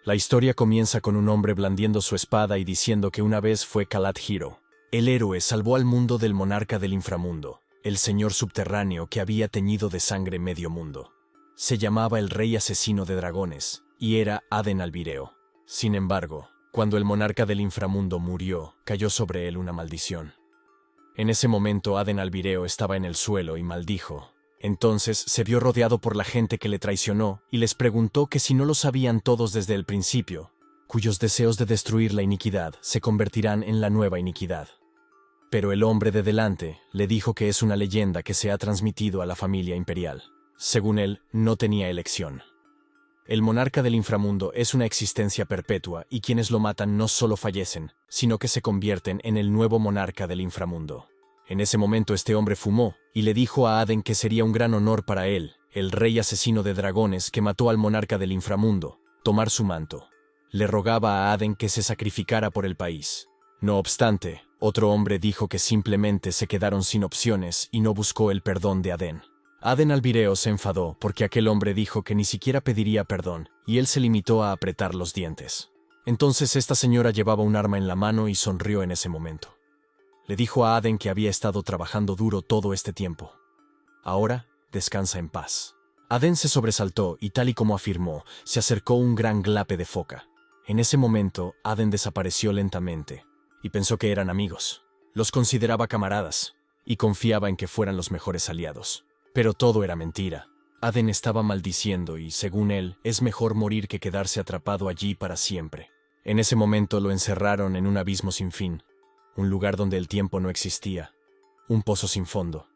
La historia comienza con un hombre blandiendo su espada y diciendo que una vez fue Calat Hero. El héroe salvó al mundo del monarca del inframundo, el señor subterráneo que había teñido de sangre medio mundo. Se llamaba el rey asesino de dragones, y era Aden Albireo. Sin embargo, cuando el monarca del inframundo murió, cayó sobre él una maldición. En ese momento Aden Albireo estaba en el suelo y maldijo. Entonces se vio rodeado por la gente que le traicionó y les preguntó que si no lo sabían todos desde el principio, cuyos deseos de destruir la iniquidad se convertirán en la nueva iniquidad. Pero el hombre de delante le dijo que es una leyenda que se ha transmitido a la familia imperial. Según él, no tenía elección. El monarca del inframundo es una existencia perpetua y quienes lo matan no solo fallecen, sino que se convierten en el nuevo monarca del inframundo. En ese momento este hombre fumó y le dijo a Aden que sería un gran honor para él, el rey asesino de dragones que mató al monarca del inframundo, tomar su manto. Le rogaba a Aden que se sacrificara por el país. No obstante, otro hombre dijo que simplemente se quedaron sin opciones y no buscó el perdón de Aden. Aden Albireo se enfadó porque aquel hombre dijo que ni siquiera pediría perdón y él se limitó a apretar los dientes. Entonces esta señora llevaba un arma en la mano y sonrió en ese momento. Le dijo a Aden que había estado trabajando duro todo este tiempo. Ahora, descansa en paz. Aden se sobresaltó y tal y como afirmó, se acercó un gran glape de foca. En ese momento, Aden desapareció lentamente y pensó que eran amigos. Los consideraba camaradas y confiaba en que fueran los mejores aliados. Pero todo era mentira. Aden estaba maldiciendo y, según él, es mejor morir que quedarse atrapado allí para siempre. En ese momento lo encerraron en un abismo sin fin, un lugar donde el tiempo no existía, un pozo sin fondo.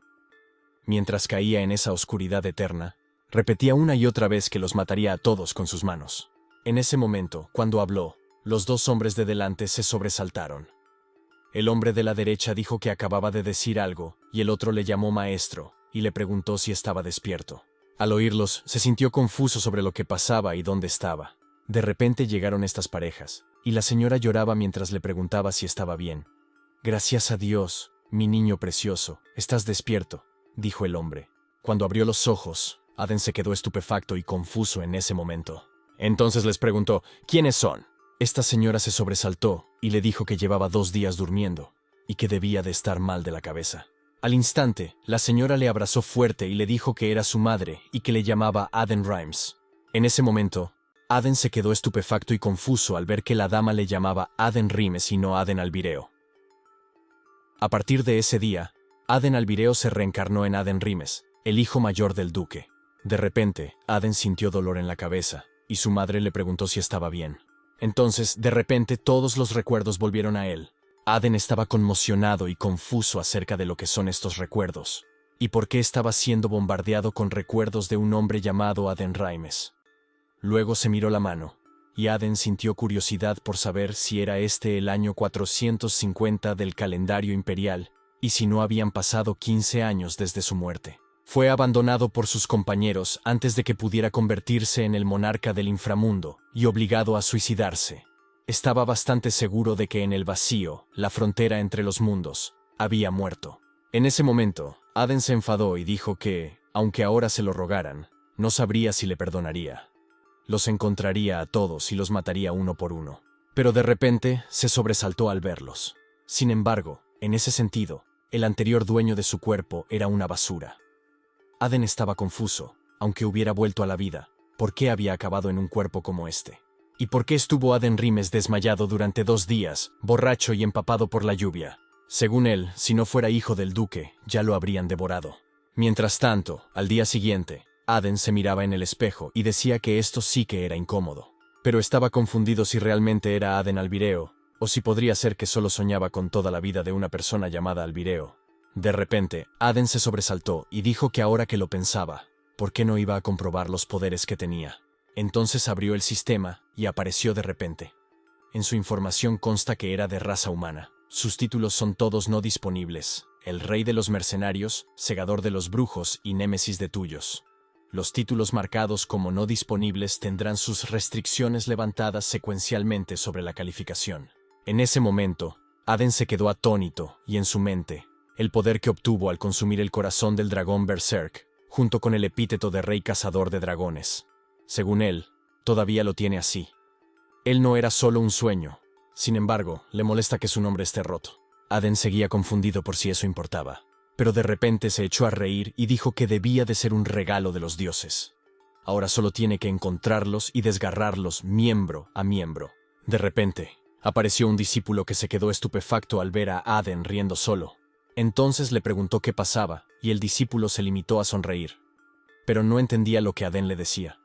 Mientras caía en esa oscuridad eterna, repetía una y otra vez que los mataría a todos con sus manos. En ese momento, cuando habló, los dos hombres de delante se sobresaltaron. El hombre de la derecha dijo que acababa de decir algo, y el otro le llamó maestro, y le preguntó si estaba despierto. Al oírlos, se sintió confuso sobre lo que pasaba y dónde estaba. De repente llegaron estas parejas, y la señora lloraba mientras le preguntaba si estaba bien. «Gracias a Dios, mi niño precioso, estás despierto», dijo el hombre. Cuando abrió los ojos, Aden se quedó estupefacto y confuso en ese momento. Entonces les preguntó, ¿quiénes son? Esta señora se sobresaltó y le dijo que llevaba 2 días durmiendo y que debía de estar mal de la cabeza. Al instante, la señora le abrazó fuerte y le dijo que era su madre y que le llamaba Aden Rimes. En ese momento, Aden se quedó estupefacto y confuso al ver que la dama le llamaba Aden Rimes y no Aden Albireo. A partir de ese día, Aden Albireo se reencarnó en Aden Rimes, el hijo mayor del duque. De repente, Aden sintió dolor en la cabeza, y su madre le preguntó si estaba bien. Entonces, de repente, todos los recuerdos volvieron a él. Aden estaba conmocionado y confuso acerca de lo que son estos recuerdos, y por qué estaba siendo bombardeado con recuerdos de un hombre llamado Aden Rimes. Luego se miró la mano, y Aden sintió curiosidad por saber si era este el año 450 del calendario imperial, y si no habían pasado 15 años desde su muerte. Fue abandonado por sus compañeros antes de que pudiera convertirse en el monarca del inframundo y obligado a suicidarse. Estaba bastante seguro de que en el vacío, la frontera entre los mundos, había muerto. En ese momento, Aden se enfadó y dijo que, aunque ahora se lo rogaran, no sabría si le perdonaría. Los encontraría a todos y los mataría uno por uno. Pero de repente se sobresaltó al verlos. Sin embargo, en ese sentido, el anterior dueño de su cuerpo era una basura. Aden estaba confuso, aunque hubiera vuelto a la vida. ¿Por qué había acabado en un cuerpo como este? ¿Y por qué estuvo Aden Rimes desmayado durante 2 días, borracho y empapado por la lluvia? Según él, si no fuera hijo del duque, ya lo habrían devorado. Mientras tanto, al día siguiente, Aden se miraba en el espejo y decía que esto sí que era incómodo. Pero estaba confundido si realmente era Aden Albireo, o si podría ser que solo soñaba con toda la vida de una persona llamada Albireo. De repente, Aden se sobresaltó y dijo que ahora que lo pensaba, ¿por qué no iba a comprobar los poderes que tenía? Entonces abrió el sistema y apareció de repente. En su información consta que era de raza humana. Sus títulos son todos no disponibles: el rey de los mercenarios, segador de los brujos y némesis de tuyos. Los títulos marcados como no disponibles tendrán sus restricciones levantadas secuencialmente sobre la calificación. En ese momento, Aden se quedó atónito y en su mente, el poder que obtuvo al consumir el corazón del dragón Berserk, junto con el epíteto de rey cazador de dragones. Según él, todavía lo tiene así. Él no era solo un sueño. Sin embargo, le molesta que su nombre esté roto. Aden seguía confundido por si eso importaba. Pero de repente se echó a reír y dijo que debía de ser un regalo de los dioses. Ahora solo tiene que encontrarlos y desgarrarlos miembro a miembro. De repente, apareció un discípulo que se quedó estupefacto al ver a Aden riendo solo. Entonces le preguntó qué pasaba, y el discípulo se limitó a sonreír. Pero no entendía lo que Aden le decía.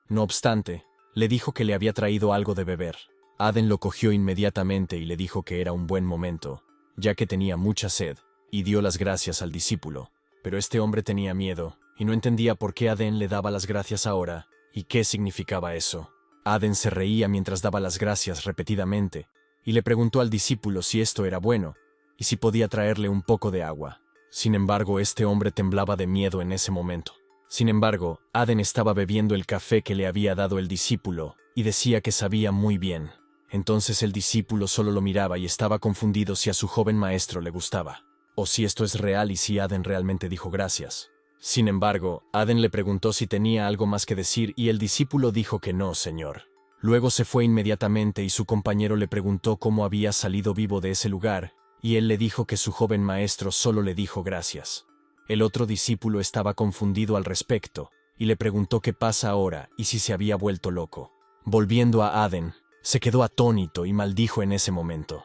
No obstante, le dijo que le había traído algo de beber. Aden lo cogió inmediatamente y le dijo que era un buen momento, ya que tenía mucha sed, y dio las gracias al discípulo. Pero este hombre tenía miedo, y no entendía por qué Aden le daba las gracias ahora, y qué significaba eso. Aden se reía mientras daba las gracias repetidamente, y le preguntó al discípulo si esto era bueno, y si podía traerle un poco de agua. Sin embargo, este hombre temblaba de miedo en ese momento. Sin embargo, Aden estaba bebiendo el café que le había dado el discípulo, y decía que sabía muy bien. Entonces el discípulo solo lo miraba y estaba confundido si a su joven maestro le gustaba, o si esto es real y si Aden realmente dijo gracias. Sin embargo, Aden le preguntó si tenía algo más que decir y el discípulo dijo que no, señor. Luego se fue inmediatamente y su compañero le preguntó cómo había salido vivo de ese lugar, y él le dijo que su joven maestro solo le dijo gracias. El otro discípulo estaba confundido al respecto, y le preguntó qué pasa ahora y si se había vuelto loco. Volviendo a Aden, se quedó atónito y maldijo en ese momento.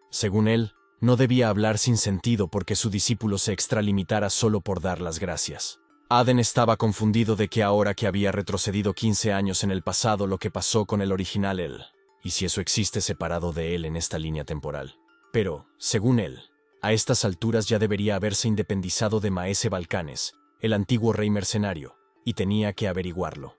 Según él, no debía hablar sin sentido porque su discípulo se extralimitara solo por dar las gracias. Aden estaba confundido de que ahora que había retrocedido 15 años en el pasado lo que pasó con el original él, y si eso existe separado de él en esta línea temporal. Pero, según él, a estas alturas ya debería haberse independizado de Maese Balcanes, el antiguo rey mercenario, y tenía que averiguarlo.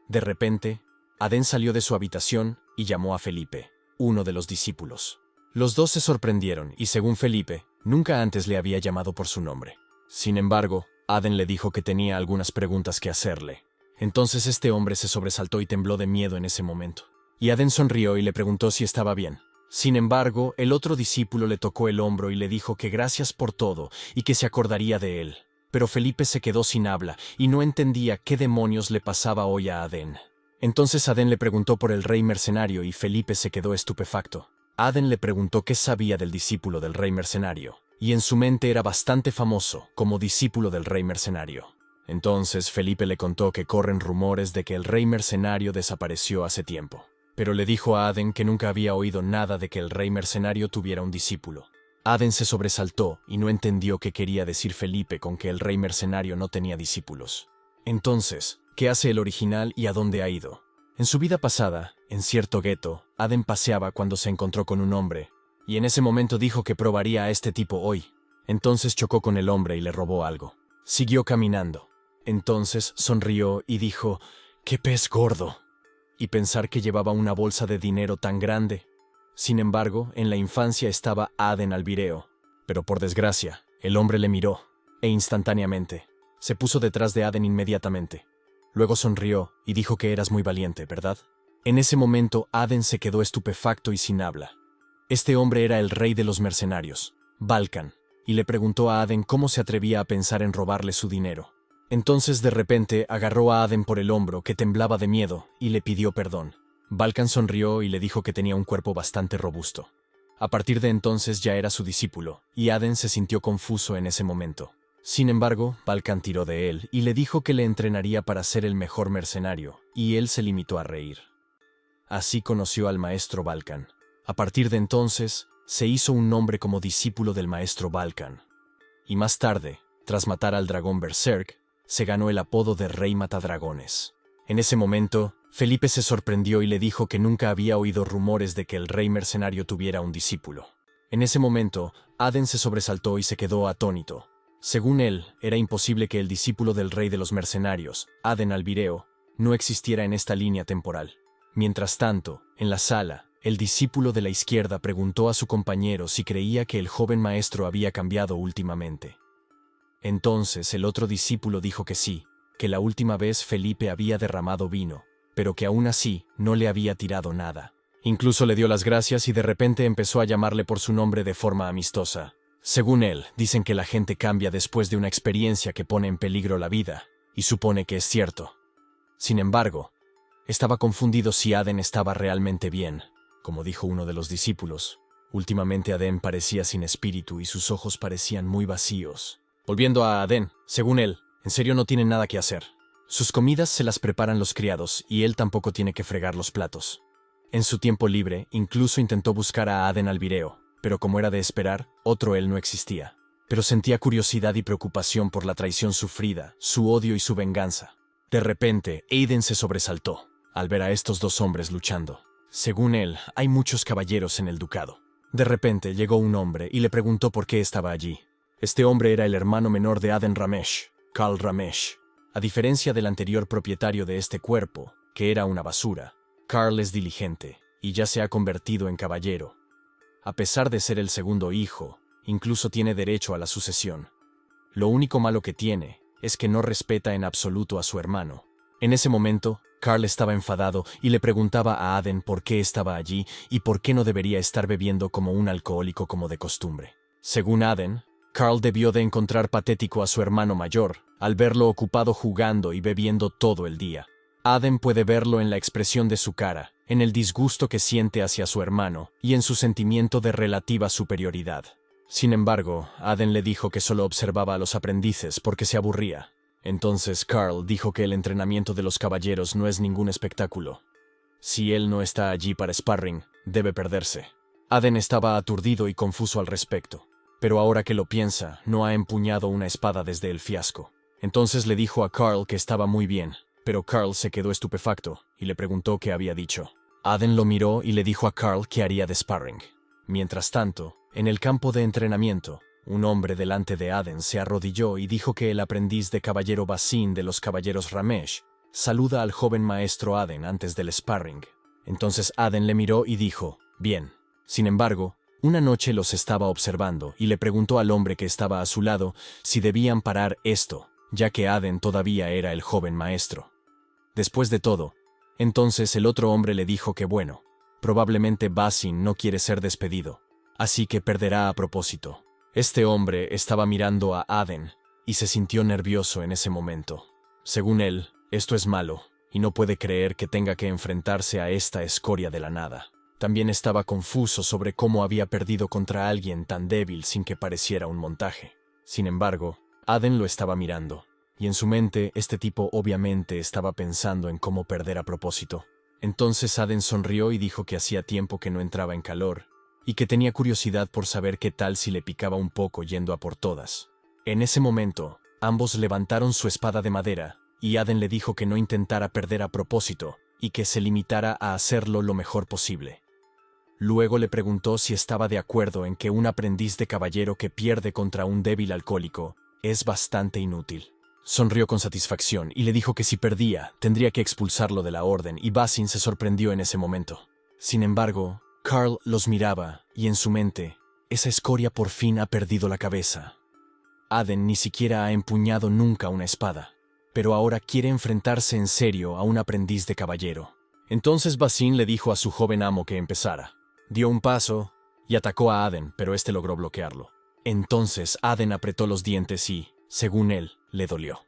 De repente, Aden salió de su habitación y llamó a Felipe, uno de los discípulos. Los dos se sorprendieron y, según Felipe, nunca antes le había llamado por su nombre. Sin embargo, Aden le dijo que tenía algunas preguntas que hacerle. Entonces este hombre se sobresaltó y tembló de miedo en ese momento. Y Aden sonrió y le preguntó si estaba bien. Sin embargo, el otro discípulo le tocó el hombro y le dijo que gracias por todo y que se acordaría de él. Pero Felipe se quedó sin habla y no entendía qué demonios le pasaba hoy a Aden. Entonces Aden le preguntó por el rey mercenario y Felipe se quedó estupefacto. Aden le preguntó qué sabía del discípulo del rey mercenario, y en su mente era bastante famoso como discípulo del rey mercenario. Entonces Felipe le contó que corren rumores de que el rey mercenario desapareció hace tiempo, pero le dijo a Aden que nunca había oído nada de que el rey mercenario tuviera un discípulo. Aden se sobresaltó y no entendió qué quería decir Felipe con que el rey mercenario no tenía discípulos. Entonces, ¿qué hace el original y a dónde ha ido? En su vida pasada, en cierto gueto, Aden paseaba cuando se encontró con un hombre, y en ese momento dijo que probaría a este tipo hoy. Entonces chocó con el hombre y le robó algo. Siguió caminando. Entonces sonrió y dijo, ¡qué pez gordo! Y pensar que llevaba una bolsa de dinero tan grande. Sin embargo, en la infancia estaba Aden Albireo, pero por desgracia, el hombre le miró, e instantáneamente, se puso detrás de Aden inmediatamente. Luego sonrió y dijo que eras muy valiente, ¿verdad? En ese momento, Aden se quedó estupefacto y sin habla. Este hombre era el rey de los mercenarios, Balkan, y le preguntó a Aden cómo se atrevía a pensar en robarle su dinero. Entonces, de repente, agarró a Aden por el hombro, que temblaba de miedo, y le pidió perdón. Balkan sonrió y le dijo que tenía un cuerpo bastante robusto. A partir de entonces ya era su discípulo, y Aden se sintió confuso en ese momento. Sin embargo, Balkan tiró de él y le dijo que le entrenaría para ser el mejor mercenario, y él se limitó a reír. Así conoció al maestro Balkan. A partir de entonces, se hizo un nombre como discípulo del maestro Balkan. Y más tarde, tras matar al dragón Berserk, se ganó el apodo de Rey Matadragones. En ese momento, Felipe se sorprendió y le dijo que nunca había oído rumores de que el rey mercenario tuviera un discípulo. En ese momento, Aden se sobresaltó y se quedó atónito. Según él, era imposible que el discípulo del rey de los mercenarios, Aden Albireo, no existiera en esta línea temporal. Mientras tanto, en la sala, el discípulo de la izquierda preguntó a su compañero si creía que el joven maestro había cambiado últimamente. Entonces el otro discípulo dijo que sí, que la última vez Felipe había derramado vino, pero que aún así no le había tirado nada. Incluso le dio las gracias y de repente empezó a llamarle por su nombre de forma amistosa. Según él, dicen que la gente cambia después de una experiencia que pone en peligro la vida, y supone que es cierto. Sin embargo, Estaba confundido si Aden estaba realmente bien. Como dijo uno de los discípulos, últimamente Aden parecía sin espíritu y sus ojos parecían muy vacíos. Volviendo a Aden, según él, en serio no tiene nada que hacer. Sus comidas se las preparan los criados y él tampoco tiene que fregar los platos. En su tiempo libre, incluso intentó buscar a Aden Albireo, pero como era de esperar, otro él no existía. Pero sentía curiosidad y preocupación por la traición sufrida, su odio y su venganza. De repente, Aiden se sobresaltó al ver a estos dos hombres luchando. Según él, hay muchos caballeros en el ducado. De repente llegó un hombre y le preguntó por qué estaba allí. Este hombre era el hermano menor de Aden Ramesh, Karl Ramesh. A diferencia del anterior propietario de este cuerpo, que era una basura, Karl es diligente y ya se ha convertido en caballero. A pesar de ser el segundo hijo, incluso tiene derecho a la sucesión. Lo único malo que tiene es que no respeta en absoluto a su hermano. En ese momento, Karl estaba enfadado y le preguntaba a Aden por qué estaba allí y por qué no debería estar bebiendo como un alcohólico como de costumbre. Según Aden, Karl debió de encontrar patético a su hermano mayor al verlo ocupado jugando y bebiendo todo el día. Aden puede verlo en la expresión de su cara, en el disgusto que siente hacia su hermano y en su sentimiento de relativa superioridad. Sin embargo, Aden le dijo que solo observaba a los aprendices porque se aburría. Entonces Karl dijo que el entrenamiento de los caballeros no es ningún espectáculo. Si él no está allí para sparring, debe perderse. Aden estaba aturdido y confuso al respecto, pero ahora que lo piensa, no ha empuñado una espada desde el fiasco. Entonces le dijo a Karl que estaba muy bien, pero Karl se quedó estupefacto y le preguntó qué había dicho. Aden lo miró y le dijo a Karl que haría de sparring. Mientras tanto, en el campo de entrenamiento, un hombre delante de Aden se arrodilló y dijo que el aprendiz de caballero Basin de los caballeros Ramesh saluda al joven maestro Aden antes del sparring. Entonces Aden le miró y dijo, bien. Sin embargo, una noche los estaba observando y le preguntó al hombre que estaba a su lado si debían parar esto, ya que Aden todavía era el joven maestro. Después de todo, entonces el otro hombre le dijo que bueno, probablemente Basin no quiere ser despedido, así que perderá a propósito. Este hombre estaba mirando a Aden y se sintió nervioso en ese momento. Según él, esto es malo y no puede creer que tenga que enfrentarse a esta escoria de la nada. También estaba confuso sobre cómo había perdido contra alguien tan débil sin que pareciera un montaje. Sin embargo, Aden lo estaba mirando, y en su mente este tipo obviamente estaba pensando en cómo perder a propósito. Entonces Aden sonrió y dijo que hacía tiempo que no entraba en calor, y que tenía curiosidad por saber qué tal si le picaba un poco yendo a por todas. En ese momento, ambos levantaron su espada de madera, y Aden le dijo que no intentara perder a propósito, y que se limitara a hacerlo lo mejor posible. Luego le preguntó si estaba de acuerdo en que un aprendiz de caballero que pierde contra un débil alcohólico es bastante inútil. Sonrió con satisfacción y le dijo que si perdía, tendría que expulsarlo de la orden, y Basin se sorprendió en ese momento. Sin embargo, Karl los miraba, y en su mente, esa escoria por fin ha perdido la cabeza. Aden ni siquiera ha empuñado nunca una espada, pero ahora quiere enfrentarse en serio a un aprendiz de caballero. Entonces Basin le dijo a su joven amo que empezara. Dio un paso y atacó a Aden, pero este logró bloquearlo. Entonces Aden apretó los dientes y, según él, le dolió.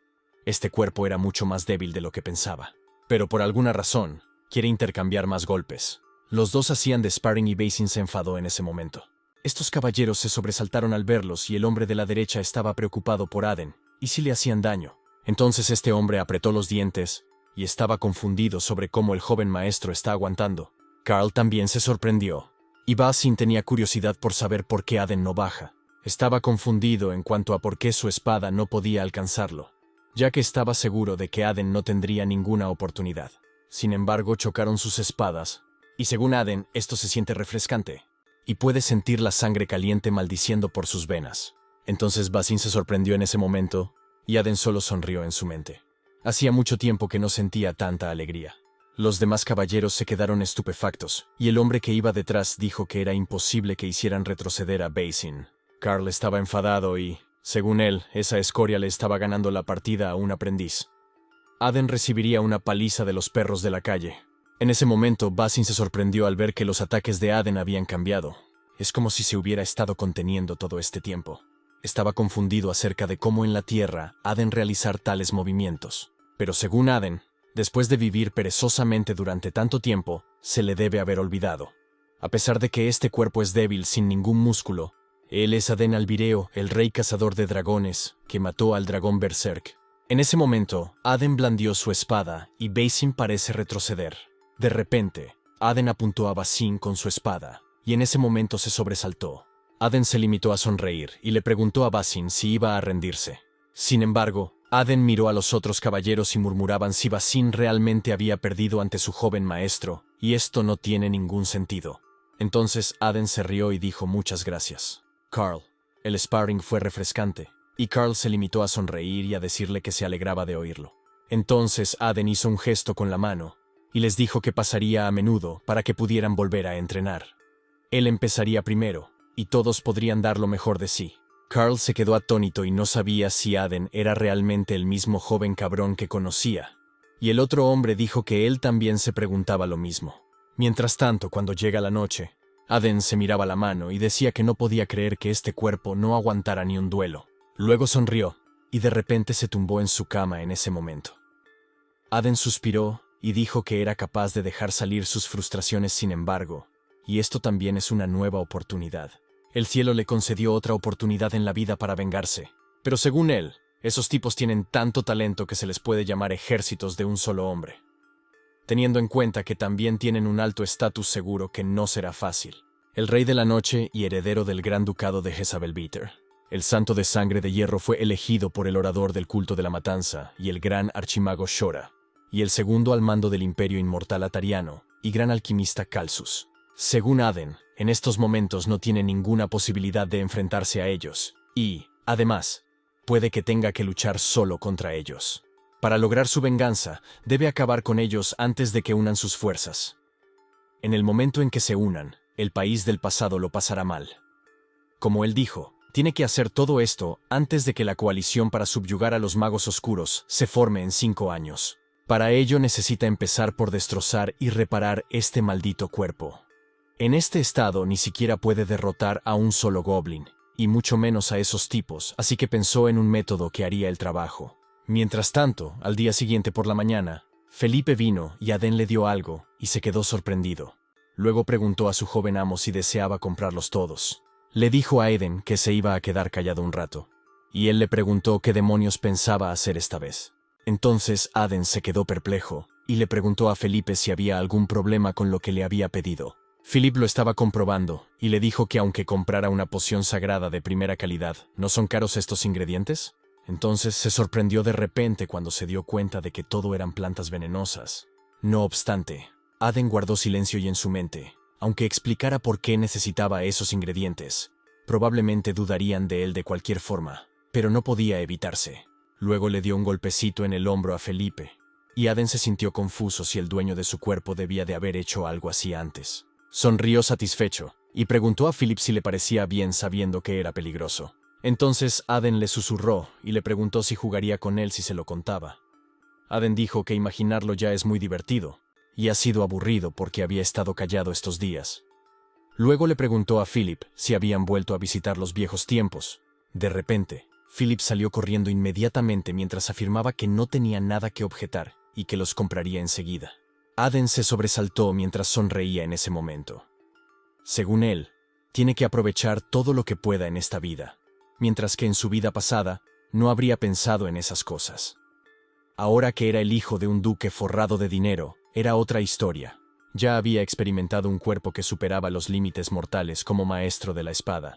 Este cuerpo era mucho más débil de lo que pensaba, pero por alguna razón, quiere intercambiar más golpes. Los dos hacían de sparring y Basin se enfadó en ese momento. Estos caballeros se sobresaltaron al verlos y el hombre de la derecha estaba preocupado por Aden, y si le hacían daño. Entonces este hombre apretó los dientes y estaba confundido sobre cómo el joven maestro está aguantando. Karl también se sorprendió, y Basin tenía curiosidad por saber por qué Aden no baja. Estaba confundido en cuanto a por qué su espada no podía alcanzarlo, ya que estaba seguro de que Aden no tendría ninguna oportunidad. Sin embargo, chocaron sus espadas, y según Aden, esto se siente refrescante, y puede sentir la sangre caliente maldiciendo por sus venas. Entonces Basin se sorprendió en ese momento, y Aden solo sonrió en su mente. Hacía mucho tiempo que no sentía tanta alegría. Los demás caballeros se quedaron estupefactos, y el hombre que iba detrás dijo que era imposible que hicieran retroceder a Basin. Karl estaba enfadado y, según él, esa escoria le estaba ganando la partida a un aprendiz. Aden recibiría una paliza de los perros de la calle. En ese momento, Basin se sorprendió al ver que los ataques de Aden habían cambiado. Es como si se hubiera estado conteniendo todo este tiempo. Estaba confundido acerca de cómo en la tierra ha de realizar tales movimientos. Pero según Aden, Después de vivir perezosamente durante tanto tiempo, se le debe haber olvidado. A pesar de que este cuerpo es débil sin ningún músculo, él es Aden Albireo, el rey cazador de dragones, que mató al dragón Berserk. En ese momento, Aden blandió su espada y Basin parece retroceder. De repente, Aden apuntó a Basin con su espada, y en ese momento se sobresaltó. Aden se limitó a sonreír y le preguntó a Basin si iba a rendirse. Sin embargo, Aden miró a los otros caballeros y murmuraban si Basin realmente había perdido ante su joven maestro, y esto no tiene ningún sentido. Entonces Aden se rió y dijo muchas gracias, Carl. El sparring fue refrescante, y Carl se limitó a sonreír y a decirle que se alegraba de oírlo. Entonces Aden hizo un gesto con la mano, y les dijo que pasaría a menudo para que pudieran volver a entrenar. Él empezaría primero, y todos podrían dar lo mejor de sí. Carl se quedó atónito y no sabía si Aden era realmente el mismo joven cabrón que conocía, y el otro hombre dijo que él también se preguntaba lo mismo. Mientras tanto, cuando llega la noche, Aden se miraba la mano y decía que no podía creer que este cuerpo no aguantara ni un duelo. Luego sonrió, y de repente se tumbó en su cama en ese momento. Aden suspiró y dijo que era capaz de dejar salir sus frustraciones sin embargo, y esto también es una nueva oportunidad. El cielo le concedió otra oportunidad en la vida para vengarse, pero según él, esos tipos tienen tanto talento que se les puede llamar ejércitos de un solo hombre. Teniendo en cuenta que también tienen un alto estatus seguro que no será fácil. El rey de la noche y heredero del gran ducado de Jezabel-Bitter, el santo de sangre de hierro fue elegido por el orador del culto de la matanza y el gran archimago Shora, y el segundo al mando del imperio inmortal atariano y gran alquimista Calsus. Según Aden, en estos momentos no tiene ninguna posibilidad de enfrentarse a ellos, y, además, puede que tenga que luchar solo contra ellos. Para lograr su venganza, debe acabar con ellos antes de que unan sus fuerzas. En el momento en que se unan, el país del pasado lo pasará mal. Como él dijo, tiene que hacer todo esto antes de que la coalición para subyugar a los magos oscuros se forme en 5 años. Para ello necesita empezar por destrozar y reparar este maldito cuerpo. En este estado ni siquiera puede derrotar a un solo goblin, y mucho menos a esos tipos, así que pensó en un método que haría el trabajo. Mientras tanto, al día siguiente por la mañana, Felipe vino y Aden le dio algo y se quedó sorprendido. Luego preguntó a su joven amo si deseaba comprarlos todos. Le dijo a Aden que se iba a quedar callado un rato, y él le preguntó qué demonios pensaba hacer esta vez. Entonces Aden se quedó perplejo y le preguntó a Felipe si había algún problema con lo que le había pedido. Philip lo estaba comprobando y le dijo que aunque comprara una poción sagrada de primera calidad, ¿no son caros estos ingredientes? Entonces se sorprendió de repente cuando se dio cuenta de que todo eran plantas venenosas. No obstante, Aden guardó silencio y en su mente, aunque explicara por qué necesitaba esos ingredientes, probablemente dudarían de él de cualquier forma, pero no podía evitarse. Luego le dio un golpecito en el hombro a Felipe, y Aden se sintió confuso si el dueño de su cuerpo debía de haber hecho algo así antes. Sonrió satisfecho, y preguntó a Philip si le parecía bien sabiendo que era peligroso. Entonces Aden le susurró y le preguntó si jugaría con él si se lo contaba. Aden dijo que imaginarlo ya es muy divertido, y ha sido aburrido porque había estado callado estos días. Luego le preguntó a Philip si habían vuelto a visitar los viejos tiempos. De repente, Philip salió corriendo inmediatamente mientras afirmaba que no tenía nada que objetar y que los compraría enseguida. Aden se sobresaltó mientras sonreía en ese momento. Según él, tiene que aprovechar todo lo que pueda en esta vida, mientras que en su vida pasada no habría pensado en esas cosas. Ahora que era el hijo de un duque forrado de dinero, era otra historia. Ya había experimentado un cuerpo que superaba los límites mortales como maestro de la espada,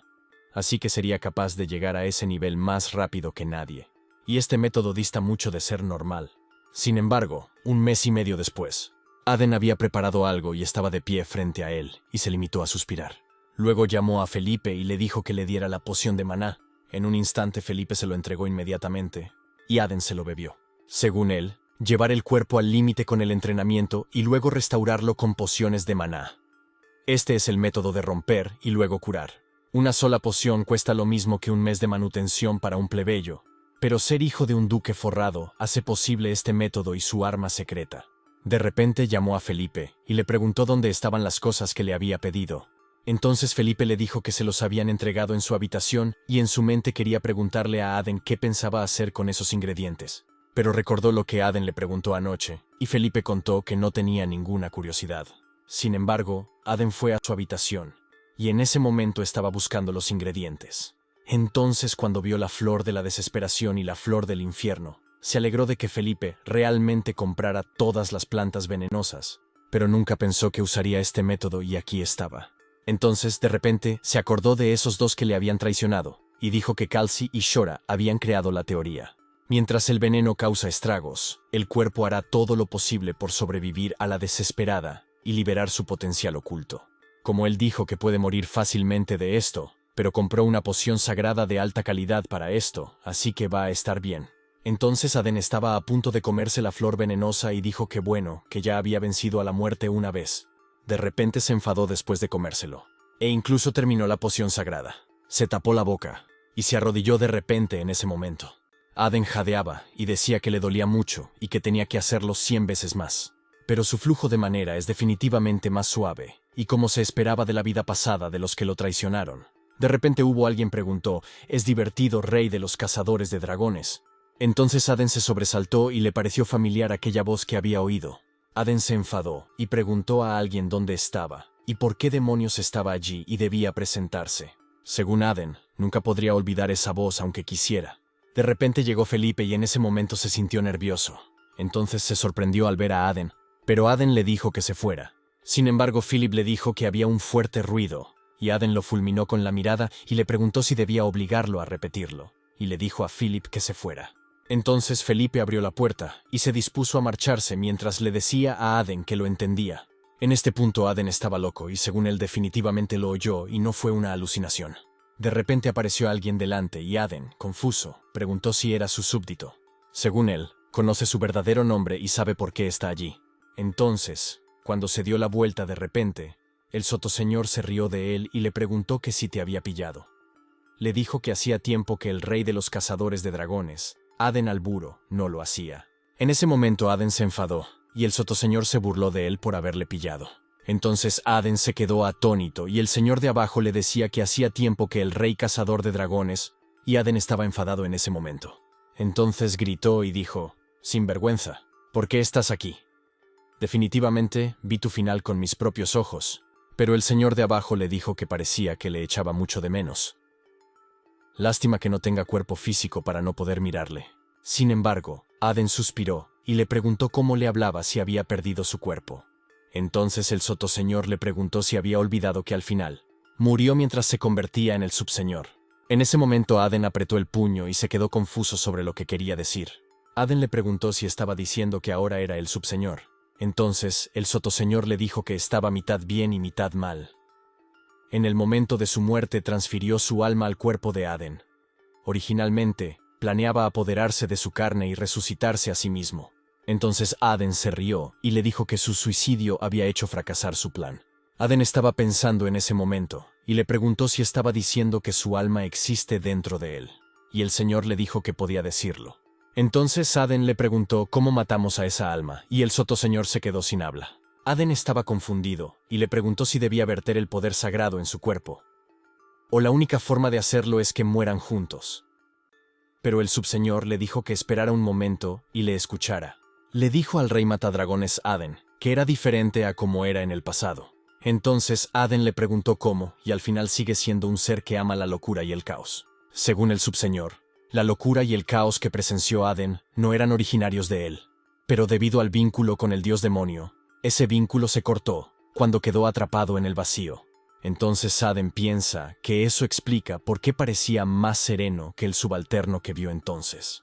así que sería capaz de llegar a ese nivel más rápido que nadie. Y este método dista mucho de ser normal. Sin embargo, 1 mes y medio después, Aden había preparado algo y estaba de pie frente a él, y se limitó a suspirar. Luego llamó a Felipe y le dijo que le diera la poción de maná. En un instante Felipe se lo entregó inmediatamente, y Aden se lo bebió. Según él, llevar el cuerpo al límite con el entrenamiento y luego restaurarlo con pociones de maná. Este es el método de romper y luego curar. Una sola poción cuesta lo mismo que 1 mes de manutención para un plebeyo, pero ser hijo de un duque forrado hace posible este método y su arma secreta. De repente llamó a Felipe y le preguntó dónde estaban las cosas que le había pedido. Entonces Felipe le dijo que se los habían entregado en su habitación y en su mente quería preguntarle a Aden qué pensaba hacer con esos ingredientes. Pero recordó lo que Aden le preguntó anoche, y Felipe contó que no tenía ninguna curiosidad. Sin embargo, Aden fue a su habitación, y en ese momento estaba buscando los ingredientes. Entonces, cuando vio la flor de la desesperación y la flor del infierno, se alegró de que Felipe realmente comprara todas las plantas venenosas, pero nunca pensó que usaría este método y aquí estaba. Entonces, de repente, se acordó de esos dos que le habían traicionado, y dijo que Kalsi y Shora habían creado la teoría. Mientras el veneno causa estragos, el cuerpo hará todo lo posible por sobrevivir a la desesperada y liberar su potencial oculto. Como él dijo que puede morir fácilmente de esto, pero compró una poción sagrada de alta calidad para esto, así que va a estar bien. Entonces Aden estaba a punto de comerse la flor venenosa y dijo que bueno, que ya había vencido a la muerte una vez. De repente se enfadó después de comérselo, e incluso terminó la poción sagrada. Se tapó la boca, y se arrodilló de repente en ese momento. Aden jadeaba y decía que le dolía mucho y que tenía que hacerlo 100 veces más. Pero su flujo de manera es definitivamente más suave, y como se esperaba de la vida pasada de los que lo traicionaron. De repente alguien preguntó, ¿es divertido, rey de los cazadores de dragones? Entonces Aden se sobresaltó y le pareció familiar aquella voz que había oído. Aden se enfadó y preguntó a alguien dónde estaba, y por qué demonios estaba allí y debía presentarse. Según Aden, nunca podría olvidar esa voz aunque quisiera. De repente llegó Felipe y en ese momento se sintió nervioso. Entonces se sorprendió al ver a Aden, pero Aden le dijo que se fuera. Sin embargo, Philip le dijo que había un fuerte ruido, y Aden lo fulminó con la mirada y le preguntó si debía obligarlo a repetirlo, y le dijo a Philip que se fuera. Entonces Felipe abrió la puerta y se dispuso a marcharse mientras le decía a Aden que lo entendía. En este punto Aden estaba loco y según él definitivamente lo oyó y no fue una alucinación. De repente apareció alguien delante y Aden, confuso, preguntó si era su súbdito. Según él, conoce su verdadero nombre y sabe por qué está allí. Entonces, cuando se dio la vuelta de repente, el sotoseñor se rió de él y le preguntó que si te había pillado. Le dijo que hacía tiempo que el rey de los cazadores de dragones, Aden Alburo, no lo hacía. En ese momento Aden se enfadó, y el sotoseñor se burló de él por haberle pillado. Entonces Aden se quedó atónito y el señor de abajo le decía que hacía tiempo que el rey cazador de dragones, y Aden estaba enfadado en ese momento. Entonces gritó y dijo, «Sinvergüenza, ¿por qué estás aquí? Definitivamente vi tu final con mis propios ojos», pero el señor de abajo le dijo que parecía que le echaba mucho de menos. Lástima que no tenga cuerpo físico para no poder mirarle. Sin embargo, Aden suspiró y le preguntó cómo le hablaba si había perdido su cuerpo. Entonces el sotoseñor le preguntó si había olvidado que al final murió mientras se convertía en el subseñor. En ese momento Aden apretó el puño y se quedó confuso sobre lo que quería decir. Aden le preguntó si estaba diciendo que ahora era el subseñor. Entonces el sotoseñor le dijo que estaba mitad bien y mitad mal. En el momento de su muerte transfirió su alma al cuerpo de Aden. Originalmente, planeaba apoderarse de su carne y resucitarse a sí mismo. Entonces Aden se rió y le dijo que su suicidio había hecho fracasar su plan. Aden estaba pensando en ese momento y le preguntó si estaba diciendo que su alma existe dentro de él. Y el señor le dijo que podía decirlo. Entonces Aden le preguntó cómo matamos a esa alma y el sotoseñor se quedó sin habla. Aden estaba confundido y le preguntó si debía verter el poder sagrado en su cuerpo. O la única forma de hacerlo es que mueran juntos. Pero el subseñor le dijo que esperara un momento y le escuchara. Le dijo al rey matadragones Aden que era diferente a como era en el pasado. Entonces Aden le preguntó cómo, y al final sigue siendo un ser que ama la locura y el caos. Según el subseñor, la locura y el caos que presenció Aden no eran originarios de él. Pero debido al vínculo con el dios demonio, ese vínculo se cortó cuando quedó atrapado en el vacío. Entonces Aden piensa que eso explica por qué parecía más sereno que el subalterno que vio entonces.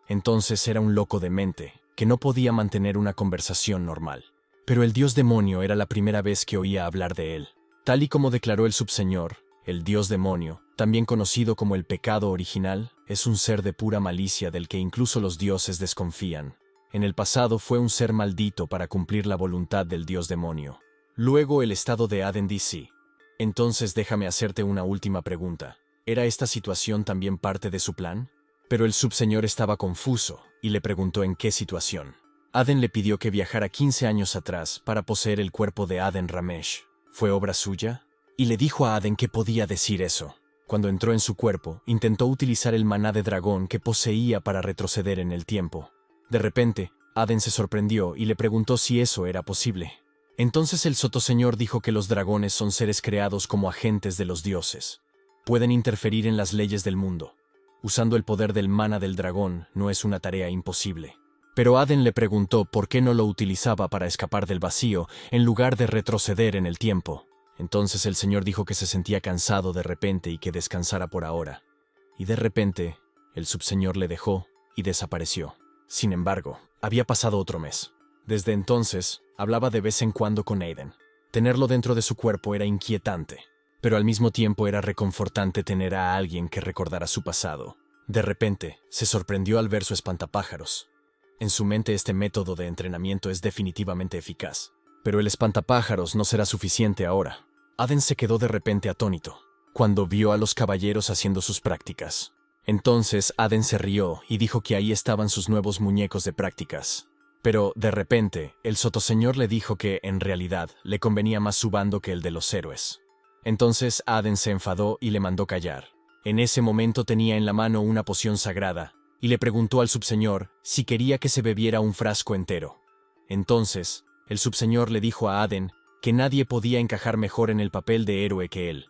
Entonces era un loco de mente que no podía mantener una conversación normal. Pero el dios demonio era la primera vez que oía hablar de él. Tal y como declaró el subseñor, el dios demonio, también conocido como el pecado original, es un ser de pura malicia del que incluso los dioses desconfían. En el pasado fue un ser maldito para cumplir la voluntad del dios demonio. Luego el estado de Aden dice, entonces déjame hacerte una última pregunta. ¿Era esta situación también parte de su plan? Pero el subseñor estaba confuso y le preguntó en qué situación. Aden le pidió que viajara 15 años atrás para poseer el cuerpo de Aden Ramesh. ¿Fue obra suya? Y le dijo a Aden que podía decir eso. Cuando entró en su cuerpo, intentó utilizar el maná de dragón que poseía para retroceder en el tiempo. De repente, Aden se sorprendió y le preguntó si eso era posible. Entonces el Sotoseñor dijo que los dragones son seres creados como agentes de los dioses. Pueden interferir en las leyes del mundo. Usando el poder del maná del dragón no es una tarea imposible. Pero Aden le preguntó por qué no lo utilizaba para escapar del vacío en lugar de retroceder en el tiempo. Entonces el señor dijo que se sentía cansado de repente y que descansara por ahora. Y de repente, el subseñor le dejó y desapareció. Sin embargo, había pasado otro mes. Desde entonces, hablaba de vez en cuando con Aden. Tenerlo dentro de su cuerpo era inquietante, pero al mismo tiempo era reconfortante tener a alguien que recordara su pasado. De repente, se sorprendió al ver su espantapájaros. En su mente este método de entrenamiento es definitivamente eficaz. Pero el espantapájaros no será suficiente ahora. Aden se quedó de repente atónito, cuando vio a los caballeros haciendo sus prácticas. Entonces Aden se rió y dijo que ahí estaban sus nuevos muñecos de prácticas. Pero, de repente, el Sotoseñor le dijo que, en realidad, le convenía más su bando que el de los héroes. Entonces Aden se enfadó y le mandó callar. En ese momento tenía en la mano una poción sagrada, y le preguntó al subseñor si quería que se bebiera un frasco entero. Entonces, el subseñor le dijo a Aden que nadie podía encajar mejor en el papel de héroe que él.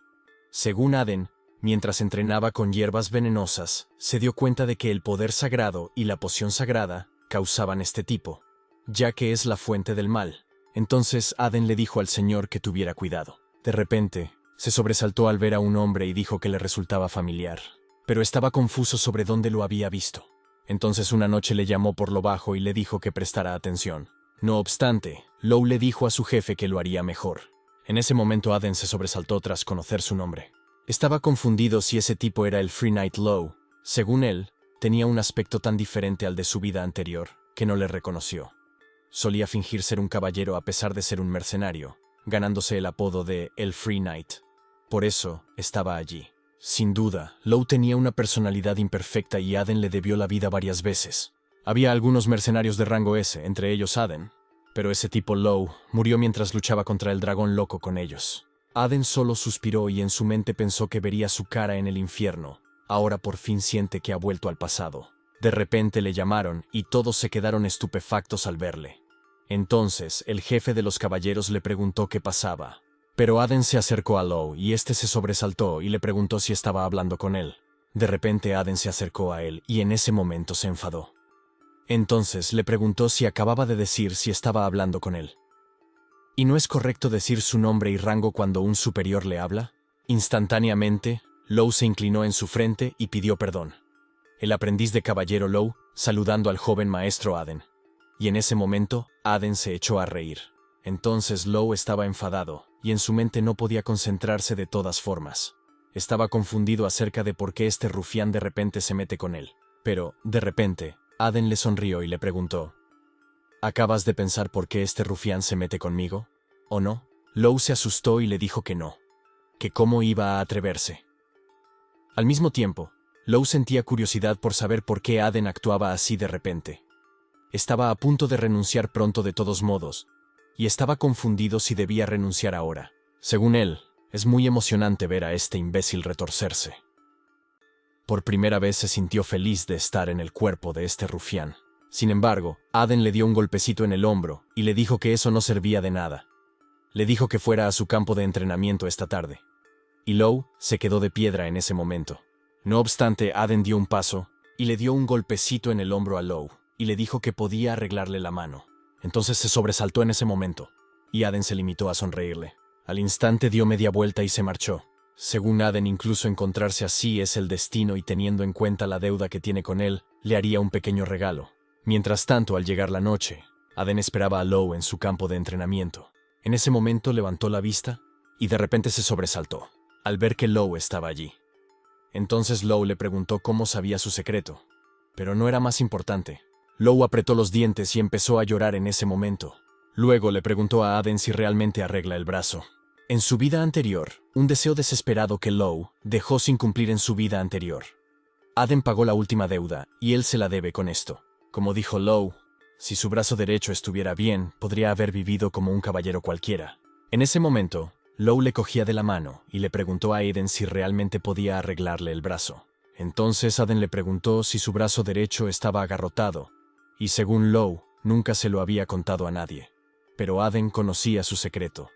Según Aden, mientras entrenaba con hierbas venenosas, se dio cuenta de que el poder sagrado y la poción sagrada causaban este tipo, ya que es la fuente del mal. Entonces Aden le dijo al señor que tuviera cuidado. De repente, se sobresaltó al ver a un hombre y dijo que le resultaba familiar, pero estaba confuso sobre dónde lo había visto. Entonces una noche le llamó por lo bajo y le dijo que prestara atención. No obstante, Law le dijo a su jefe que lo haría mejor. En ese momento Aden se sobresaltó tras conocer su nombre. Estaba confundido si ese tipo era el Free Knight Law. Según él, tenía un aspecto tan diferente al de su vida anterior, que no le reconoció. Solía fingir ser un caballero a pesar de ser un mercenario, ganándose el apodo de el Free Knight. Por eso, estaba allí. Sin duda, Law tenía una personalidad imperfecta y Aden le debió la vida varias veces. Había algunos mercenarios de rango S, entre ellos Aden, pero ese tipo Law murió mientras luchaba contra el dragón loco con ellos. Aden solo suspiró y en su mente pensó que vería su cara en el infierno. Ahora por fin siente que ha vuelto al pasado. De repente le llamaron y todos se quedaron estupefactos al verle. Entonces, el jefe de los caballeros le preguntó qué pasaba. Pero Aden se acercó a Law y este se sobresaltó y le preguntó si estaba hablando con él. De repente Aden se acercó a él y en ese momento se enfadó. Entonces le preguntó si acababa de decir si estaba hablando con él. ¿Y no es correcto decir su nombre y rango cuando un superior le habla? Instantáneamente, Law se inclinó en su frente y pidió perdón. El aprendiz de caballero Law, saludando al joven maestro Aden. Y en ese momento, Aden se echó a reír. Entonces Law estaba enfadado, y en su mente no podía concentrarse de todas formas. Estaba confundido acerca de por qué este rufián de repente se mete con él. Pero, de repente, Aden le sonrió y le preguntó: ¿acabas de pensar por qué este rufián se mete conmigo? ¿O no? Law se asustó y le dijo que no. Que cómo iba a atreverse. Al mismo tiempo, Law sentía curiosidad por saber por qué Aden actuaba así de repente. Estaba a punto de renunciar pronto de todos modos, y estaba confundido si debía renunciar ahora. Según él, es muy emocionante ver a este imbécil retorcerse. Por primera vez se sintió feliz de estar en el cuerpo de este rufián. Sin embargo, Aden le dio un golpecito en el hombro y le dijo que eso no servía de nada. Le dijo que fuera a su campo de entrenamiento esta tarde. Y Law se quedó de piedra en ese momento. No obstante, Aden dio un paso y le dio un golpecito en el hombro a Law y le dijo que podía arreglarle la mano. Entonces se sobresaltó en ese momento y Aden se limitó a sonreírle. Al instante dio media vuelta y se marchó. Según Aden, incluso encontrarse así es el destino y teniendo en cuenta la deuda que tiene con él, le haría un pequeño regalo. Mientras tanto, al llegar la noche, Aden esperaba a Law en su campo de entrenamiento. En ese momento levantó la vista y de repente se sobresaltó al ver que Law estaba allí. Entonces Law le preguntó cómo sabía su secreto, pero no era más importante. Law apretó los dientes y empezó a llorar en ese momento. Luego le preguntó a Aden si realmente arregla el brazo. En su vida anterior, un deseo desesperado que Law dejó sin cumplir en su vida anterior. Aden pagó la última deuda y él se la debe con esto. Como dijo Law, si su brazo derecho estuviera bien, podría haber vivido como un caballero cualquiera. En ese momento, Lou le cogía de la mano y le preguntó a Aiden si realmente podía arreglarle el brazo. Entonces Aden le preguntó si su brazo derecho estaba agarrotado, y según Lou, nunca se lo había contado a nadie. Pero Aden conocía su secreto.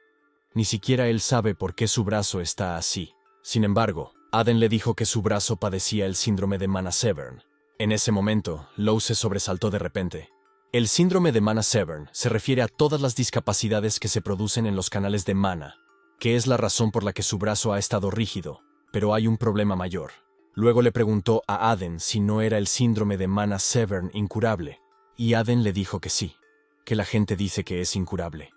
Ni siquiera él sabe por qué su brazo está así. Sin embargo, Aden le dijo que su brazo padecía el síndrome de Mana-Severn. En ese momento, Lou se sobresaltó de repente. El síndrome de Mana-Severn se refiere a todas las discapacidades que se producen en los canales de Mana, que es la razón por la que su brazo ha estado rígido, pero hay un problema mayor. Luego le preguntó a Aden si no era el síndrome de Mana-Severn incurable, y Aden le dijo que sí, que la gente dice que es incurable.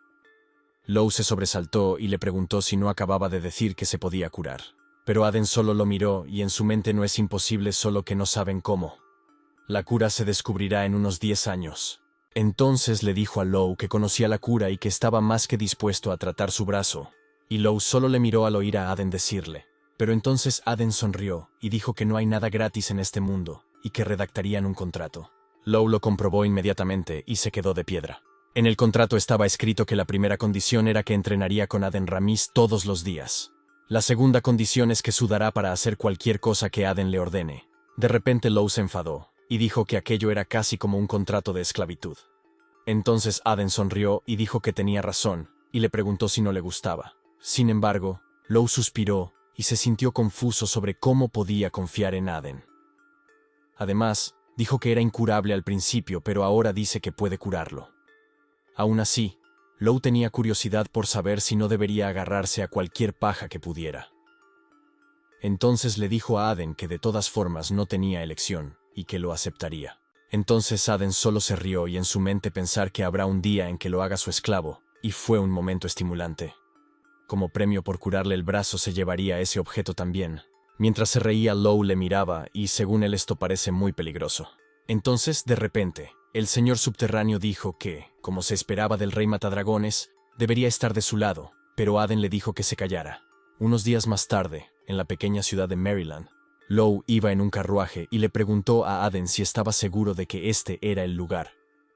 Lou se sobresaltó y le preguntó si no acababa de decir que se podía curar. Pero Aden solo lo miró y en su mente no es imposible, solo que no saben cómo. La cura se descubrirá en unos 10 años. Entonces le dijo a Lou que conocía la cura y que estaba más que dispuesto a tratar su brazo. Y Lou solo le miró al oír a Aden decirle. Pero entonces Aden sonrió y dijo que no hay nada gratis en este mundo y que redactarían un contrato. Lou lo comprobó inmediatamente y se quedó de piedra. En el contrato estaba escrito que la primera condición era que entrenaría con Aden Ramis todos los días. La segunda condición es que sudará para hacer cualquier cosa que Aden le ordene. De repente Lou se enfadó y dijo que aquello era casi como un contrato de esclavitud. Entonces Aden sonrió y dijo que tenía razón y le preguntó si no le gustaba. Sin embargo, Lou suspiró y se sintió confuso sobre cómo podía confiar en Aden. Además, dijo que era incurable al principio, pero ahora dice que puede curarlo. Aún así, Lou tenía curiosidad por saber si no debería agarrarse a cualquier paja que pudiera. Entonces le dijo a Aden que de todas formas no tenía elección y que lo aceptaría. Entonces Aden solo se rió y en su mente pensar que habrá un día en que lo haga su esclavo, y fue un momento estimulante. Como premio por curarle el brazo se llevaría ese objeto también. Mientras se reía, Lou le miraba y según él esto parece muy peligroso. Entonces, de repente, el señor subterráneo dijo que, como se esperaba del rey matadragones, debería estar de su lado, pero Aden le dijo que se callara. Unos días más tarde, en la pequeña ciudad de Maryland, Lou iba en un carruaje y le preguntó a Aden si estaba seguro de que este era el lugar.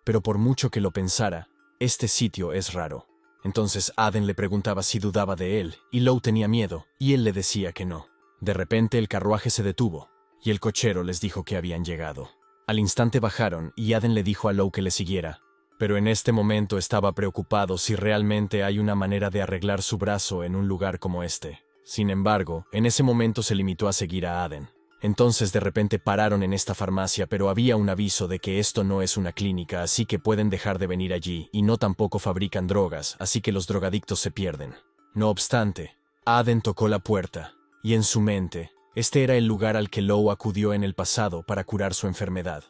Pero por mucho que lo pensara, este sitio es raro. Entonces Aden le preguntaba si dudaba de él, y Lou tenía miedo, y él le decía que no. De repente el carruaje se detuvo, y el cochero les dijo que habían llegado. Al instante bajaron, y Aden le dijo a Lou que le siguiera, pero en este momento estaba preocupado si realmente hay una manera de arreglar su brazo en un lugar como este. Sin embargo, en ese momento se limitó a seguir a Aden. Entonces de repente pararon en esta farmacia, pero había un aviso de que esto no es una clínica, así que pueden dejar de venir allí, y no tampoco fabrican drogas, así que los drogadictos se pierden. No obstante, Aden tocó la puerta, y en su mente, este era el lugar al que Lou acudió en el pasado para curar su enfermedad.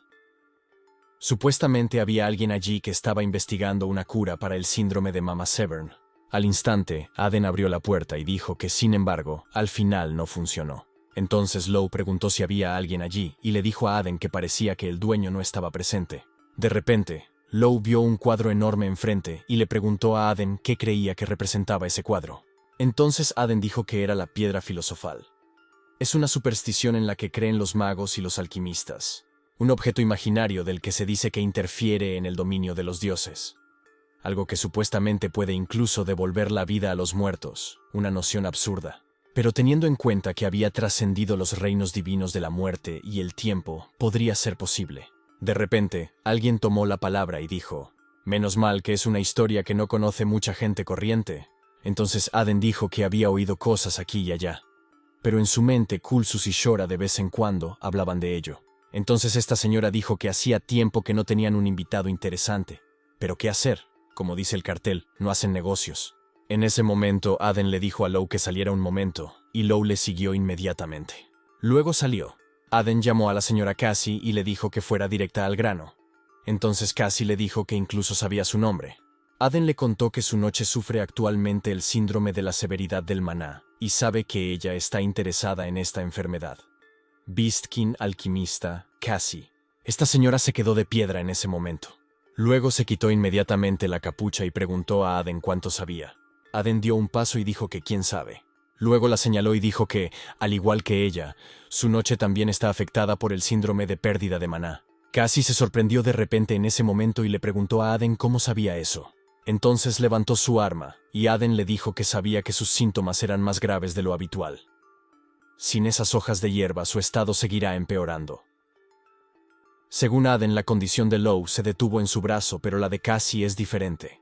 Supuestamente había alguien allí que estaba investigando una cura para el síndrome de Mana-Severn. Al instante, Aden abrió la puerta y dijo que, sin embargo, al final no funcionó. Entonces Lou preguntó si había alguien allí y le dijo a Aden que parecía que el dueño no estaba presente. De repente, Lou vio un cuadro enorme enfrente y le preguntó a Aden qué creía que representaba ese cuadro. Entonces Aden dijo que era la piedra filosofal. Es una superstición en la que creen los magos y los alquimistas. Un objeto imaginario del que se dice que interfiere en el dominio de los dioses. Algo que supuestamente puede incluso devolver la vida a los muertos, una noción absurda. Pero teniendo en cuenta que había trascendido los reinos divinos de la muerte y el tiempo, podría ser posible. De repente, alguien tomó la palabra y dijo, «Menos mal que es una historia que no conoce mucha gente corriente». Entonces Aden dijo que había oído cosas aquí y allá. Pero en su mente, Kulsus y Shora de vez en cuando hablaban de ello. Entonces esta señora dijo que hacía tiempo que no tenían un invitado interesante. ¿Pero qué hacer? Como dice el cartel, no hacen negocios. En ese momento, Aden le dijo a Lou que saliera un momento, y Lou le siguió inmediatamente. Luego salió. Aden llamó a la señora Cassie y le dijo que fuera directa al grano. Entonces Cassie le dijo que incluso sabía su nombre. Aden le contó que su noche sufre actualmente el síndrome de la severidad del maná, y sabe que ella está interesada en esta enfermedad. Beastkin, alquimista, Cassie. Esta señora se quedó de piedra en ese momento. Luego se quitó inmediatamente la capucha y preguntó a Aden cuánto sabía. Aden dio un paso y dijo que quién sabe. Luego la señaló y dijo que, al igual que ella, su noche también está afectada por el síndrome de pérdida de maná. Cassie se sorprendió de repente en ese momento y le preguntó a Aden cómo sabía eso. Entonces levantó su arma, y Aden le dijo que sabía que sus síntomas eran más graves de lo habitual. Sin esas hojas de hierba su estado seguirá empeorando. Según Aden, la condición de Lou se detuvo en su brazo, pero la de Cassie es diferente.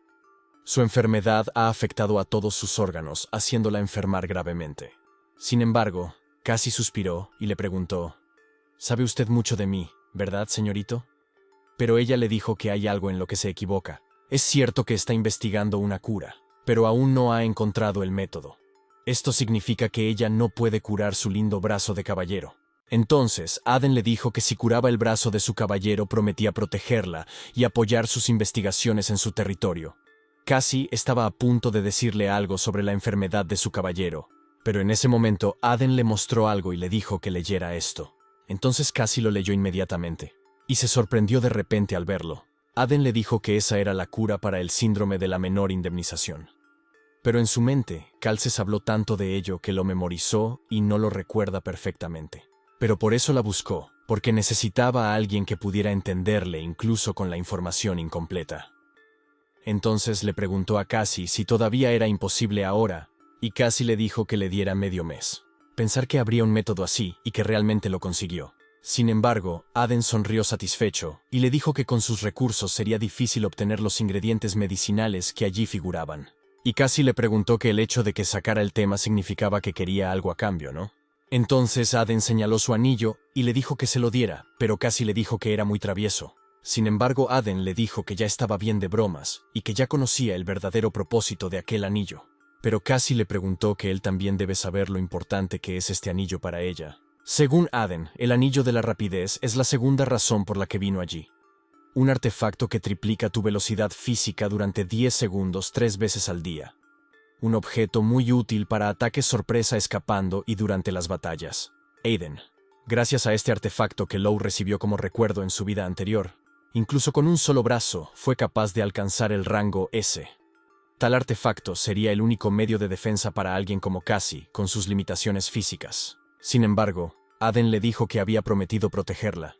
Su enfermedad ha afectado a todos sus órganos, haciéndola enfermar gravemente. Sin embargo, Cassie suspiró y le preguntó: «¿Sabe usted mucho de mí, verdad, señorito?» Pero ella le dijo que hay algo en lo que se equivoca. Es cierto que está investigando una cura, pero aún no ha encontrado el método. Esto significa que ella no puede curar su lindo brazo de caballero. Entonces, Aden le dijo que si curaba el brazo de su caballero prometía protegerla y apoyar sus investigaciones en su territorio. Cassie estaba a punto de decirle algo sobre la enfermedad de su caballero, pero en ese momento Aden le mostró algo y le dijo que leyera esto. Entonces Cassie lo leyó inmediatamente, y se sorprendió de repente al verlo. Aden le dijo que esa era la cura para el síndrome de la menor indemnización. Pero en su mente, Calces habló tanto de ello que lo memorizó y no lo recuerda perfectamente. Pero por eso la buscó, porque necesitaba a alguien que pudiera entenderle incluso con la información incompleta. Entonces le preguntó a Cassie si todavía era imposible ahora, y Cassie le dijo que le diera medio mes. Pensar que habría un método así y que realmente lo consiguió. Sin embargo, Aden sonrió satisfecho y le dijo que con sus recursos sería difícil obtener los ingredientes medicinales que allí figuraban. Y Cassie le preguntó que el hecho de que sacara el tema significaba que quería algo a cambio, ¿no? Entonces Aden señaló su anillo y le dijo que se lo diera, pero Cassie le dijo que era muy travieso. Sin embargo, Aden le dijo que ya estaba bien de bromas y que ya conocía el verdadero propósito de aquel anillo. Pero Cassie le preguntó que él también debe saber lo importante que es este anillo para ella. Según Aden, el anillo de la rapidez es la segunda razón por la que vino allí. Un artefacto que triplica tu velocidad física durante 10 segundos 3 veces al día. Un objeto muy útil para ataques sorpresa escapando y durante las batallas. Aden. Gracias a este artefacto que Lou recibió como recuerdo en su vida anterior, incluso con un solo brazo, fue capaz de alcanzar el rango S. Tal artefacto sería el único medio de defensa para alguien como Cassie, con sus limitaciones físicas. Sin embargo, Aden le dijo que había prometido protegerla.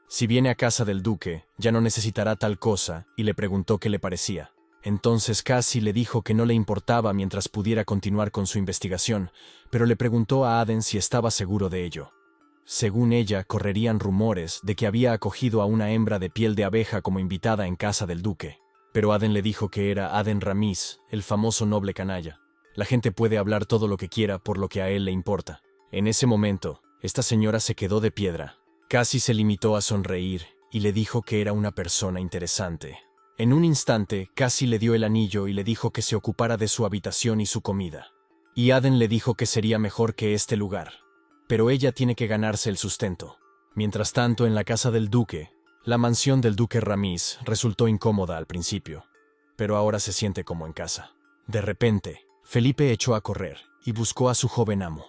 Si viene a casa del duque, ya no necesitará tal cosa, y le preguntó qué le parecía. Entonces Cassie le dijo que no le importaba mientras pudiera continuar con su investigación, pero le preguntó a Aden si estaba seguro de ello. Según ella, correrían rumores de que había acogido a una hembra de piel de abeja como invitada en casa del duque. Pero Aden le dijo que era Aden Ramiz, el famoso noble canalla. La gente puede hablar todo lo que quiera por lo que a él le importa. En ese momento, esta señora se quedó de piedra. Cassie se limitó a sonreír y le dijo que era una persona interesante. En un instante, Cassie le dio el anillo y le dijo que se ocupara de su habitación y su comida. Y Aden le dijo que sería mejor que este lugar. Pero ella tiene que ganarse el sustento. Mientras tanto, en la casa del duque, la mansión del duque Ramiz resultó incómoda al principio, pero ahora se siente como en casa. De repente, Felipe echó a correr y buscó a su joven amo.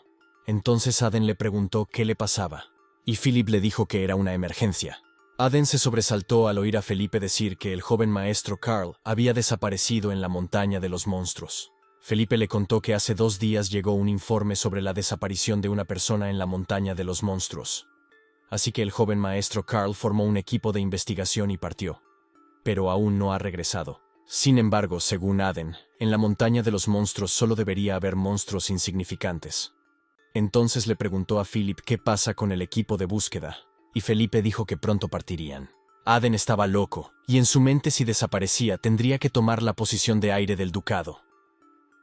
Entonces Aden le preguntó qué le pasaba, y Philip le dijo que era una emergencia. Aden se sobresaltó al oír a Felipe decir que el joven maestro Carl había desaparecido en la montaña de los monstruos. Felipe le contó que hace 2 días llegó un informe sobre la desaparición de una persona en la montaña de los monstruos. Así que el joven maestro Carl formó un equipo de investigación y partió. Pero aún no ha regresado. Sin embargo, según Aden, en la montaña de los monstruos solo debería haber monstruos insignificantes. Entonces le preguntó a Philip qué pasa con el equipo de búsqueda, y Felipe dijo que pronto partirían. Aden estaba loco, y en su mente si desaparecía tendría que tomar la posición de aire del ducado.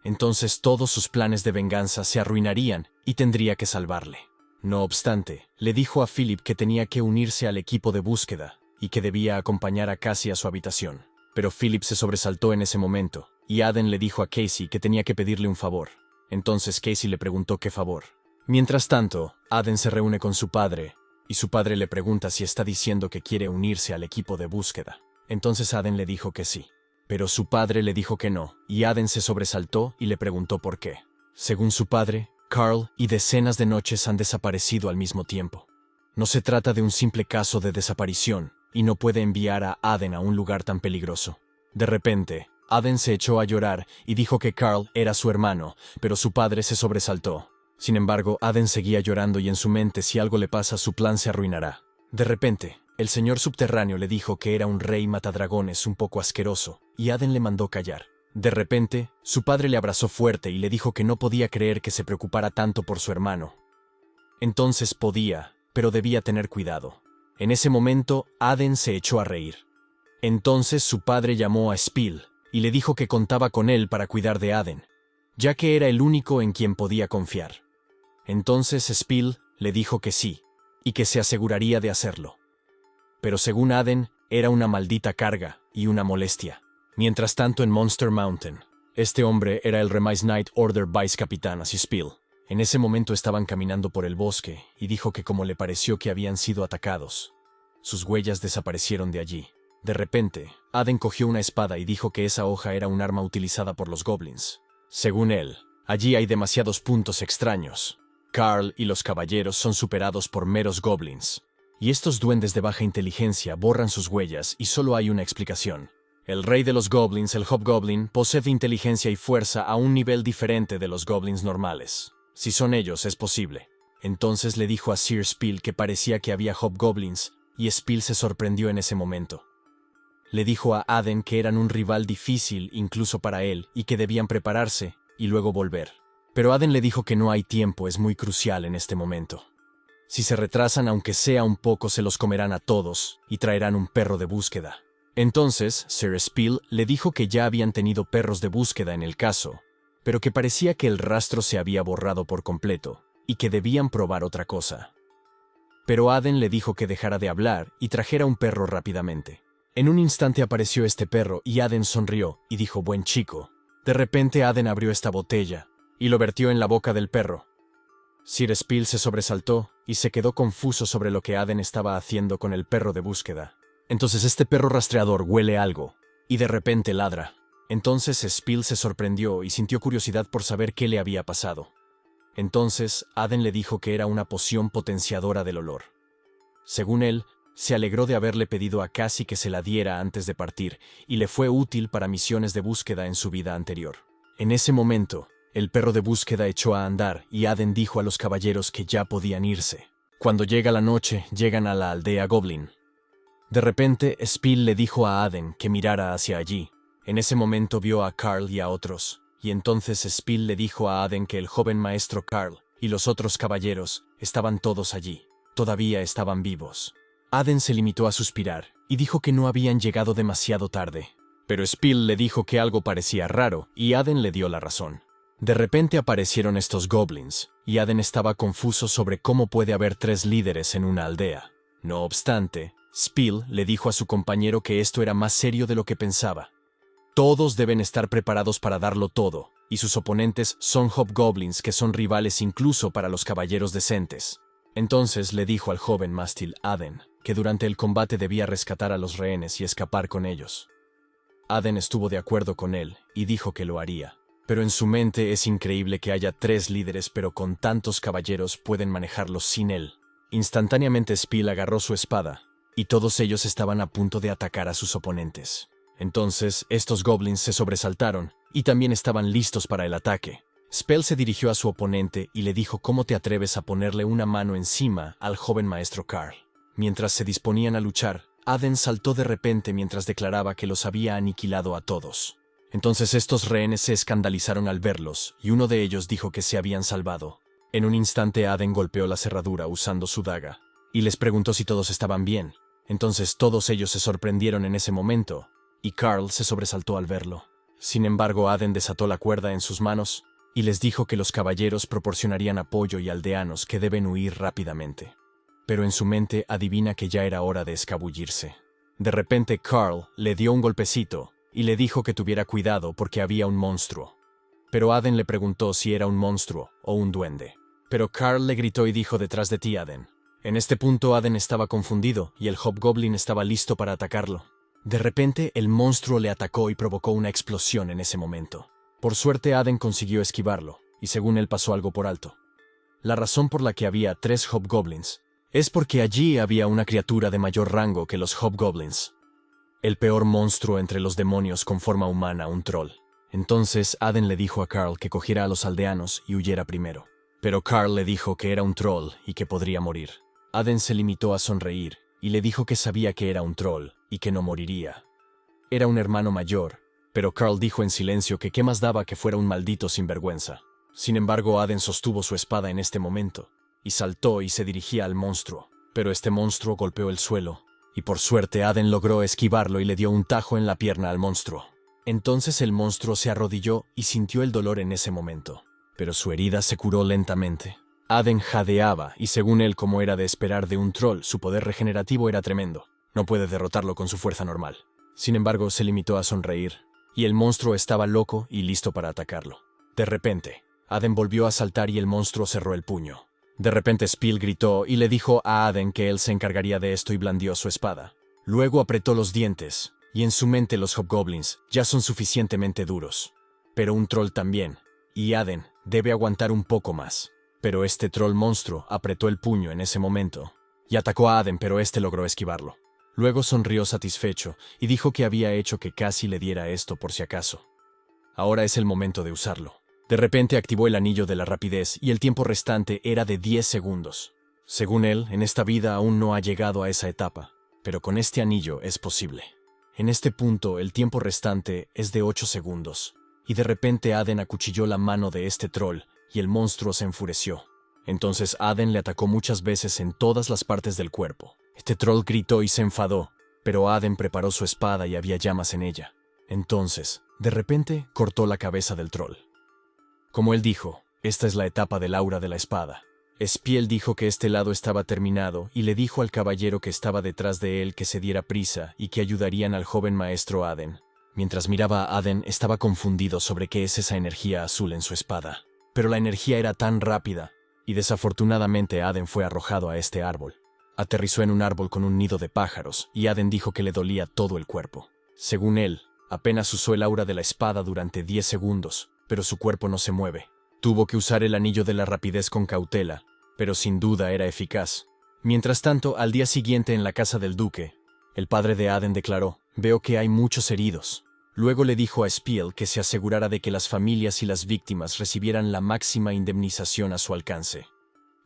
Entonces todos sus planes de venganza se arruinarían y tendría que salvarle. No obstante, le dijo a Philip que tenía que unirse al equipo de búsqueda y que debía acompañar a Cassie a su habitación. Pero Philip se sobresaltó en ese momento, y Aden le dijo a Casey que tenía que pedirle un favor. Entonces Casey le preguntó qué favor. Mientras tanto, Aden se reúne con su padre, y su padre le pregunta si está diciendo que quiere unirse al equipo de búsqueda. Entonces Aden le dijo que sí. Pero su padre le dijo que no, y Aden se sobresaltó y le preguntó por qué. Según su padre, Carl y decenas de noches han desaparecido al mismo tiempo. No se trata de un simple caso de desaparición, y no puede enviar a Aden a un lugar tan peligroso. De repente, Aden se echó a llorar y dijo que Carl era su hermano, pero su padre se sobresaltó. Sin embargo, Aden seguía llorando y en su mente si algo le pasa su plan se arruinará. De repente, El señor subterráneo le dijo que era un rey matadragones un poco asqueroso, y Aden le mandó callar. De repente, su padre le abrazó fuerte y le dijo que no podía creer que se preocupara tanto por su hermano. Entonces podía, pero debía tener cuidado. En ese momento, Aden se echó a reír. Entonces su padre llamó a Spill y le dijo que contaba con él para cuidar de Aden, ya que era el único en quien podía confiar. Entonces Spill le dijo que sí, y que se aseguraría de hacerlo. Pero según Aden, era una maldita carga y una molestia. Mientras tanto en Monster Mountain, este hombre era el Remise Knight Order Vice Capitán así Spill. En ese momento estaban caminando por el bosque y dijo que como le pareció que habían sido atacados, sus huellas desaparecieron de allí. De repente, Aden cogió una espada y dijo que esa hoja era un arma utilizada por los goblins. Según él, allí hay demasiados puntos extraños. Carl y los caballeros son superados por meros goblins. Y estos duendes de baja inteligencia borran sus huellas y solo hay una explicación. El rey de los goblins, el Hobgoblin, posee inteligencia y fuerza a un nivel diferente de los goblins normales. Si son ellos, es posible. Entonces le dijo a Sir Spill que parecía que había Hobgoblins, y Spill se sorprendió en ese momento. Le dijo a Aden que eran un rival difícil incluso para él y que debían prepararse y luego volver. Pero Aden le dijo que no hay tiempo, es muy crucial en este momento. Si se retrasan aunque sea un poco se los comerán a todos y traerán un perro de búsqueda. Entonces Sir Spill le dijo que ya habían tenido perros de búsqueda en el caso, pero que parecía que el rastro se había borrado por completo y que debían probar otra cosa. Pero Aden le dijo que dejara de hablar y trajera un perro rápidamente. En un instante apareció este perro y Aden sonrió y dijo: «Buen chico». De repente Aden abrió esta botella y lo vertió en la boca del perro. Sir Spill se sobresaltó y se quedó confuso sobre lo que Aden estaba haciendo con el perro de búsqueda. Entonces este perro rastreador huele algo y de repente ladra. Entonces Spill se sorprendió y sintió curiosidad por saber qué le había pasado. Entonces Aden le dijo que era una poción potenciadora del olor. Según él, se alegró de haberle pedido a Cassie que se la diera antes de partir y le fue útil para misiones de búsqueda en su vida anterior. En ese momento, el perro de búsqueda echó a andar y Aden dijo a los caballeros que ya podían irse. Cuando llega la noche, llegan a la aldea Goblin. De repente, Spill le dijo a Aden que mirara hacia allí. En ese momento vio a Carl y a otros, y entonces Spill le dijo a Aden que el joven maestro Carl y los otros caballeros estaban todos allí. Todavía estaban vivos. Aden se limitó a suspirar y dijo que no habían llegado demasiado tarde. Pero Spill le dijo que algo parecía raro y Aden le dio la razón. De repente aparecieron estos goblins, y Aden estaba confuso sobre cómo puede haber 3 líderes en una aldea. No obstante, Spill le dijo a su compañero que esto era más serio de lo que pensaba. Todos deben estar preparados para darlo todo, y sus oponentes son hobgoblins que son rivales incluso para los caballeros decentes. Entonces le dijo al joven mástil Aden que durante el combate debía rescatar a los rehenes y escapar con ellos. Aden estuvo de acuerdo con él y dijo que lo haría. Pero en su mente es increíble que haya 3 líderes, pero con tantos caballeros pueden manejarlos sin él. Instantáneamente Spill agarró su espada, y todos ellos estaban a punto de atacar a sus oponentes. Entonces, estos goblins se sobresaltaron, y también estaban listos para el ataque. Spill se dirigió a su oponente y le dijo: «¿Cómo te atreves a ponerle una mano encima al joven maestro Carl?». Mientras se disponían a luchar, Aden saltó de repente mientras declaraba que los había aniquilado a todos. Entonces estos rehenes se escandalizaron al verlos, y uno de ellos dijo que se habían salvado. En un instante Aden golpeó la cerradura usando su daga, y les preguntó si todos estaban bien. Entonces todos ellos se sorprendieron en ese momento, y Carl se sobresaltó al verlo. Sin embargo, Aden desató la cuerda en sus manos, y les dijo que los caballeros proporcionarían apoyo y aldeanos que deben huir rápidamente. Pero en su mente adivina que ya era hora de escabullirse. De repente Carl le dio un golpecito, y le dijo que tuviera cuidado porque había un monstruo. Pero Aden le preguntó si era un monstruo o un duende. Pero Carl le gritó y dijo: «Detrás de ti, Aden». En este punto Aden estaba confundido y el Hobgoblin estaba listo para atacarlo. De repente el monstruo le atacó y provocó una explosión en ese momento. Por suerte Aden consiguió esquivarlo, y según él pasó algo por alto. La razón por la que había 3 Hobgoblins es porque allí había una criatura de mayor rango que los Hobgoblins. El peor monstruo entre los demonios con forma humana, un troll. Entonces Aden le dijo a Carl que cogiera a los aldeanos y huyera primero. Pero Carl le dijo que era un troll y que podría morir. Aden se limitó a sonreír y le dijo que sabía que era un troll y que no moriría. Era un hermano mayor, pero Carl dijo en silencio que qué más daba que fuera un maldito sinvergüenza. Sin embargo, Aden sostuvo su espada en este momento, y saltó y se dirigía al monstruo, pero este monstruo golpeó el suelo, y por suerte Aden logró esquivarlo y le dio un tajo en la pierna al monstruo. Entonces el monstruo se arrodilló y sintió el dolor en ese momento, pero su herida se curó lentamente. Aden jadeaba, y según él, como era de esperar de un troll, su poder regenerativo era tremendo. No puede derrotarlo con su fuerza normal. Sin embargo, se limitó a sonreír, y el monstruo estaba loco y listo para atacarlo. De repente, Aden volvió a saltar y el monstruo cerró el puño. De repente Spiel gritó y le dijo a Aden que él se encargaría de esto y blandió su espada. Luego apretó los dientes, y en su mente los hobgoblins ya son suficientemente duros. Pero un troll también, y Aden debe aguantar un poco más. Pero este troll monstruo apretó el puño en ese momento, y atacó a Aden, pero este logró esquivarlo. Luego sonrió satisfecho y dijo que había hecho que Cassie le diera esto por si acaso. Ahora es el momento de usarlo. De repente activó el anillo de la rapidez y el tiempo restante era de 10 segundos. Según él, en esta vida aún no ha llegado a esa etapa, pero con este anillo es posible. En este punto, el tiempo restante es de 8 segundos, y de repente Aden acuchilló la mano de este troll y el monstruo se enfureció. Entonces Aden le atacó muchas veces en todas las partes del cuerpo. Este troll gritó y se enfadó, pero Aden preparó su espada y había llamas en ella. Entonces, de repente, cortó la cabeza del troll. Como él dijo, esta es la etapa del aura de la espada. Spiel dijo que este lado estaba terminado y le dijo al caballero que estaba detrás de él que se diera prisa y que ayudarían al joven maestro Aden. Mientras miraba a Aden, estaba confundido sobre qué es esa energía azul en su espada. Pero la energía era tan rápida, y desafortunadamente Aden fue arrojado a este árbol. Aterrizó en un árbol con un nido de pájaros, y Aden dijo que le dolía todo el cuerpo. Según él, apenas usó el aura de la espada durante 10 segundos, pero su cuerpo no se mueve. Tuvo que usar el anillo de la rapidez con cautela, pero sin duda era eficaz. Mientras tanto, al día siguiente en la casa del duque, el padre de Aden declaró: «Veo que hay muchos heridos». Luego le dijo a Spiel que se asegurara de que las familias y las víctimas recibieran la máxima indemnización a su alcance.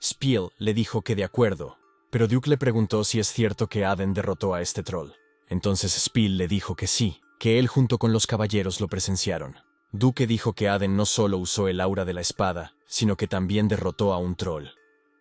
Spiel le dijo que de acuerdo, pero Duke le preguntó si es cierto que Aden derrotó a este troll. Entonces Spiel le dijo que sí, que él junto con los caballeros lo presenciaron. Duque dijo que Aden no solo usó el aura de la espada, sino que también derrotó a un troll.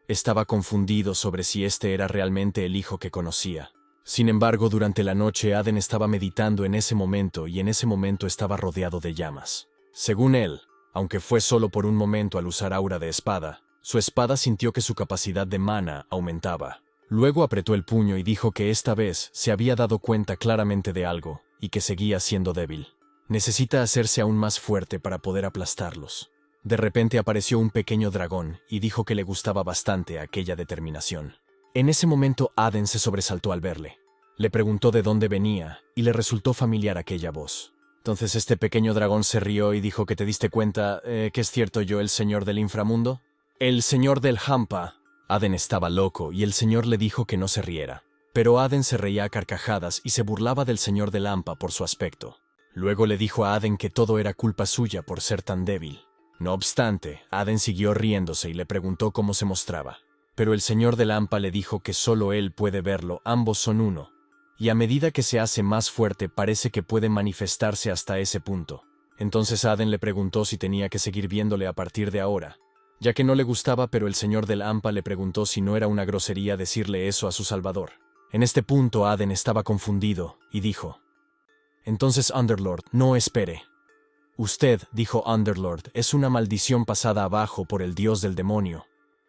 Estaba confundido sobre si este era realmente el hijo que conocía. Sin embargo, durante la noche Aden estaba meditando en ese momento y en ese momento estaba rodeado de llamas. Según él, aunque fue solo por un momento al usar aura de espada, su espada sintió que su capacidad de mana aumentaba. Luego apretó el puño y dijo que esta vez se había dado cuenta claramente de algo y que seguía siendo débil. Necesita hacerse aún más fuerte para poder aplastarlos. De repente apareció un pequeño dragón y dijo que le gustaba bastante aquella determinación. En ese momento Aden se sobresaltó al verle. Le preguntó de dónde venía y le resultó familiar aquella voz. Entonces este pequeño dragón se rió y dijo que te diste cuenta que es cierto yo el señor del inframundo. El señor del Hampa. Aden estaba loco y el señor le dijo que no se riera. Pero Aden se reía a carcajadas y se burlaba del señor del Hampa por su aspecto. Luego le dijo a Aden que todo era culpa suya por ser tan débil. No obstante, Aden siguió riéndose y le preguntó cómo se mostraba. Pero el señor del Hampa le dijo que solo él puede verlo, ambos son uno. Y a medida que se hace más fuerte parece que puede manifestarse hasta ese punto. Entonces Aden le preguntó si tenía que seguir viéndole a partir de ahora, ya que no le gustaba, pero el señor del Hampa le preguntó si no era una grosería decirle eso a su salvador. En este punto Aden estaba confundido y dijo: «Entonces Underlord, no espere. Usted, dijo Underlord, es una maldición pasada abajo por el dios del demonio.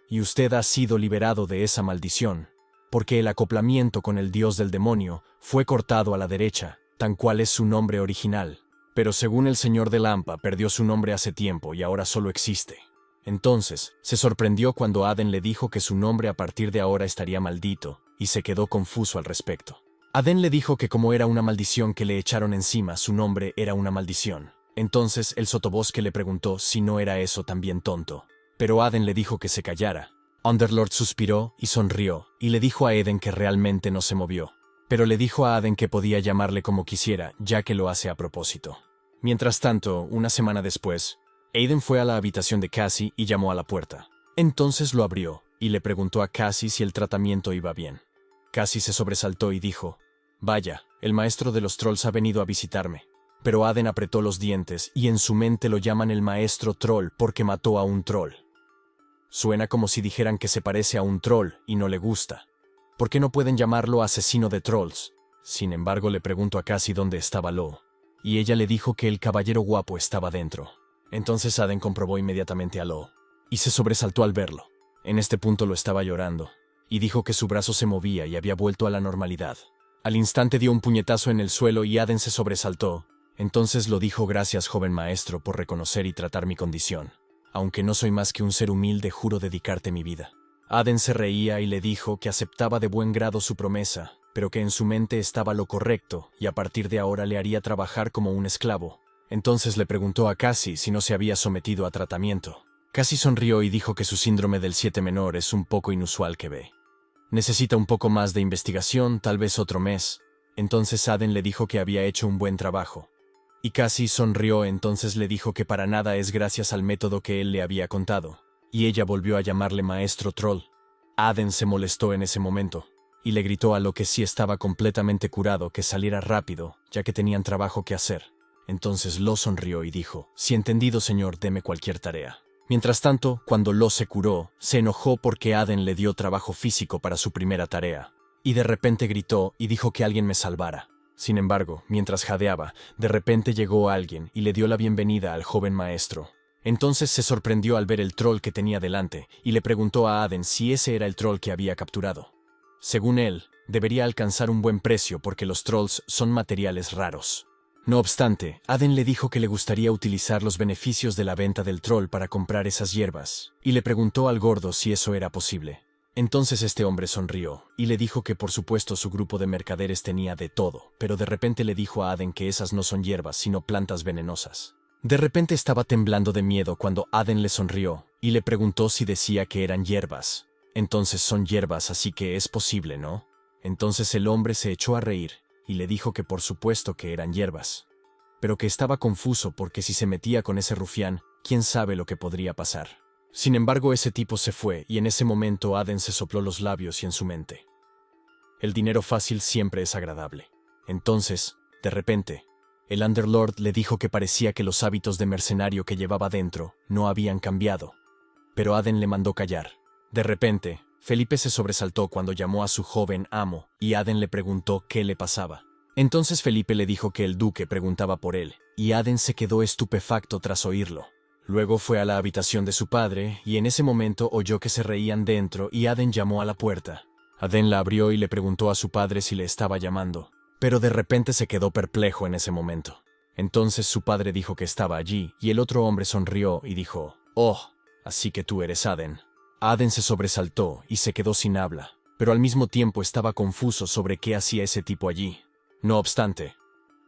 Y usted ha sido liberado de esa maldición, porque el acoplamiento con el dios del demonio fue cortado a la derecha, tan cual es su nombre original. Pero según el señor del Hampa, perdió su nombre hace tiempo y ahora solo existe». Entonces, se sorprendió cuando Aden le dijo que su nombre a partir de ahora estaría maldito, y se quedó confuso al respecto. Aden le dijo que como era una maldición que le echaron encima, su nombre era una maldición. Entonces el sotobosque le preguntó si no era eso también tonto. Pero Aden le dijo que se callara. Underlord suspiró y sonrió, y le dijo a Aden que realmente no se movió. Pero le dijo a Aden que podía llamarle como quisiera, ya que lo hace a propósito. Mientras tanto, una semana después, Aden fue a la habitación de Cassie y llamó a la puerta. Entonces lo abrió, y le preguntó a Cassie si el tratamiento iba bien. Cassie se sobresaltó y dijo: «Vaya, el maestro de los trolls ha venido a visitarme». Pero Aden apretó los dientes y en su mente lo llaman el maestro troll porque mató a un troll. Suena como si dijeran que se parece a un troll y no le gusta. ¿Por qué no pueden llamarlo asesino de trolls? Sin embargo, le preguntó a Cassie dónde estaba Lo, y ella le dijo que el caballero guapo estaba dentro. Entonces Aden comprobó inmediatamente a Lo, y se sobresaltó al verlo. En este punto Lo estaba llorando, y dijo que su brazo se movía y había vuelto a la normalidad. Al instante dio un puñetazo en el suelo y Aden se sobresaltó. Entonces Lo dijo: «Gracias, joven maestro, por reconocer y tratar mi condición. Aunque no soy más que un ser humilde, juro dedicarte mi vida». Aden se reía y le dijo que aceptaba de buen grado su promesa, pero que en su mente estaba lo correcto y a partir de ahora le haría trabajar como un esclavo. Entonces le preguntó a Cassie si no se había sometido a tratamiento. Cassie sonrió y dijo que su síndrome del 7 menor es un poco inusual que ve. Necesita un poco más de investigación, tal vez otro mes. Entonces Aden le dijo que había hecho un buen trabajo. Y Cassie sonrió, entonces le dijo que para nada es gracias al método que él le había contado. Y ella volvió a llamarle maestro troll. Aden se molestó en ese momento, y le gritó a Lo que sí estaba completamente curado que saliera rápido, ya que tenían trabajo que hacer. Entonces Lo sonrió y dijo: «Sí, entendido, señor, deme cualquier tarea». Mientras tanto, cuando Lo se curó, se enojó porque Aden le dio trabajo físico para su primera tarea. Y de repente gritó y dijo que alguien me salvara. Sin embargo, mientras jadeaba, de repente llegó alguien y le dio la bienvenida al joven maestro. Entonces se sorprendió al ver el troll que tenía delante y le preguntó a Aden si ese era el troll que había capturado. Según él, debería alcanzar un buen precio porque los trolls son materiales raros. No obstante, Aden le dijo que le gustaría utilizar los beneficios de la venta del troll para comprar esas hierbas, y le preguntó al gordo si eso era posible. Entonces este hombre sonrió y le dijo que por supuesto su grupo de mercaderes tenía de todo, pero de repente le dijo a Aden que esas no son hierbas sino plantas venenosas. De repente estaba temblando de miedo cuando Aden le sonrió y le preguntó si decía que eran hierbas. Entonces son hierbas, así que es posible, ¿no? Entonces el hombre se echó a reír y le dijo que por supuesto que eran hierbas, pero que estaba confuso porque si se metía con ese rufián, quién sabe lo que podría pasar. Sin embargo, ese tipo se fue y en ese momento Aden se sopló los labios y en su mente: «El dinero fácil siempre es agradable». Entonces, de repente, el Underlord le dijo que parecía que los hábitos de mercenario que llevaba dentro no habían cambiado, pero Aden le mandó callar. De repente, Felipe se sobresaltó cuando llamó a su joven amo y Aden le preguntó qué le pasaba. Entonces Felipe le dijo que el duque preguntaba por él, y Aden se quedó estupefacto tras oírlo. Luego fue a la habitación de su padre y en ese momento oyó que se reían dentro y Aden llamó a la puerta. Aden la abrió y le preguntó a su padre si le estaba llamando, pero de repente se quedó perplejo en ese momento. Entonces su padre dijo que estaba allí y el otro hombre sonrió y dijo: «Oh, así que tú eres Aden». Aden se sobresaltó y se quedó sin habla, pero al mismo tiempo estaba confuso sobre qué hacía ese tipo allí. No obstante,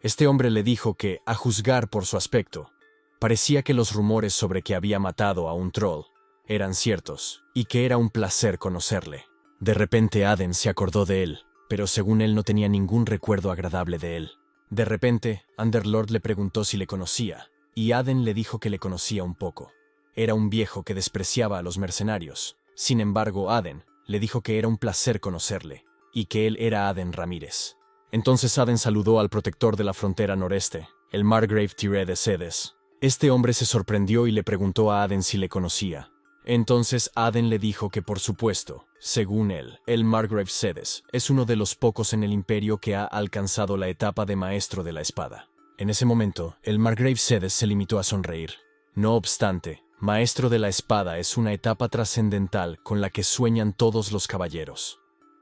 este hombre le dijo que, a juzgar por su aspecto, parecía que los rumores sobre que había matado a un troll eran ciertos, y que era un placer conocerle. De repente Aden se acordó de él, pero según él no tenía ningún recuerdo agradable de él. De repente, Underlord le preguntó si le conocía, y Aden le dijo que le conocía un poco. Era un viejo que despreciaba a los mercenarios. Sin embargo, Aden le dijo que era un placer conocerle, y que él era Aden Ramírez. Entonces Aden saludó al protector de la frontera noreste, el Margrave Tiré de Sedes. Este hombre se sorprendió y le preguntó a Aden si le conocía. Entonces Aden le dijo que por supuesto, según él, el Margrave Sedes es uno de los pocos en el imperio que ha alcanzado la etapa de maestro de la espada. En ese momento, el Margrave Sedes se limitó a sonreír. No obstante, maestro de la espada es una etapa trascendental con la que sueñan todos los caballeros.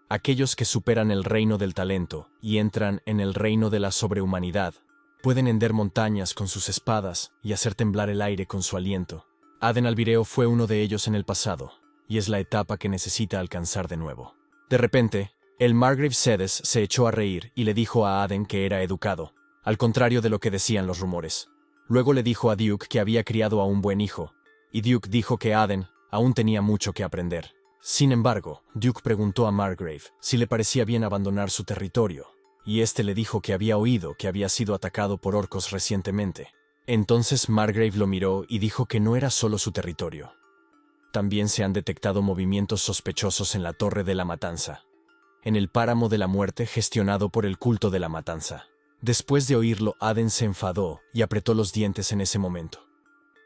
Aquellos que superan el reino del talento y entran en el reino de la sobrehumanidad pueden hender montañas con sus espadas y hacer temblar el aire con su aliento. Aden Albireo fue uno de ellos en el pasado, y es la etapa que necesita alcanzar de nuevo. De repente, el Margrave Sedes se echó a reír y le dijo a Aden que era educado, al contrario de lo que decían los rumores. Luego le dijo a Duke que había criado a un buen hijo, y Duke dijo que Aden aún tenía mucho que aprender. Sin embargo, Duke preguntó a Margrave si le parecía bien abandonar su territorio, y este le dijo que había oído que había sido atacado por orcos recientemente. Entonces Margrave lo miró y dijo que no era solo su territorio. También se han detectado movimientos sospechosos en la Torre de la Matanza. en el páramo de la muerte gestionado por el culto de la matanza. Después de oírlo, Aden se enfadó y apretó los dientes en ese momento.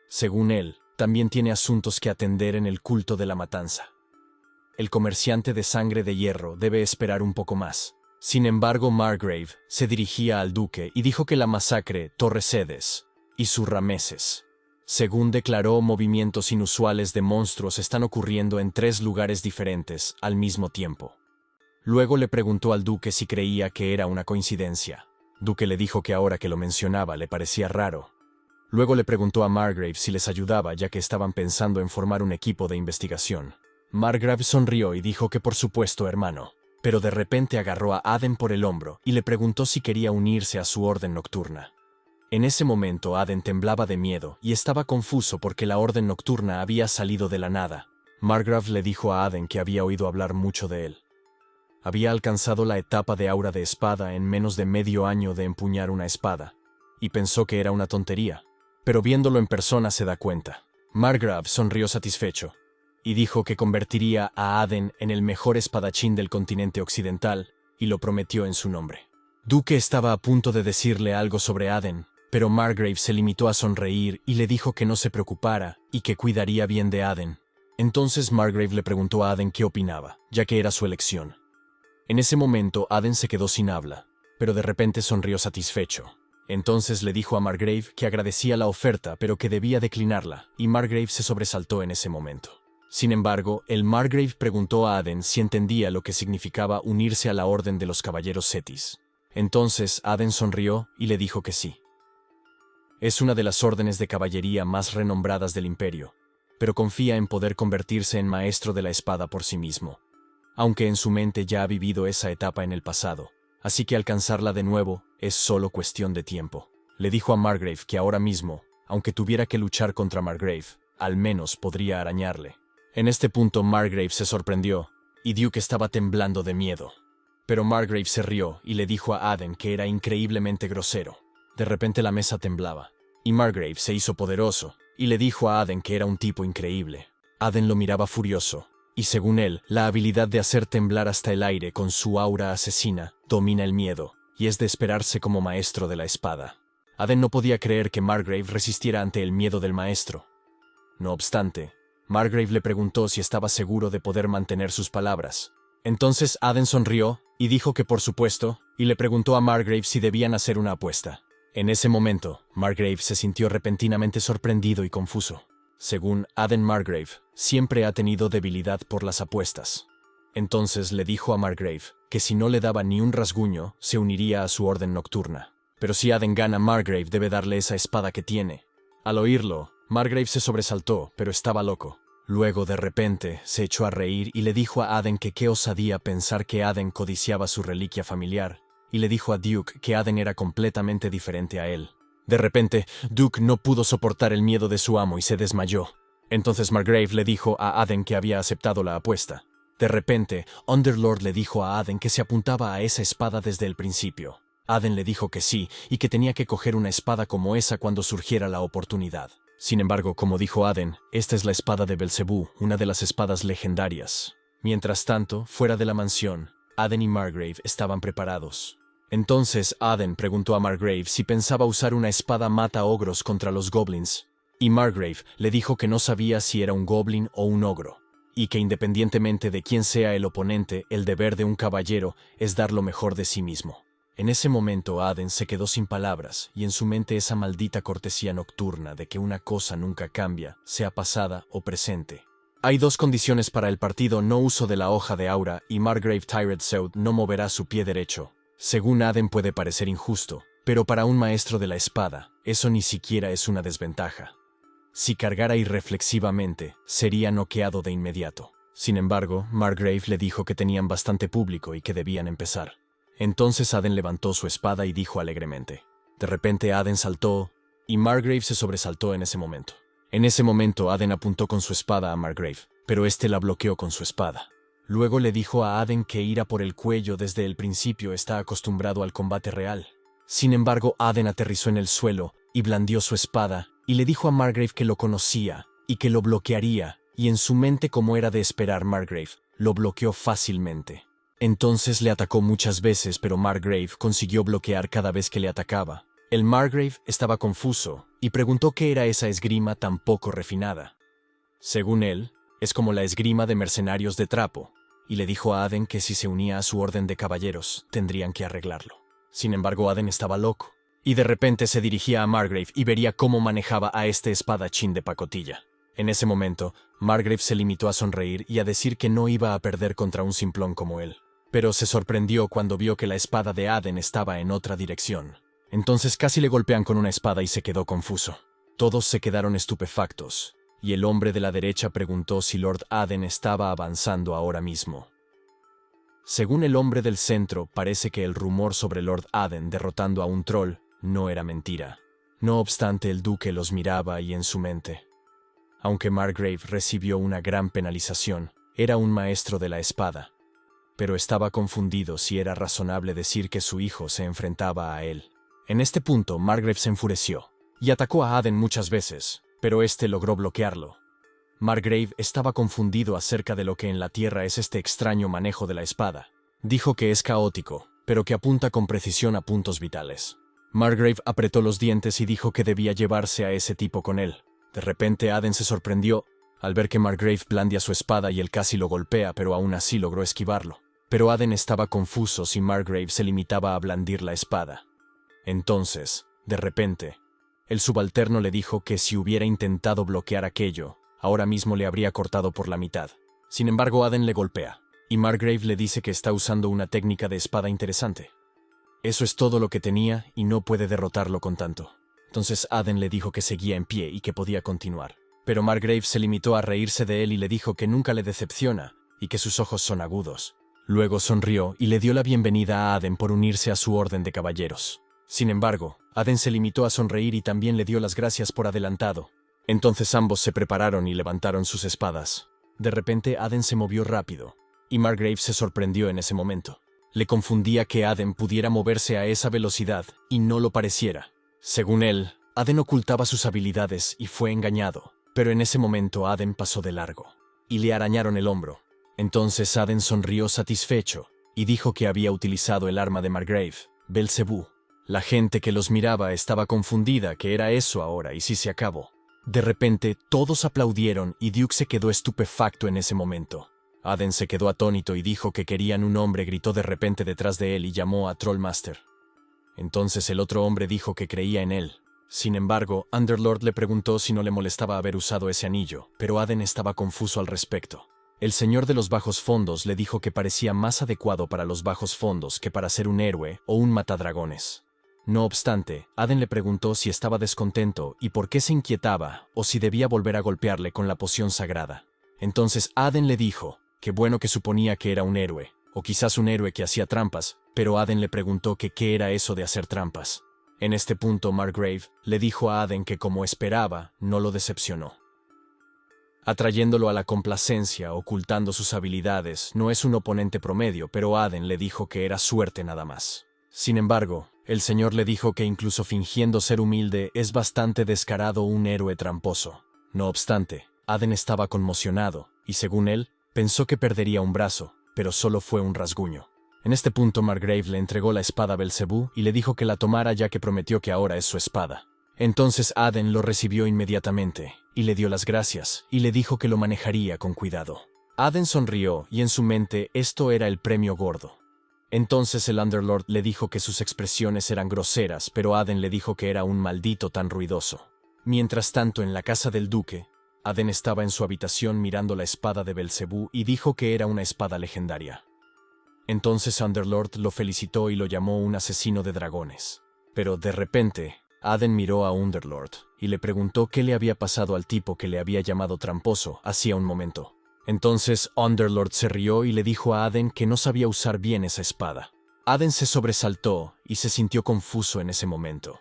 Según él, también tiene asuntos que atender en el culto de la matanza. El comerciante de sangre de hierro debe esperar un poco más. Sin embargo, Margrave se dirigía al duque y dijo que la masacre Torresedes y Surrameses, según declaró, movimientos inusuales de monstruos están ocurriendo en 3 lugares diferentes al mismo tiempo. Luego le preguntó al duque si creía que era una coincidencia. Duque le dijo que ahora que lo mencionaba le parecía raro. Luego le preguntó a Margrave si les ayudaba ya que estaban pensando en formar un equipo de investigación. Margrave sonrió y dijo que por supuesto, hermano, pero de repente agarró a Aden por el hombro y le preguntó si quería unirse a su orden nocturna. En ese momento Aden temblaba de miedo y estaba confuso porque la orden nocturna había salido de la nada. Margrave le dijo a Aden que había oído hablar mucho de él. Había alcanzado la etapa de aura de espada en menos de medio año de empuñar una espada, y pensó que era una tontería, pero viéndolo en persona se da cuenta. Margrave sonrió satisfecho, y dijo que convertiría a Aden en el mejor espadachín del continente occidental, y lo prometió en su nombre. Duque estaba a punto de decirle algo sobre Aden, pero Margrave se limitó a sonreír y le dijo que no se preocupara y que cuidaría bien de Aden. Entonces Margrave le preguntó a Aden qué opinaba, ya que era su elección. En ese momento Aden se quedó sin habla, pero de repente sonrió satisfecho. Entonces le dijo a Margrave que agradecía la oferta pero que debía declinarla, y Margrave se sobresaltó en ese momento. Sin embargo, el Margrave preguntó a Aden si entendía lo que significaba unirse a la Orden de los Caballeros Cetis. Entonces Aden sonrió y le dijo que sí. Es una de las órdenes de caballería más renombradas del imperio, pero confía en poder convertirse en maestro de la espada por sí mismo, aunque en su mente ya ha vivido esa etapa en el pasado, así que alcanzarla de nuevo es solo cuestión de tiempo. Le dijo a Margrave que ahora mismo, aunque tuviera que luchar contra Margrave, al menos podría arañarle. En este punto Margrave se sorprendió, y Duke estaba temblando de miedo. Pero Margrave se rió y le dijo a Aden que era increíblemente grosero. De repente la mesa temblaba, y Margrave se hizo poderoso, y le dijo a Aden que era un tipo increíble. Aden lo miraba furioso, y según él, la habilidad de hacer temblar hasta el aire con su aura asesina domina el miedo, y es de esperarse como maestro de la espada. Aden no podía creer que Margrave resistiera ante el miedo del maestro. No obstante, Margrave le preguntó si estaba seguro de poder mantener sus palabras. Entonces Aden sonrió y dijo que por supuesto, y le preguntó a Margrave si debían hacer una apuesta. En ese momento, Margrave se sintió repentinamente sorprendido y confuso. Según Aden, Margrave siempre ha tenido debilidad por las apuestas. Entonces le dijo a Margrave que si no le daba ni un rasguño, se uniría a su orden nocturna. Pero si Aden gana, Margrave debe darle esa espada que tiene. Al oírlo, Margrave se sobresaltó, pero estaba loco. Luego, de repente, se echó a reír y le dijo a Aden que qué osadía pensar que Aden codiciaba su reliquia familiar, y le dijo a Duke que Aden era completamente diferente a él. De repente, Duke no pudo soportar el miedo de su amo y se desmayó. Entonces Margrave le dijo a Aden que había aceptado la apuesta. De repente, Underlord le dijo a Aden que se apuntaba a esa espada desde el principio. Aden le dijo que sí, y que tenía que coger una espada como esa cuando surgiera la oportunidad. Sin embargo, como dijo Aden, esta es la espada de Belcebú, una de las espadas legendarias. Mientras tanto, fuera de la mansión, Aden y Margrave estaban preparados. Entonces Aden preguntó a Margrave si pensaba usar una espada mata-ogros contra los goblins, y Margrave le dijo que no sabía si era un goblin o un ogro, y que independientemente de quién sea el oponente, el deber de un caballero es dar lo mejor de sí mismo. En ese momento Aden se quedó sin palabras, y en su mente esa maldita cortesía nocturna de que una cosa nunca cambia, sea pasada o presente. Hay 2 condiciones para el partido: no uso de la hoja de aura, y Margrave Tyrant Seud no moverá su pie derecho. Según Aden puede parecer injusto, pero para un maestro de la espada, eso ni siquiera es una desventaja. Si cargara irreflexivamente, sería noqueado de inmediato. Sin embargo, Margrave le dijo que tenían bastante público y que debían empezar. Entonces Aden levantó su espada y dijo alegremente. De repente Aden saltó, y Margrave se sobresaltó en ese momento. En ese momento Aden apuntó con su espada a Margrave, pero este la bloqueó con su espada. Luego le dijo a Aden que ir a por el cuello desde el principio está acostumbrado al combate real. Sin embargo, Aden aterrizó en el suelo y blandió su espada, y le dijo a Margrave que lo conocía y que lo bloquearía, y en su mente, como era de esperar, Margrave lo bloqueó fácilmente. Entonces le atacó muchas veces, pero Margrave consiguió bloquear cada vez que le atacaba. El Margrave estaba confuso y preguntó qué era esa esgrima tan poco refinada. Según él, es como la esgrima de mercenarios de trapo, y le dijo a Aden que si se unía a su orden de caballeros, tendrían que arreglarlo. Sin embargo, Aden estaba loco, y de repente se dirigía a Margrave y vería cómo manejaba a este espadachín de pacotilla. En ese momento, Margrave se limitó a sonreír y a decir que no iba a perder contra un simplón como él. Pero se sorprendió cuando vio que la espada de Aden estaba en otra dirección. Entonces casi le golpean con una espada y se quedó confuso. Todos se quedaron estupefactos, y el hombre de la derecha preguntó si Lord Aden estaba avanzando ahora mismo. Según el hombre del centro, parece que el rumor sobre Lord Aden derrotando a un troll no era mentira. No obstante, el duque los miraba y en su mente. Aunque Margrave recibió una gran penalización, era un maestro de la espada. Pero estaba confundido si era razonable decir que su hijo se enfrentaba a él. En este punto, Margrave se enfureció y atacó a Aden muchas veces, pero este logró bloquearlo. Margrave estaba confundido acerca de lo que en la tierra es este extraño manejo de la espada. Dijo que es caótico, pero que apunta con precisión a puntos vitales. Margrave apretó los dientes y dijo que debía llevarse a ese tipo con él. De repente Aden se sorprendió al ver que Margrave blandía su espada y él casi lo golpea, pero aún así logró esquivarlo. Pero Aden estaba confuso si Margrave se limitaba a blandir la espada. Entonces, de repente, el subalterno le dijo que si hubiera intentado bloquear aquello, ahora mismo le habría cortado por la mitad. Sin embargo, Aden le golpea, y Margrave le dice que está usando una técnica de espada interesante. Eso es todo lo que tenía y no puede derrotarlo con tanto. Entonces Aden le dijo que seguía en pie y que podía continuar. Pero Margrave se limitó a reírse de él y le dijo que nunca le decepciona y que sus ojos son agudos. Luego sonrió y le dio la bienvenida a Aden por unirse a su orden de caballeros. Sin embargo, Aden se limitó a sonreír y también le dio las gracias por adelantado. Entonces ambos se prepararon y levantaron sus espadas. De repente Aden se movió rápido, y Margrave se sorprendió en ese momento. Le confundía que Aden pudiera moverse a esa velocidad y no lo pareciera. Según él, Aden ocultaba sus habilidades y fue engañado, pero en ese momento Aden pasó de largo, y le arañaron el hombro. Entonces Aden sonrió satisfecho y dijo que había utilizado el arma de Margrave, Belcebú. La gente que los miraba estaba confundida que era eso ahora y si se acabó. De repente todos aplaudieron y Duke se quedó estupefacto en ese momento. Aden se quedó atónito y dijo que querían un hombre, gritó de repente detrás de él y llamó a Trollmaster. Entonces el otro hombre dijo que creía en él. Sin embargo, Underlord le preguntó si no le molestaba haber usado ese anillo, pero Aden estaba confuso al respecto. El señor de los bajos fondos le dijo que parecía más adecuado para los bajos fondos que para ser un héroe o un matadragones. No obstante, Aden le preguntó si estaba descontento y por qué se inquietaba o si debía volver a golpearle con la poción sagrada. Entonces Aden le dijo que bueno que suponía que era un héroe, o quizás un héroe que hacía trampas, pero Aden le preguntó que qué era eso de hacer trampas. En este punto Margrave le dijo a Aden que como esperaba, no lo decepcionó. Atrayéndolo a la complacencia, ocultando sus habilidades, no es un oponente promedio, pero Aden le dijo que era suerte nada más. Sin embargo, el señor le dijo que incluso fingiendo ser humilde es bastante descarado un héroe tramposo. No obstante, Aden estaba conmocionado, y según él, pensó que perdería un brazo, pero solo fue un rasguño. En este punto Margrave le entregó la espada a Belcebú y le dijo que la tomara ya que prometió que ahora es su espada. Entonces Aden lo recibió inmediatamente, y le dio las gracias, y le dijo que lo manejaría con cuidado. Aden sonrió, y en su mente esto era el premio gordo. Entonces el Underlord le dijo que sus expresiones eran groseras, pero Aden le dijo que era un maldito tan ruidoso. Mientras tanto, en la casa del duque, Aden estaba en su habitación mirando la espada de Belcebú y dijo que era una espada legendaria. Entonces Underlord lo felicitó y lo llamó un asesino de dragones. Pero de repente, Aden miró a Underlord y le preguntó qué le había pasado al tipo que le había llamado tramposo hacía un momento. Entonces Underlord se rió y le dijo a Aden que no sabía usar bien esa espada. Aden se sobresaltó y se sintió confuso en ese momento.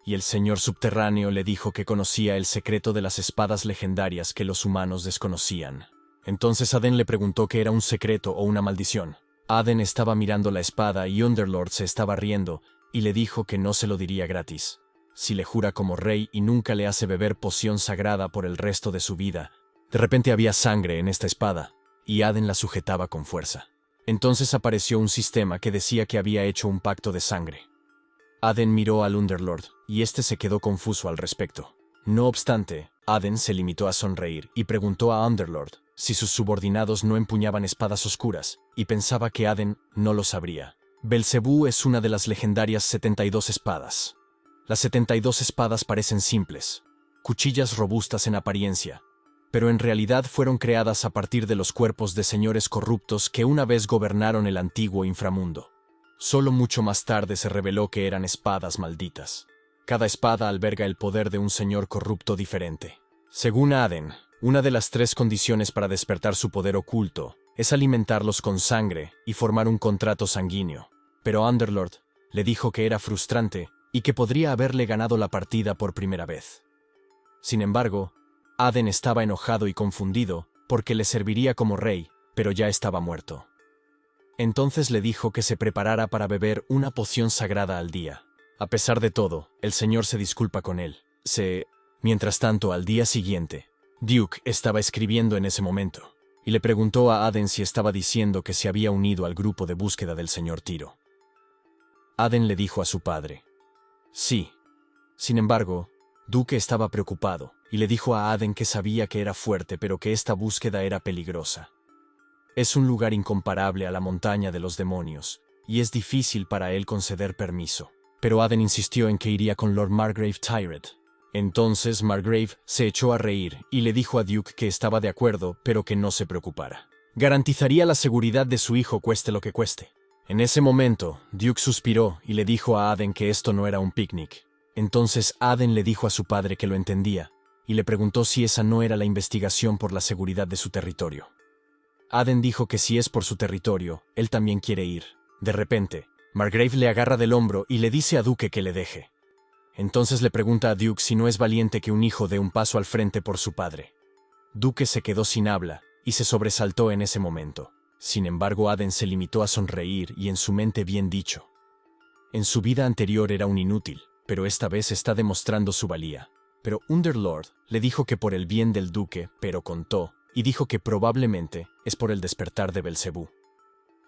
Y el señor subterráneo le dijo que conocía el secreto de las espadas legendarias que los humanos desconocían. Entonces Aden le preguntó qué era un secreto o una maldición. Aden estaba mirando la espada y Underlord se estaba riendo y le dijo que no se lo diría gratis. Si le jura como rey y nunca le hace beber poción sagrada por el resto de su vida. De repente había sangre en esta espada, y Aden la sujetaba con fuerza. Entonces apareció un sistema que decía que había hecho un pacto de sangre. Aden miró al Underlord, y este se quedó confuso al respecto. No obstante, Aden se limitó a sonreír y preguntó a Underlord si sus subordinados no empuñaban espadas oscuras, y pensaba que Aden no lo sabría. Belcebú es una de las legendarias 72 espadas. Las 72 espadas parecen simples, cuchillas robustas en apariencia, pero en realidad fueron creadas a partir de los cuerpos de señores corruptos que una vez gobernaron el antiguo inframundo. Solo mucho más tarde se reveló que eran espadas malditas. Cada espada alberga el poder de un señor corrupto diferente. Según Aden, una de las 3 condiciones para despertar su poder oculto es alimentarlos con sangre y formar un contrato sanguíneo. Pero Underlord le dijo que era frustrante y que podría haberle ganado la partida por primera vez. Sin embargo, Aden estaba enojado y confundido porque le serviría como rey, pero ya estaba muerto. Entonces le dijo que se preparara para beber una poción sagrada al día. A pesar de todo, el señor se disculpa con él. Mientras tanto, al día siguiente, Duke estaba escribiendo en ese momento, y le preguntó a Aden si estaba diciendo que se había unido al grupo de búsqueda del señor Tiro. Aden le dijo a su padre: sí. Sin embargo, Duke estaba preocupado, y le dijo a Aden que sabía que era fuerte, pero que esta búsqueda era peligrosa. Es un lugar incomparable a la montaña de los demonios, y es difícil para él conceder permiso. Pero Aden insistió en que iría con Lord Margrave Tyrell. Entonces Margrave se echó a reír y le dijo a Duke que estaba de acuerdo, pero que no se preocupara. Garantizaría la seguridad de su hijo cueste lo que cueste. En ese momento, Duke suspiró y le dijo a Aden que esto no era un picnic. Entonces Aden le dijo a su padre que lo entendía, y le preguntó si esa no era la investigación por la seguridad de su territorio. Aden dijo que si es por su territorio, él también quiere ir. De repente, Margrave le agarra del hombro y le dice a Duke que le deje. Entonces le pregunta a Duke si no es valiente que un hijo dé un paso al frente por su padre. Duke se quedó sin habla y se sobresaltó en ese momento. Sin embargo, Aden se limitó a sonreír y en su mente bien dicho. En su vida anterior era un inútil, pero esta vez está demostrando su valía. Pero Underlord le dijo que por el bien del duque, pero contó, y dijo que probablemente es por el despertar de Belcebú.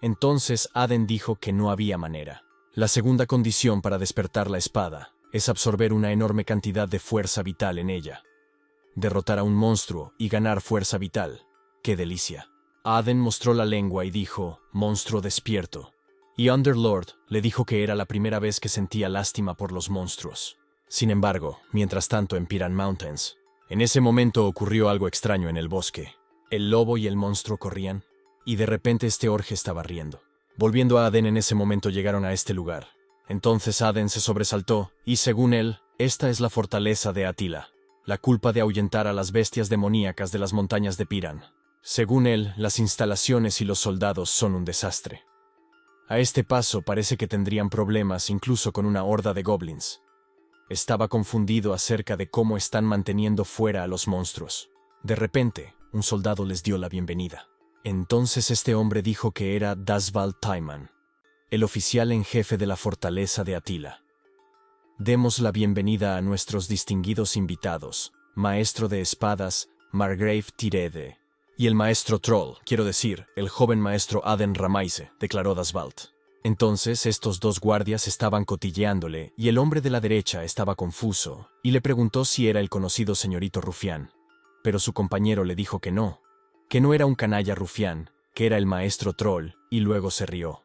Entonces Aden dijo que no había manera. La segunda condición para despertar la espada es absorber una enorme cantidad de fuerza vital en ella. Derrotar a un monstruo y ganar fuerza vital. ¡Qué delicia! Aden mostró la lengua y dijo, monstruo despierto. Y Underlord le dijo que era la primera vez que sentía lástima por los monstruos. Sin embargo, mientras tanto en Piran Mountains, en ese momento ocurrió algo extraño en el bosque. El lobo y el monstruo corrían, y de repente este orje estaba riendo. Volviendo a Aden en ese momento llegaron a este lugar. Entonces Aden se sobresaltó, y según él, esta es la fortaleza de Atila, la culpa de ahuyentar a las bestias demoníacas de las montañas de Piran. Según él, las instalaciones y los soldados son un desastre. A este paso parece que tendrían problemas incluso con una horda de goblins. Estaba confundido acerca de cómo están manteniendo fuera a los monstruos. De repente, un soldado les dio la bienvenida. Entonces este hombre dijo que era Dasvald Taiman, el oficial en jefe de la fortaleza de Atila. Demos la bienvenida a nuestros distinguidos invitados, maestro de espadas, Margrave Tyrede, y el maestro Troll, quiero decir, el joven maestro Aden Ramaise, declaró Dasvald. Entonces estos 2 guardias estaban cotilleándole y el hombre de la derecha estaba confuso y le preguntó si era el conocido señorito rufián. Pero su compañero le dijo que no era un canalla rufián, que era el maestro Troll, y luego se rió.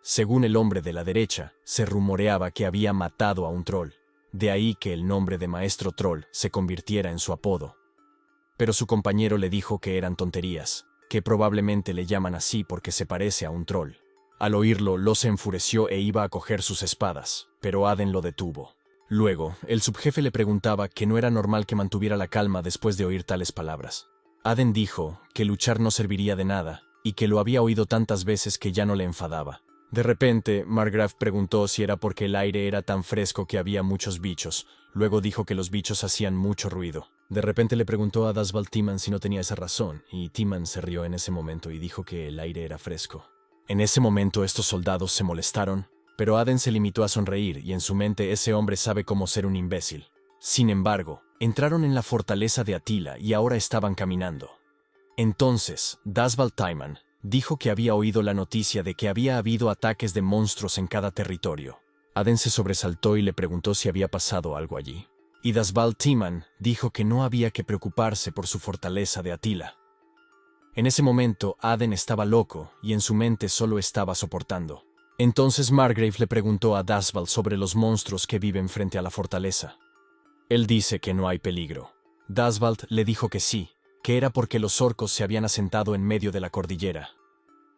Según el hombre de la derecha, se rumoreaba que había matado a un troll, de ahí que el nombre de maestro Troll se convirtiera en su apodo. Pero su compañero le dijo que eran tonterías, que probablemente le llaman así porque se parece a un troll. Al oírlo, Lo se enfureció e iba a coger sus espadas, pero Aden lo detuvo. Luego, el subjefe le preguntaba que no era normal que mantuviera la calma después de oír tales palabras. Aden dijo que luchar no serviría de nada, y que lo había oído tantas veces que ya no le enfadaba. De repente, Margrave preguntó si era porque el aire era tan fresco que había muchos bichos. Luego dijo que los bichos hacían mucho ruido. De repente le preguntó a Dasvald Timan si no tenía esa razón, y Timan se rió en ese momento y dijo que el aire era fresco. En ese momento estos soldados se molestaron, pero Aden se limitó a sonreír y en su mente ese hombre sabe cómo ser un imbécil. Sin embargo, entraron en la fortaleza de Atila y ahora estaban caminando. Entonces, Dasvald Taiman Dijo que había oído la noticia de que había habido ataques de monstruos en cada territorio. Aden se sobresaltó y le preguntó si había pasado algo allí. Y Dasvald Timan dijo que no había que preocuparse por su fortaleza de Atila. En ese momento, Aden estaba loco y en su mente solo estaba soportando. Entonces Margrave le preguntó a Dasvald sobre los monstruos que viven frente a la fortaleza. Él dice que no hay peligro. Dasvald le dijo que sí, que era porque los orcos se habían asentado en medio de la cordillera.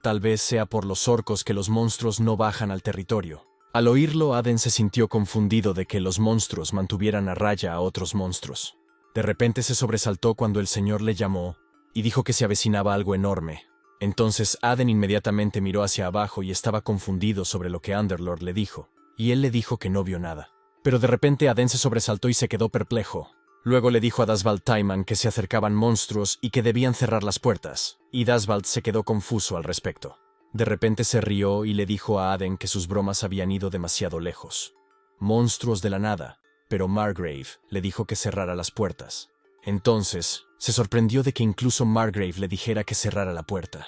Tal vez sea por los orcos que los monstruos no bajan al territorio. Al oírlo, Aden se sintió confundido de que los monstruos mantuvieran a raya a otros monstruos. De repente se sobresaltó cuando el señor le llamó y dijo que se avecinaba algo enorme. Entonces Aden inmediatamente miró hacia abajo y estaba confundido sobre lo que Underlord le dijo, y él le dijo que no vio nada. Pero de repente Aden se sobresaltó y se quedó perplejo. Luego le dijo a Dasvald Timan que se acercaban monstruos y que debían cerrar las puertas, y Dasvald se quedó confuso al respecto. De repente se rió y le dijo a Aden que sus bromas habían ido demasiado lejos. Monstruos de la nada, pero Margrave le dijo que cerrara las puertas. Entonces, se sorprendió de que incluso Margrave le dijera que cerrara la puerta.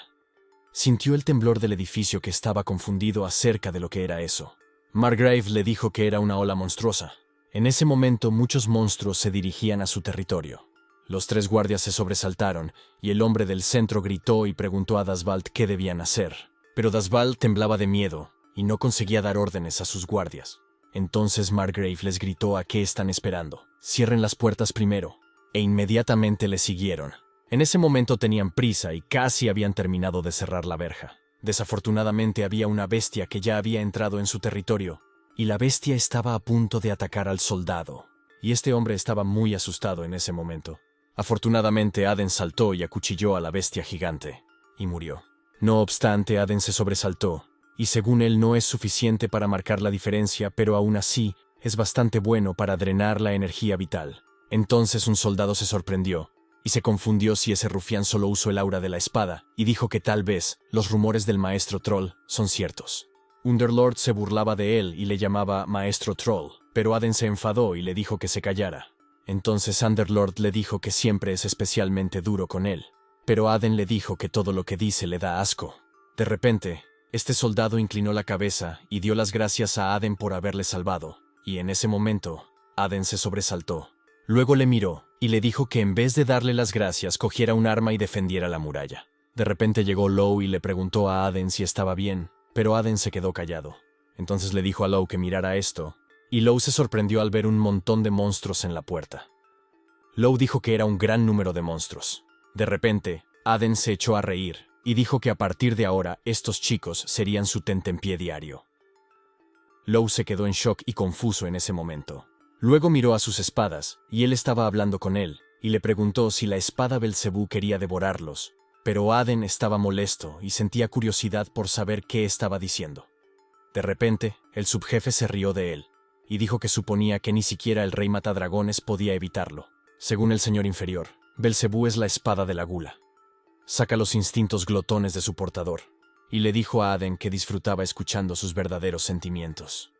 Sintió el temblor del edificio que estaba confundido acerca de lo que era eso. Margrave le dijo que era una ola monstruosa. En ese momento muchos monstruos se dirigían a su territorio. Los 3 guardias se sobresaltaron, y el hombre del centro gritó y preguntó a Dasvald qué debían hacer. Pero Dasvald temblaba de miedo, y no conseguía dar órdenes a sus guardias. Entonces Margrave les gritó a qué están esperando. Cierren las puertas primero. E inmediatamente le siguieron. En ese momento tenían prisa y casi habían terminado de cerrar la verja. Desafortunadamente había una bestia que ya había entrado en su territorio, y la bestia estaba a punto de atacar al soldado. Y este hombre estaba muy asustado en ese momento. Afortunadamente Aden saltó y acuchilló a la bestia gigante, y murió. No obstante, Aden se sobresaltó, y según él no es suficiente para marcar la diferencia, pero aún así es bastante bueno para drenar la energía vital. Entonces un soldado se sorprendió, y se confundió si ese rufián solo usó el aura de la espada, y dijo que tal vez los rumores del maestro Troll son ciertos. Underlord se burlaba de él y le llamaba maestro Troll, pero Aden se enfadó y le dijo que se callara. Entonces Underlord le dijo que siempre es especialmente duro con él, pero Aden le dijo que todo lo que dice le da asco. De repente, este soldado inclinó la cabeza y dio las gracias a Aden por haberle salvado, y en ese momento, Aden se sobresaltó. Luego le miró y le dijo que en vez de darle las gracias cogiera un arma y defendiera la muralla. De repente llegó Low y le preguntó a Aden si estaba bien, pero Aden se quedó callado. Entonces le dijo a Low que mirara esto, y Low se sorprendió al ver un montón de monstruos en la puerta. Low dijo que era un gran número de monstruos. De repente, Aden se echó a reír y dijo que a partir de ahora estos chicos serían su tentempié diario. Low se quedó en shock y confuso en ese momento. Luego miró a sus espadas, y él estaba hablando con él, y le preguntó si la espada Belcebú quería devorarlos, pero Aden estaba molesto y sentía curiosidad por saber qué estaba diciendo. De repente, el subjefe se rió de él, y dijo que suponía que ni siquiera el rey matadragones podía evitarlo. Según el señor inferior, Belcebú es la espada de la gula. Saca los instintos glotones de su portador, y le dijo a Aden que disfrutaba escuchando sus verdaderos sentimientos.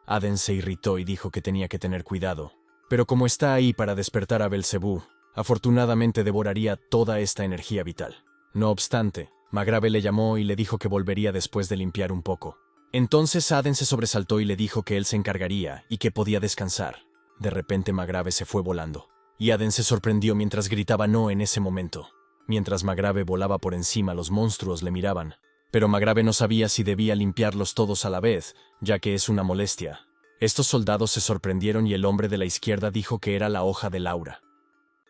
Aden se irritó y dijo que tenía que tener cuidado, pero como está ahí para despertar a Belcebú, afortunadamente devoraría toda esta energía vital. No obstante, Magrave le llamó y le dijo que volvería después de limpiar un poco. Entonces Aden se sobresaltó y le dijo que él se encargaría y que podía descansar. De repente Magrave se fue volando, y Aden se sorprendió mientras gritaba no en ese momento. Mientras Magrave volaba por encima, los monstruos le miraban, pero Magrave no sabía si debía limpiarlos todos a la vez, ya que es una molestia. Estos soldados se sorprendieron y el hombre de la izquierda dijo que era la hoja del aura.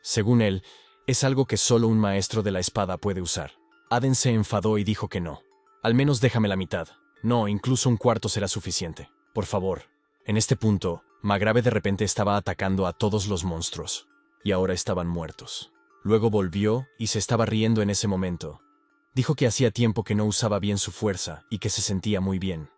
Según él, es algo que solo un maestro de la espada puede usar. Aden se enfadó y dijo que no. Al menos déjame la mitad. No, incluso un cuarto será suficiente. Por favor. En este punto, Magrave de repente estaba atacando a todos los monstruos, y ahora estaban muertos. Luego volvió y se estaba riendo en ese momento. Dijo que hacía tiempo que no usaba bien su fuerza y que se sentía muy bien.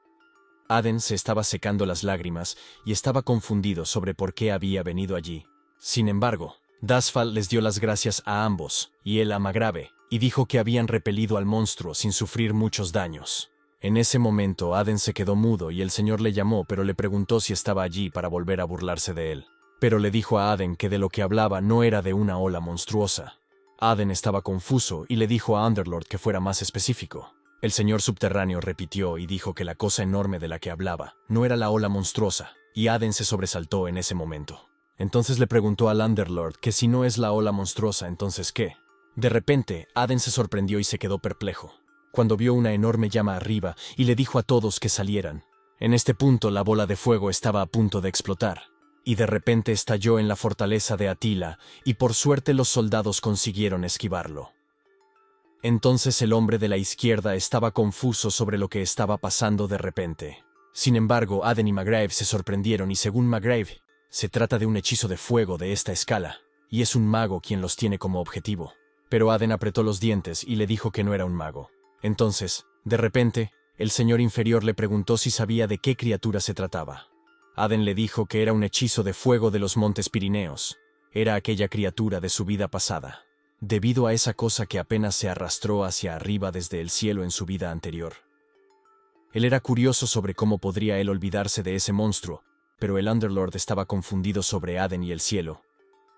Aden se estaba secando las lágrimas y estaba confundido sobre por qué había venido allí. Sin embargo, Dasvald les dio las gracias a ambos, y él a Magrave, y dijo que habían repelido al monstruo sin sufrir muchos daños. En ese momento Aden se quedó mudo y el señor le llamó, pero le preguntó si estaba allí para volver a burlarse de él. Pero le dijo a Aden que de lo que hablaba no era de una ola monstruosa. Aden estaba confuso y le dijo a Underlord que fuera más específico. El señor subterráneo repitió y dijo que la cosa enorme de la que hablaba no era la ola monstruosa, y Aden se sobresaltó en ese momento. Entonces le preguntó al Underlord que si no es la ola monstruosa, ¿entonces qué? De repente, Aden se sorprendió y se quedó perplejo, cuando vio una enorme llama arriba y le dijo a todos que salieran. En este punto la bola de fuego estaba a punto de explotar, y de repente estalló en la fortaleza de Atila, y por suerte los soldados consiguieron esquivarlo. Entonces el hombre de la izquierda estaba confuso sobre lo que estaba pasando de repente. Sin embargo, Aden y Margrave se sorprendieron y según Margrave, se trata de un hechizo de fuego de esta escala, y es un mago quien los tiene como objetivo. Pero Aden apretó los dientes y le dijo que no era un mago. Entonces, de repente, el señor inferior le preguntó si sabía de qué criatura se trataba. Aden le dijo que era un hechizo de fuego de los montes Pirineos. Era aquella criatura de su vida pasada, debido a esa cosa que apenas se arrastró hacia arriba desde el cielo en su vida anterior. Él era curioso sobre cómo podría él olvidarse de ese monstruo, pero el Underlord estaba confundido sobre Aden y el cielo.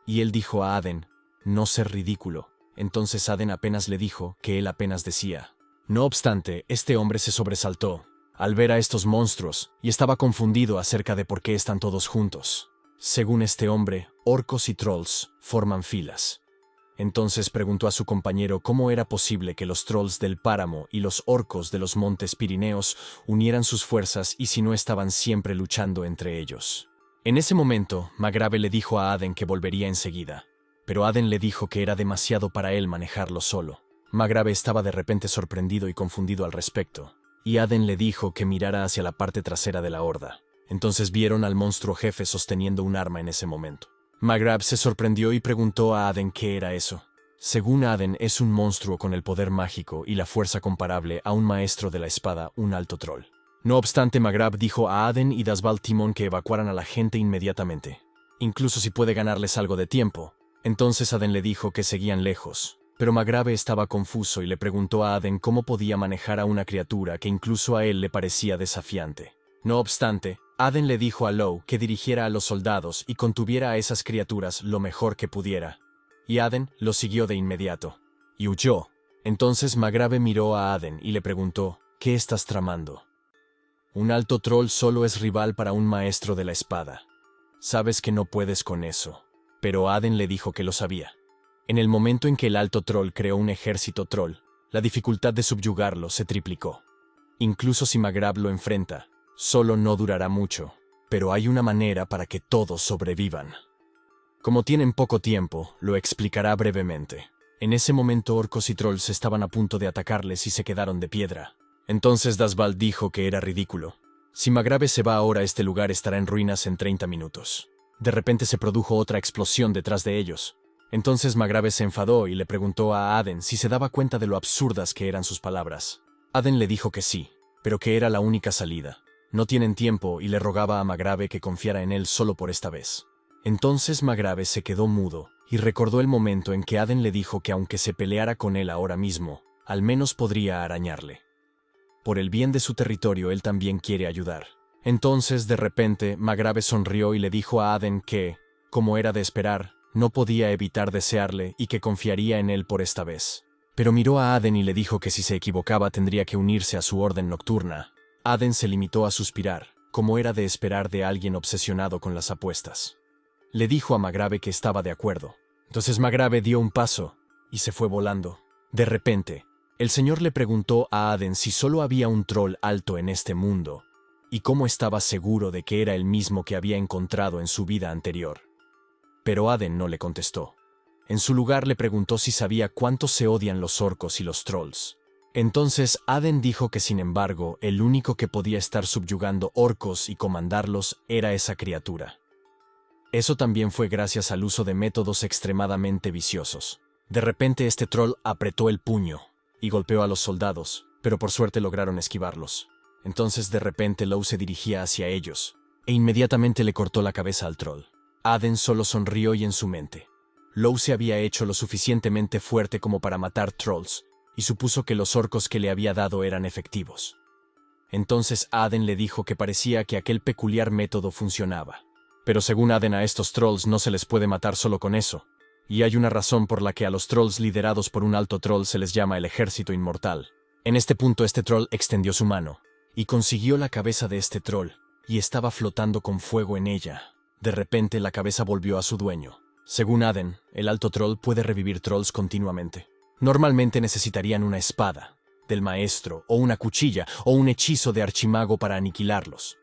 Y él dijo a Aden, no ser ridículo. Entonces Aden apenas le dijo que él apenas decía. No obstante, este hombre se sobresaltó al ver a estos monstruos y estaba confundido acerca de por qué están todos juntos. Según este hombre, orcos y trolls forman filas. Entonces preguntó a su compañero cómo era posible que los trolls del páramo y los orcos de los montes Pirineos unieran sus fuerzas y si no estaban siempre luchando entre ellos. En ese momento, Margrave le dijo a Aden que volvería enseguida, pero Aden le dijo que era demasiado para él manejarlo solo. Margrave estaba de repente sorprendido y confundido al respecto, y Aden le dijo que mirara hacia la parte trasera de la horda. Entonces vieron al monstruo jefe sosteniendo un arma en ese momento. Margrave se sorprendió y preguntó a Aden qué era eso. Según Aden, es un monstruo con el poder mágico y la fuerza comparable a un maestro de la espada, un alto troll. No obstante, Margrave dijo a Aden y Dasbal Timón que evacuaran a la gente inmediatamente, incluso si puede ganarles algo de tiempo. Entonces Aden le dijo que seguían lejos, pero Margrave estaba confuso y le preguntó a Aden cómo podía manejar a una criatura que incluso a él le parecía desafiante. No obstante, Aden le dijo a Low que dirigiera a los soldados y contuviera a esas criaturas lo mejor que pudiera, y Aden lo siguió de inmediato, y huyó. Entonces Margrave miró a Aden y le preguntó, ¿qué estás tramando? Un alto troll solo es rival para un maestro de la espada. Sabes que no puedes con eso. Pero Aden le dijo que lo sabía. En el momento en que el alto troll creó un ejército troll, la dificultad de subyugarlo se triplicó. Incluso si Margrave lo enfrenta, solo no durará mucho, pero hay una manera para que todos sobrevivan. Como tienen poco tiempo, lo explicará brevemente. En ese momento orcos y trolls estaban a punto de atacarles y se quedaron de piedra. Entonces Dasbal dijo que era ridículo. Si Margrave se va ahora, este lugar estará en ruinas en 30 minutos. De repente se produjo otra explosión detrás de ellos. Entonces Margrave se enfadó y le preguntó a Aden si se daba cuenta de lo absurdas que eran sus palabras. Aden le dijo que sí, pero que era la única salida. No tienen tiempo y le rogaba a Margrave que confiara en él solo por esta vez. Entonces Margrave se quedó mudo y recordó el momento en que Aden le dijo que aunque se peleara con él ahora mismo, al menos podría arañarle. Por el bien de su territorio él también quiere ayudar. Entonces, de repente, Margrave sonrió y le dijo a Aden que, como era de esperar, no podía evitar desearle y que confiaría en él por esta vez. Pero miró a Aden y le dijo que si se equivocaba tendría que unirse a su orden nocturna. Aden se limitó a suspirar, como era de esperar de alguien obsesionado con las apuestas. Le dijo a Margrave que estaba de acuerdo. Entonces Margrave dio un paso y se fue volando. De repente, el señor le preguntó a Aden si solo había un troll alto en este mundo, y cómo estaba seguro de que era el mismo que había encontrado en su vida anterior. Pero Aden no le contestó. En su lugar le preguntó si sabía cuánto se odian los orcos y los trolls. Entonces Aden dijo que sin embargo, el único que podía estar subyugando orcos y comandarlos era esa criatura. Eso también fue gracias al uso de métodos extremadamente viciosos. De repente este troll apretó el puño y golpeó a los soldados, pero por suerte lograron esquivarlos. Entonces de repente Low se dirigía hacia ellos, e inmediatamente le cortó la cabeza al troll. Aden solo sonrió y en su mente, Low se había hecho lo suficientemente fuerte como para matar trolls, y supuso que los orcos que le había dado eran efectivos. Entonces Aden le dijo que parecía que aquel peculiar método funcionaba. Pero según Aden a estos trolls no se les puede matar solo con eso. Y hay una razón por la que a los trolls liderados por un alto troll se les llama el ejército inmortal. En este punto este troll extendió su mano y consiguió la cabeza de este troll, y estaba flotando con fuego en ella. De repente la cabeza volvió a su dueño. Según Aden, el alto troll puede revivir trolls continuamente. Normalmente necesitarían una espada del maestro, o una cuchilla, o un hechizo de archimago para aniquilarlos.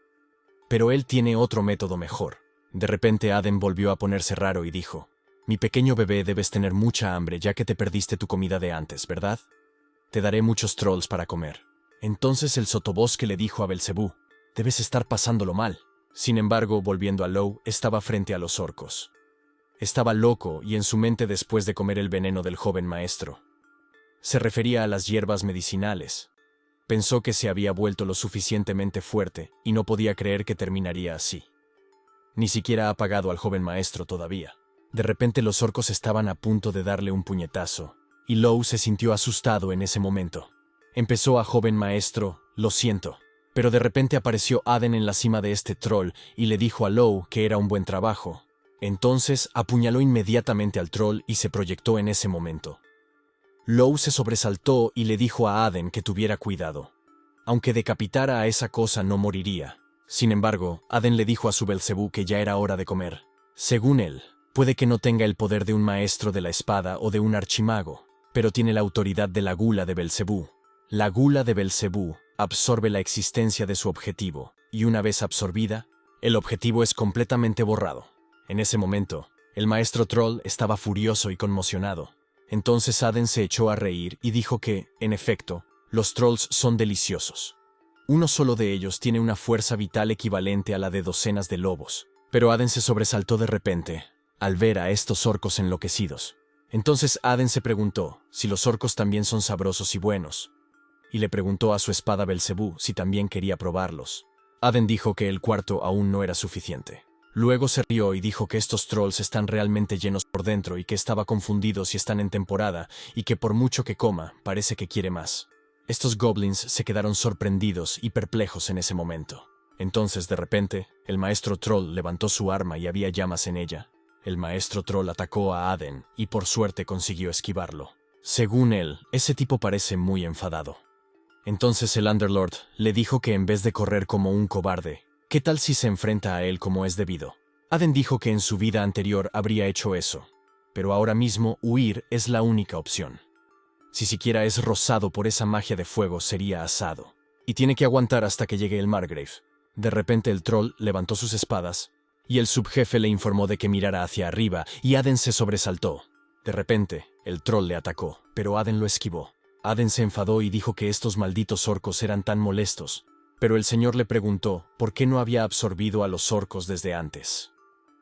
Pero él tiene otro método mejor. De repente Aden volvió a ponerse raro y dijo: «Mi pequeño bebé, debes tener mucha hambre ya que te perdiste tu comida de antes, ¿verdad? Te daré muchos trolls para comer». Entonces el sotobosque le dijo a Belcebú: «Debes estar pasándolo mal». Sin embargo, volviendo a Low, estaba frente a los orcos. Estaba loco y en su mente después de comer el veneno del joven maestro. Se refería a las hierbas medicinales. Pensó que se había vuelto lo suficientemente fuerte y no podía creer que terminaría así. Ni siquiera ha pagado al joven maestro todavía. De repente los orcos estaban a punto de darle un puñetazo, y Low se sintió asustado en ese momento. Empezó a joven maestro, lo siento. Pero de repente apareció Aden en la cima de este troll y le dijo a Low que era un buen trabajo. Entonces apuñaló inmediatamente al troll y se proyectó en ese momento. Low se sobresaltó y le dijo a Aden que tuviera cuidado. Aunque decapitara a esa cosa no moriría. Sin embargo, Aden le dijo a su Belcebú que ya era hora de comer. Según él, puede que no tenga el poder de un maestro de la espada o de un archimago, pero tiene la autoridad de la gula de Belcebú. La gula de Belcebú absorbe la existencia de su objetivo, y una vez absorbida, el objetivo es completamente borrado. En ese momento, el maestro troll estaba furioso y conmocionado. Entonces Aden se echó a reír y dijo que, en efecto, los trolls son deliciosos. Uno solo de ellos tiene una fuerza vital equivalente a la de docenas de lobos. Pero Aden se sobresaltó de repente, al ver a estos orcos enloquecidos. Entonces Aden se preguntó si los orcos también son sabrosos y buenos, y le preguntó a su espada Belcebú si también quería probarlos. Aden dijo que el cuarto aún no era suficiente. Luego se rió y dijo que estos trolls están realmente llenos por dentro y que estaba confundido si están en temporada y que por mucho que coma, parece que quiere más. Estos goblins se quedaron sorprendidos y perplejos en ese momento. Entonces, de repente, el maestro troll levantó su arma y había llamas en ella. El maestro troll atacó a Aden y por suerte consiguió esquivarlo. Según él, ese tipo parece muy enfadado. Entonces el Underlord le dijo que en vez de correr como un cobarde, ¿qué tal si se enfrenta a él como es debido? Aden dijo que en su vida anterior habría hecho eso, pero ahora mismo huir es la única opción. Si siquiera es rozado por esa magia de fuego, sería asado. Y tiene que aguantar hasta que llegue el Margrave. De repente el troll levantó sus espadas, y el subjefe le informó de que mirara hacia arriba, y Aden se sobresaltó. De repente, el troll le atacó, pero Aden lo esquivó. Aden se enfadó y dijo que estos malditos orcos eran tan molestos, pero el señor le preguntó por qué no había absorbido a los orcos desde antes.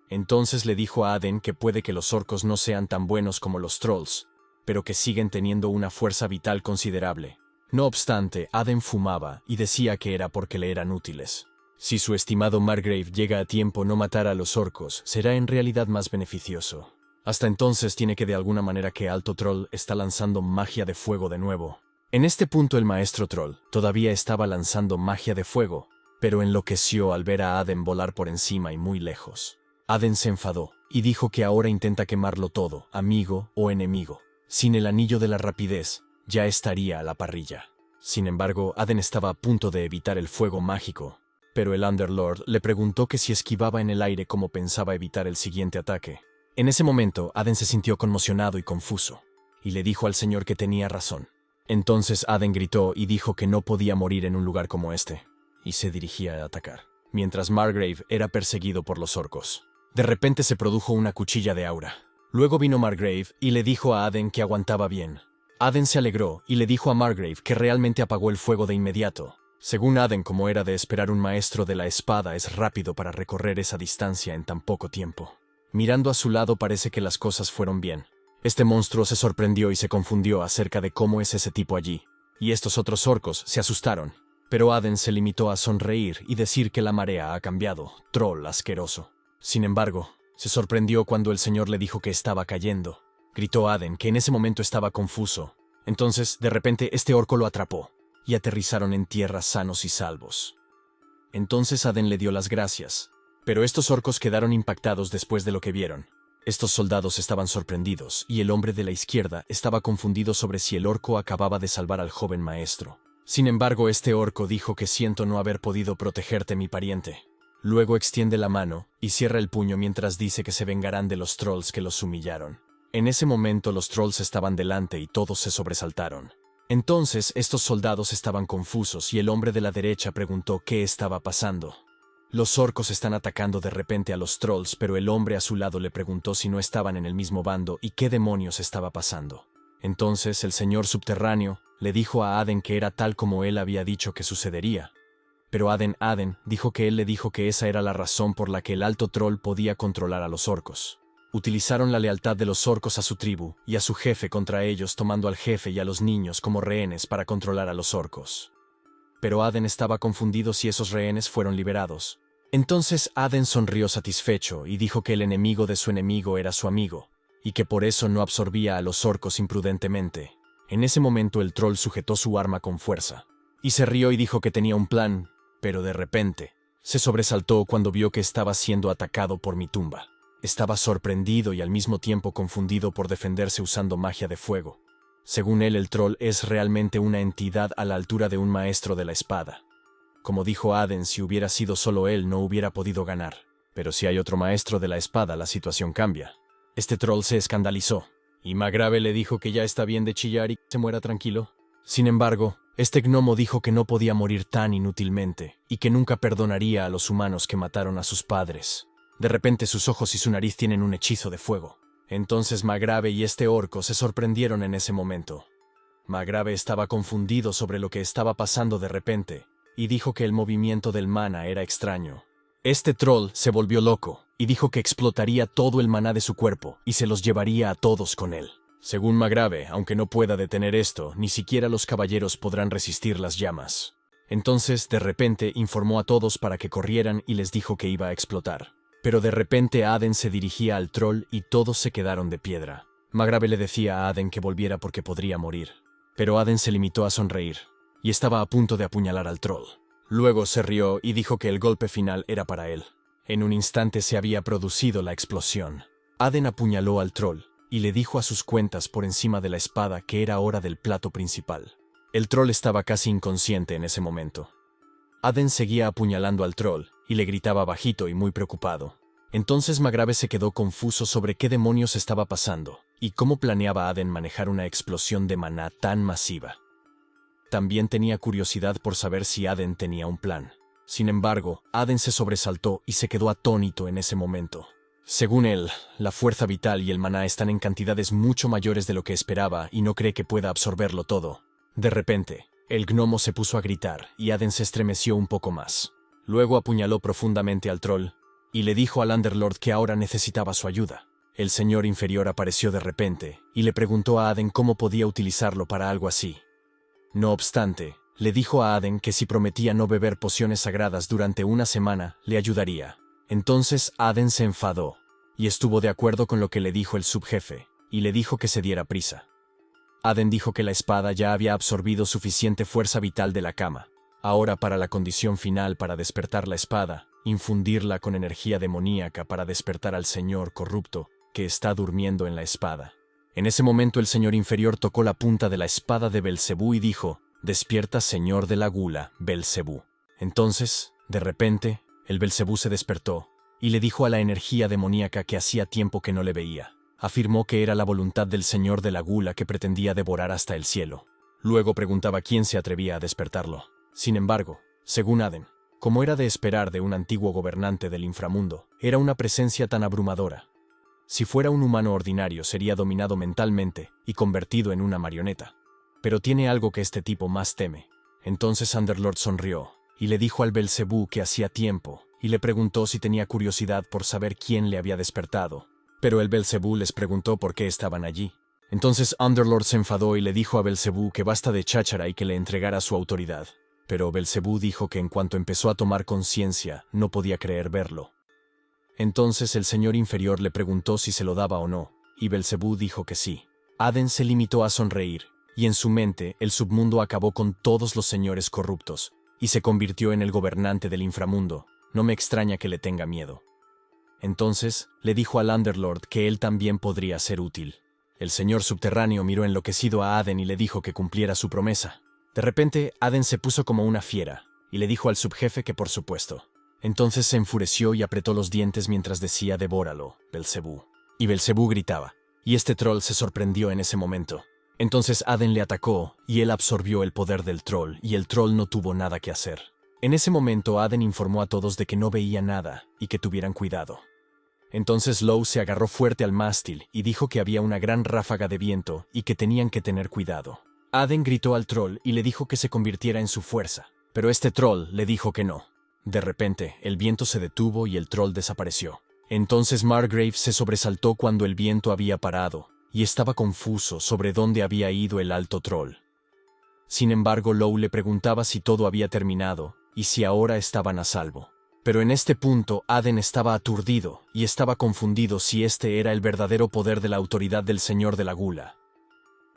Entonces le dijo a Aden que puede que los orcos no sean tan buenos como los trolls, pero que siguen teniendo una fuerza vital considerable. No obstante, Aden fumaba y decía que era porque le eran útiles. Si su estimado Margrave llega a tiempo no matar a los orcos, será en realidad más beneficioso. Hasta entonces tiene que de alguna manera que Alto Troll está lanzando magia de fuego de nuevo. En este punto el maestro Troll todavía estaba lanzando magia de fuego, pero enloqueció al ver a Aden volar por encima y muy lejos. Aden se enfadó y dijo que ahora intenta quemarlo todo, amigo o enemigo. Sin el anillo de la rapidez, ya estaría a la parrilla. Sin embargo, Aden estaba a punto de evitar el fuego mágico, pero el Underlord le preguntó que si esquivaba en el aire cómo pensaba evitar el siguiente ataque. En ese momento, Aden se sintió conmocionado y confuso, y le dijo al señor que tenía razón. Entonces Aden gritó y dijo que no podía morir en un lugar como este, y se dirigía a atacar, mientras Margrave era perseguido por los orcos. De repente se produjo una cuchilla de aura. Luego vino Margrave y le dijo a Aden que aguantaba bien. Aden se alegró y le dijo a Margrave que realmente apagó el fuego de inmediato. Según Aden, como era de esperar, un maestro de la espada es rápido para recorrer esa distancia en tan poco tiempo. Mirando a su lado parece que las cosas fueron bien. Este monstruo se sorprendió y se confundió acerca de cómo es ese tipo allí, y estos otros orcos se asustaron. Pero Aden se limitó a sonreír y decir que la marea ha cambiado, troll asqueroso. Sin embargo, se sorprendió cuando el señor le dijo que estaba cayendo. Gritó Aden, que en ese momento estaba confuso. Entonces, de repente, este orco lo atrapó, y aterrizaron en tierra sanos y salvos. Entonces Aden le dio las gracias, pero estos orcos quedaron impactados después de lo que vieron. Estos soldados estaban sorprendidos, y el hombre de la izquierda estaba confundido sobre si el orco acababa de salvar al joven maestro. Sin embargo, este orco dijo que siento no haber podido protegerte, mi pariente. Luego extiende la mano y cierra el puño mientras dice que se vengarán de los trolls que los humillaron. En ese momento los trolls estaban delante y todos se sobresaltaron. Entonces estos soldados estaban confusos y el hombre de la derecha preguntó qué estaba pasando. Los orcos están atacando de repente a los trolls, pero el hombre a su lado le preguntó si no estaban en el mismo bando y qué demonios estaba pasando. Entonces el señor subterráneo le dijo a Aden que era tal como él había dicho que sucedería. Pero Aden dijo que él le dijo que esa era la razón por la que el alto troll podía controlar a los orcos. Utilizaron la lealtad de los orcos a su tribu y a su jefe contra ellos, tomando al jefe y a los niños como rehenes para controlar a los orcos. Pero Aden estaba confundido si esos rehenes fueron liberados. Entonces Aden sonrió satisfecho y dijo que el enemigo de su enemigo era su amigo, y que por eso no absorbía a los orcos imprudentemente. En ese momento el troll sujetó su arma con fuerza, y se rió y dijo que tenía un plan, pero de repente se sobresaltó cuando vio que estaba siendo atacado por mi tumba. Estaba sorprendido y al mismo tiempo confundido por defenderse usando magia de fuego. Según él, el troll es realmente una entidad a la altura de un maestro de la espada. Como dijo Aden, si hubiera sido solo él no hubiera podido ganar. Pero si hay otro maestro de la espada, la situación cambia. Este troll se escandalizó, y Magrave le dijo que ya está bien de chillar y que se muera tranquilo. Sin embargo, este gnomo dijo que no podía morir tan inútilmente, y que nunca perdonaría a los humanos que mataron a sus padres. De repente sus ojos y su nariz tienen un hechizo de fuego. Entonces Magrave y este orco se sorprendieron en ese momento. Magrave estaba confundido sobre lo que estaba pasando de repente, y dijo que el movimiento del maná era extraño. Este troll se volvió loco, y dijo que explotaría todo el maná de su cuerpo, y se los llevaría a todos con él. Según Magrave, aunque no pueda detener esto, ni siquiera los caballeros podrán resistir las llamas. Entonces, de repente, informó a todos para que corrieran y les dijo que iba a explotar. Pero de repente Aden se dirigía al troll y todos se quedaron de piedra. Magrave le decía a Aden que volviera porque podría morir. Pero Aden se limitó a sonreír, y estaba a punto de apuñalar al troll. Luego se rió y dijo que el golpe final era para él. En un instante se había producido la explosión. Aden apuñaló al troll y le dijo a sus cuentas por encima de la espada que era hora del plato principal. El troll estaba casi inconsciente en ese momento. Aden seguía apuñalando al troll y le gritaba bajito y muy preocupado. Entonces Magrave se quedó confuso sobre qué demonios estaba pasando y cómo planeaba Aden manejar una explosión de maná tan masiva. También tenía curiosidad por saber si Aden tenía un plan. Sin embargo, Aden se sobresaltó y se quedó atónito en ese momento. Según él, la fuerza vital y el maná están en cantidades mucho mayores de lo que esperaba y no cree que pueda absorberlo todo. De repente, el gnomo se puso a gritar y Aden se estremeció un poco más. Luego apuñaló profundamente al troll y le dijo al Underlord que ahora necesitaba su ayuda. El señor inferior apareció de repente y le preguntó a Aden cómo podía utilizarlo para algo así. No obstante, le dijo a Aden que si prometía no beber pociones sagradas durante una semana, le ayudaría. Entonces Aden se enfadó y estuvo de acuerdo con lo que le dijo el subjefe, y le dijo que se diera prisa. Aden dijo que la espada ya había absorbido suficiente fuerza vital de la cama. Ahora para la condición final para despertar la espada, infundirla con energía demoníaca para despertar al señor corrupto que está durmiendo en la espada. En ese momento el señor inferior tocó la punta de la espada de Belcebú y dijo: «Despierta, señor de la gula, Belcebú». Entonces, de repente, el Belcebú se despertó y le dijo a la energía demoníaca que hacía tiempo que no le veía. Afirmó que era la voluntad del señor de la gula que pretendía devorar hasta el cielo. Luego preguntaba quién se atrevía a despertarlo. Sin embargo, según Aden, como era de esperar de un antiguo gobernante del inframundo, era una presencia tan abrumadora. Si fuera un humano ordinario sería dominado mentalmente y convertido en una marioneta. Pero tiene algo que este tipo más teme. Entonces Underlord sonrió y le dijo al Belcebú que hacía tiempo y le preguntó si tenía curiosidad por saber quién le había despertado. Pero el Belcebú les preguntó por qué estaban allí. Entonces Underlord se enfadó y le dijo a Belcebú que basta de cháchara y que le entregara su autoridad. Pero Belcebú dijo que en cuanto empezó a tomar conciencia no podía creer verlo. Entonces el señor inferior le preguntó si se lo daba o no, y Belcebú dijo que sí. Aden se limitó a sonreír, y en su mente el submundo acabó con todos los señores corruptos, y se convirtió en el gobernante del inframundo. No me extraña que le tenga miedo. Entonces, le dijo al Underlord que él también podría ser útil. El señor subterráneo miró enloquecido a Aden y le dijo que cumpliera su promesa. De repente, Aden se puso como una fiera, y le dijo al subjefe que por supuesto. Entonces se enfureció y apretó los dientes mientras decía «Devóralo, Belcebú». Y Belcebú gritaba, y este troll se sorprendió en ese momento. Entonces Aden le atacó, y él absorbió el poder del troll, y el troll no tuvo nada que hacer. En ese momento Aden informó a todos de que no veía nada, y que tuvieran cuidado. Entonces Low se agarró fuerte al mástil, y dijo que había una gran ráfaga de viento, y que tenían que tener cuidado. Aden gritó al troll y le dijo que se convirtiera en su fuerza, pero este troll le dijo que no. De repente, el viento se detuvo y el troll desapareció. Entonces Margrave se sobresaltó cuando el viento había parado, y estaba confuso sobre dónde había ido el alto troll. Sin embargo, Low le preguntaba si todo había terminado, y si ahora estaban a salvo. Pero en este punto, Aden estaba aturdido, y estaba confundido si este era el verdadero poder de la autoridad del Señor de la Gula.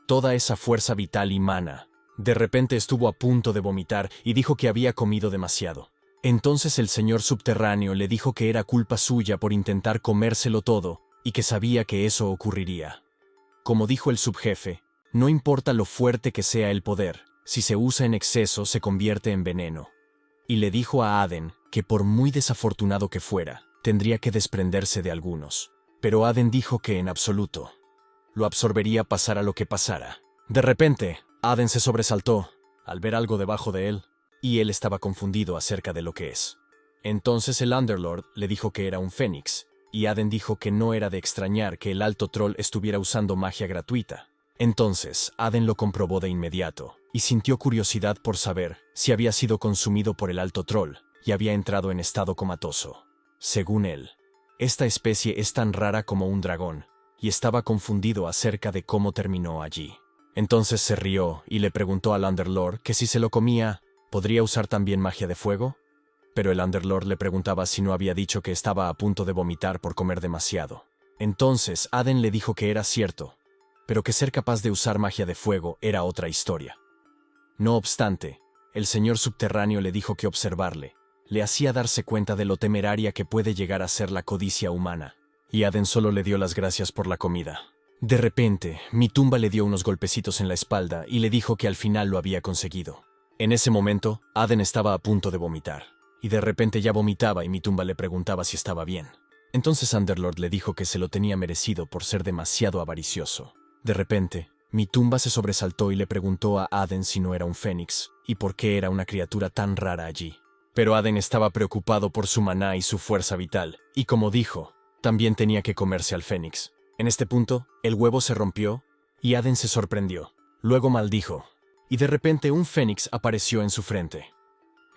Toda esa fuerza vital y mana. De repente estuvo a punto de vomitar y dijo que había comido demasiado. Entonces el señor subterráneo le dijo que era culpa suya por intentar comérselo todo y que sabía que eso ocurriría. Como dijo el subjefe, no importa lo fuerte que sea el poder, si se usa en exceso se convierte en veneno. Y le dijo a Aden que por muy desafortunado que fuera, tendría que desprenderse de algunos. Pero Aden dijo que en absoluto lo absorbería pasara lo que pasara. De repente, Aden se sobresaltó al ver algo debajo de él, y él estaba confundido acerca de lo que es. Entonces el Underlord le dijo que era un fénix, y Aden dijo que no era de extrañar que el alto troll estuviera usando magia gratuita. Entonces, Aden lo comprobó de inmediato, y sintió curiosidad por saber si había sido consumido por el alto troll, y había entrado en estado comatoso. Según él, esta especie es tan rara como un dragón, y estaba confundido acerca de cómo terminó allí. Entonces se rió y le preguntó al Underlord que si se lo comía, ¿podría usar también magia de fuego? Pero el Underlord le preguntaba si no había dicho que estaba a punto de vomitar por comer demasiado. Entonces Aden le dijo que era cierto, pero que ser capaz de usar magia de fuego era otra historia. No obstante, el señor subterráneo le dijo que observarle le hacía darse cuenta de lo temeraria que puede llegar a ser la codicia humana, y Aden solo le dio las gracias por la comida. De repente, Mitumba le dio unos golpecitos en la espalda y le dijo que al final lo había conseguido. En ese momento, Aden estaba a punto de vomitar, y de repente ya vomitaba y Mitumba le preguntaba si estaba bien. Entonces Underlord le dijo que se lo tenía merecido por ser demasiado avaricioso. De repente, Mitumba se sobresaltó y le preguntó a Aden si no era un fénix, y por qué era una criatura tan rara allí. Pero Aden estaba preocupado por su maná y su fuerza vital, y como dijo, también tenía que comerse al fénix. En este punto, el huevo se rompió, y Aden se sorprendió. Luego maldijo, y de repente un fénix apareció en su frente.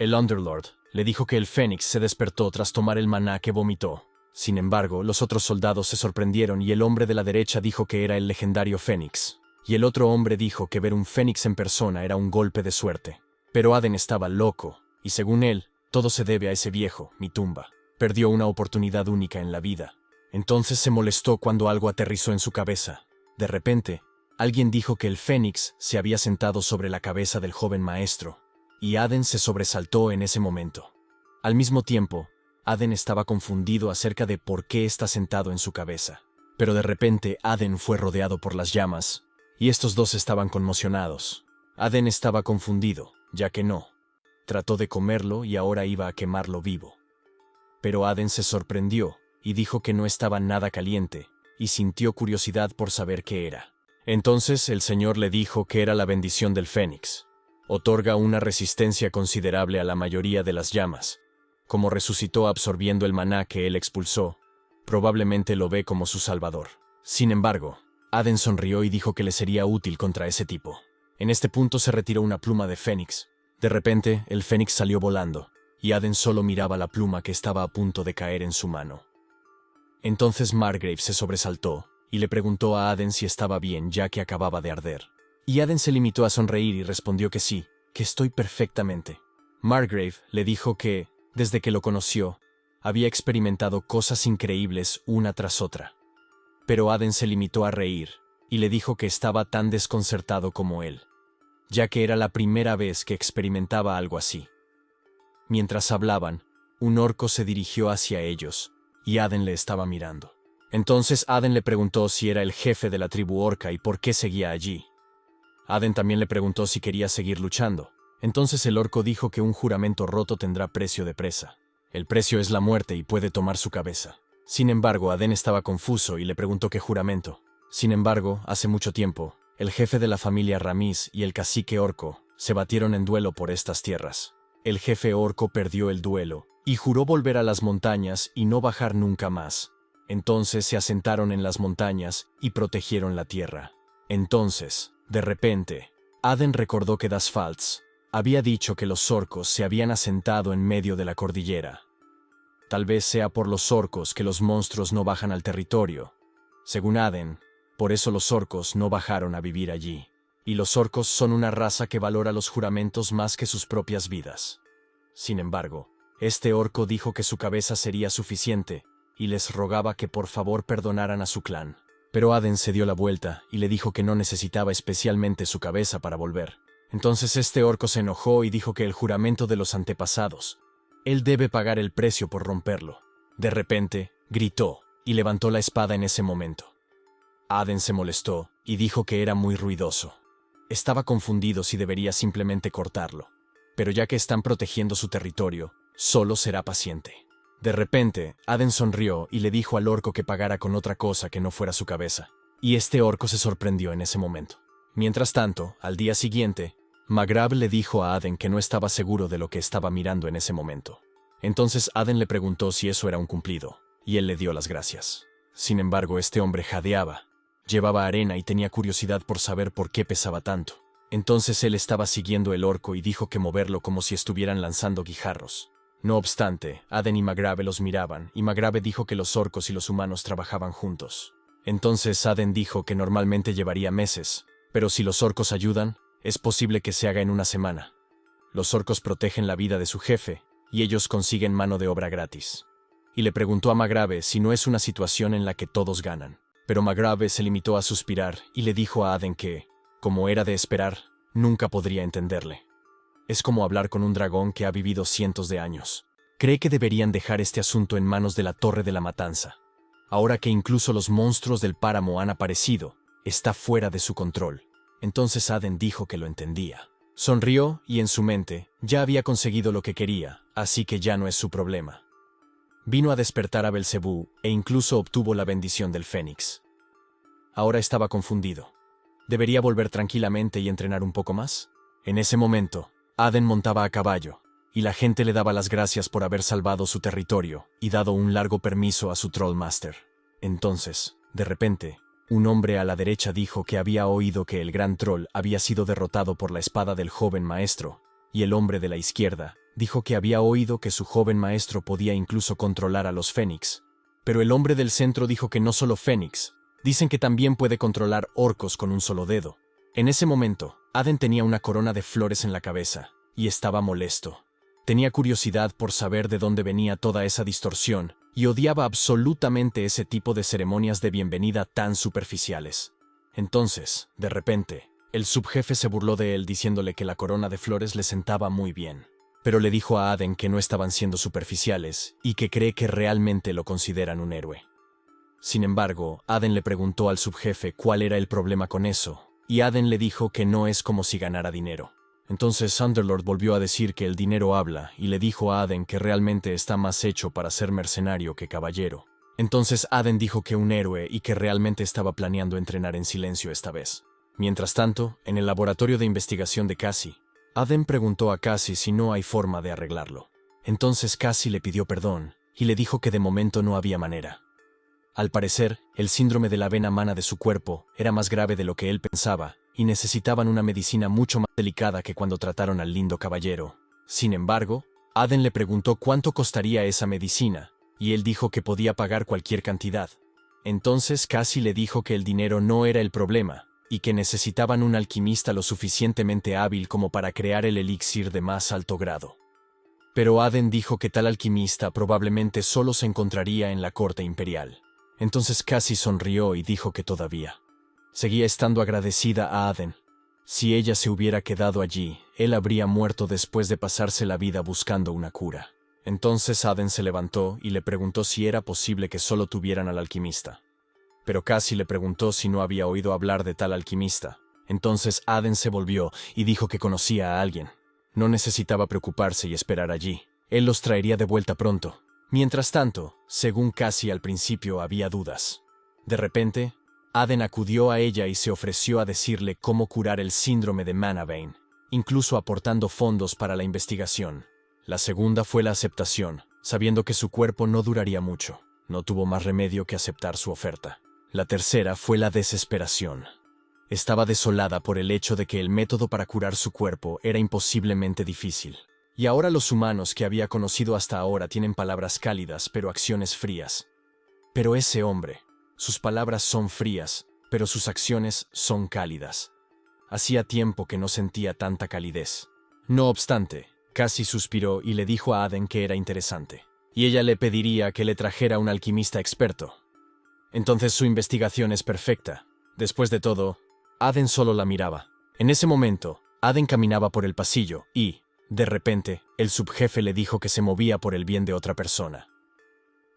El Underlord le dijo que el fénix se despertó tras tomar el maná que vomitó. Sin embargo, los otros soldados se sorprendieron y el hombre de la derecha dijo que era el legendario fénix, y el otro hombre dijo que ver un fénix en persona era un golpe de suerte. Pero Aden estaba loco, y según él, todo se debe a ese viejo, Mitumba. Perdió una oportunidad única en la vida. Entonces se molestó cuando algo aterrizó en su cabeza. De repente, alguien dijo que el fénix se había sentado sobre la cabeza del joven maestro, y Aden se sobresaltó en ese momento. Al mismo tiempo, Aden estaba confundido acerca de por qué está sentado en su cabeza. Pero de repente Aden fue rodeado por las llamas, y estos dos estaban conmocionados. Aden estaba confundido, ya que no. Trató de comerlo y ahora iba a quemarlo vivo. Pero Aden se sorprendió y dijo que no estaba nada caliente, y sintió curiosidad por saber qué era. Entonces el Señor le dijo que era la bendición del fénix. Otorga una resistencia considerable a la mayoría de las llamas. Como resucitó absorbiendo el maná que él expulsó, probablemente lo ve como su salvador. Sin embargo, Aden sonrió y dijo que le sería útil contra ese tipo. En este punto se retiró una pluma de fénix. De repente, el fénix salió volando, y Aden solo miraba la pluma que estaba a punto de caer en su mano. Entonces Margrave se sobresaltó, y le preguntó a Aden si estaba bien ya que acababa de arder. Y Aden se limitó a sonreír y respondió que sí, que estoy perfectamente. Margrave le dijo que, desde que lo conoció, había experimentado cosas increíbles una tras otra. Pero Aden se limitó a reír, y le dijo que estaba tan desconcertado como él, ya que era la primera vez que experimentaba algo así. Mientras hablaban, un orco se dirigió hacia ellos, y Aden le estaba mirando. Entonces Aden le preguntó si era el jefe de la tribu orca y por qué seguía allí. Aden también le preguntó si quería seguir luchando. Entonces el orco dijo que un juramento roto tendrá precio de presa. El precio es la muerte y puede tomar su cabeza. Sin embargo, Aden estaba confuso y le preguntó qué juramento. Sin embargo, hace mucho tiempo, el jefe de la familia Ramiz y el cacique orco se batieron en duelo por estas tierras. El jefe orco perdió el duelo y juró volver a las montañas y no bajar nunca más. Entonces se asentaron en las montañas y protegieron la tierra. Entonces, de repente, Aden recordó que Dasfaltz había dicho que los orcos se habían asentado en medio de la cordillera. Tal vez sea por los orcos que los monstruos no bajan al territorio. Según Aden, por eso los orcos no bajaron a vivir allí. Y los orcos son una raza que valora los juramentos más que sus propias vidas. Sin embargo, este orco dijo que su cabeza sería suficiente y les rogaba que por favor perdonaran a su clan. Pero Aden se dio la vuelta y le dijo que no necesitaba especialmente su cabeza para volver. Entonces este orco se enojó y dijo que el juramento de los antepasados, él debe pagar el precio por romperlo. De repente, gritó y levantó la espada en ese momento. Aden se molestó y dijo que era muy ruidoso. Estaba confundido si debería simplemente cortarlo. Pero ya que están protegiendo su territorio, solo será paciente. De repente, Aden sonrió y le dijo al orco que pagara con otra cosa que no fuera su cabeza. Y este orco se sorprendió en ese momento. Mientras tanto, al día siguiente, Magrab le dijo a Aden que no estaba seguro de lo que estaba mirando en ese momento. Entonces Aden le preguntó si eso era un cumplido, y él le dio las gracias. Sin embargo, este hombre jadeaba. Llevaba arena y tenía curiosidad por saber por qué pesaba tanto. Entonces él estaba siguiendo el orco y dijo que moverlo como si estuvieran lanzando guijarros. No obstante, Aden y Magrabe los miraban, y Magrabe dijo que los orcos y los humanos trabajaban juntos. Entonces Aden dijo que normalmente llevaría meses, pero si los orcos ayudan, es posible que se haga en una semana. Los orcos protegen la vida de su jefe, y ellos consiguen mano de obra gratis. Y le preguntó a Magrabe si no es una situación en la que todos ganan. Pero Magrabe se limitó a suspirar y le dijo a Aden que, como era de esperar, nunca podría entenderle. Es como hablar con un dragón que ha vivido cientos de años. Cree que deberían dejar este asunto en manos de la Torre de la Matanza. Ahora que incluso los monstruos del páramo han aparecido, está fuera de su control. Entonces Aden dijo que lo entendía. Sonrió y en su mente ya había conseguido lo que quería, así que ya no es su problema. Vino a despertar a Belcebú e incluso obtuvo la bendición del Fénix. Ahora estaba confundido. ¿Debería volver tranquilamente y entrenar un poco más? En ese momento, Aden montaba a caballo, y la gente le daba las gracias por haber salvado su territorio y dado un largo permiso a su Trollmaster. Entonces, de repente, un hombre a la derecha dijo que había oído que el gran troll había sido derrotado por la espada del joven maestro, y el hombre de la izquierda dijo que había oído que su joven maestro podía incluso controlar a los Fénix. Pero el hombre del centro dijo que no solo Fénix, dicen que también puede controlar orcos con un solo dedo. En ese momento, Aden tenía una corona de flores en la cabeza, y estaba molesto. Tenía curiosidad por saber de dónde venía toda esa distorsión, y odiaba absolutamente ese tipo de ceremonias de bienvenida tan superficiales. Entonces, de repente, el subjefe se burló de él diciéndole que la corona de flores le sentaba muy bien. Pero le dijo a Aden que no estaban siendo superficiales y que cree que realmente lo consideran un héroe. Sin embargo, Aden le preguntó al subjefe cuál era el problema con eso, y Aden le dijo que no es como si ganara dinero. Entonces Thunderlord volvió a decir que el dinero habla y le dijo a Aden que realmente está más hecho para ser mercenario que caballero. Entonces Aden dijo que un héroe y que realmente estaba planeando entrenar en silencio esta vez. Mientras tanto, en el laboratorio de investigación de Cassie, Aden preguntó a Cassie si no hay forma de arreglarlo. Entonces Cassie le pidió perdón y le dijo que de momento no había manera. Al parecer, el síndrome de la vena mana de su cuerpo era más grave de lo que él pensaba y necesitaban una medicina mucho más delicada que cuando trataron al lindo caballero. Sin embargo, Aden le preguntó cuánto costaría esa medicina y él dijo que podía pagar cualquier cantidad. Entonces Cassie le dijo que el dinero no era el problema y que necesitaban un alquimista lo suficientemente hábil como para crear el elixir de más alto grado. Pero Aden dijo que tal alquimista probablemente solo se encontraría en la corte imperial. Entonces Cassie sonrió y dijo que todavía seguía estando agradecida a Aden. Si ella se hubiera quedado allí, él habría muerto después de pasarse la vida buscando una cura. Entonces Aden se levantó y le preguntó si era posible que solo tuvieran al alquimista. Pero Cassie le preguntó si no había oído hablar de tal alquimista. Entonces Aden se volvió y dijo que conocía a alguien. No necesitaba preocuparse y esperar allí. Él los traería de vuelta pronto. Mientras tanto, según Cassie al principio había dudas. De repente, Aden acudió a ella y se ofreció a decirle cómo curar el síndrome de Manabane, incluso aportando fondos para la investigación. La segunda fue la aceptación, sabiendo que su cuerpo no duraría mucho. No tuvo más remedio que aceptar su oferta. La tercera fue la desesperación. Estaba desolada por el hecho de que el método para curar su cuerpo era imposiblemente difícil. Y ahora los humanos que había conocido hasta ahora tienen palabras cálidas, pero acciones frías. Pero ese hombre, sus palabras son frías, pero sus acciones son cálidas. Hacía tiempo que no sentía tanta calidez. No obstante, Cassie suspiró y le dijo a Aden que era interesante. Y ella le pediría que le trajera un alquimista experto. Entonces su investigación es perfecta. Después de todo, Aden solo la miraba. En ese momento, Aden caminaba por el pasillo y, de repente, el subjefe le dijo que se movía por el bien de otra persona.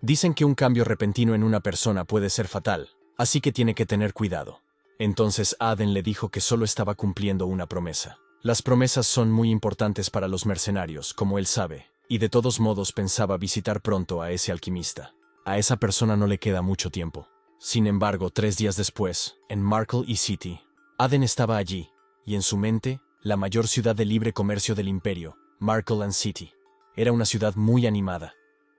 Dicen que un cambio repentino en una persona puede ser fatal, así que tiene que tener cuidado. Entonces Aden le dijo que solo estaba cumpliendo una promesa. Las promesas son muy importantes para los mercenarios, como él sabe, y de todos modos pensaba visitar pronto a ese alquimista. A esa persona no le queda mucho tiempo. Sin embargo, 3 días después, en Markle y City, Aden estaba allí, y en su mente, la mayor ciudad de libre comercio del imperio, Markle and City. Era una ciudad muy animada,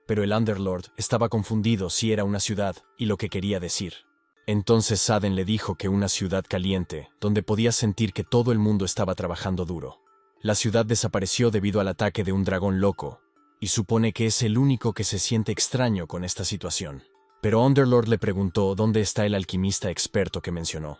pero el Underlord estaba confundido si era una ciudad y lo que quería decir. Entonces Aden le dijo que una ciudad caliente, donde podía sentir que todo el mundo estaba trabajando duro. La ciudad desapareció debido al ataque de un dragón loco, y supone que es el único que se siente extraño con esta situación. Pero Underlord le preguntó dónde está el alquimista experto que mencionó.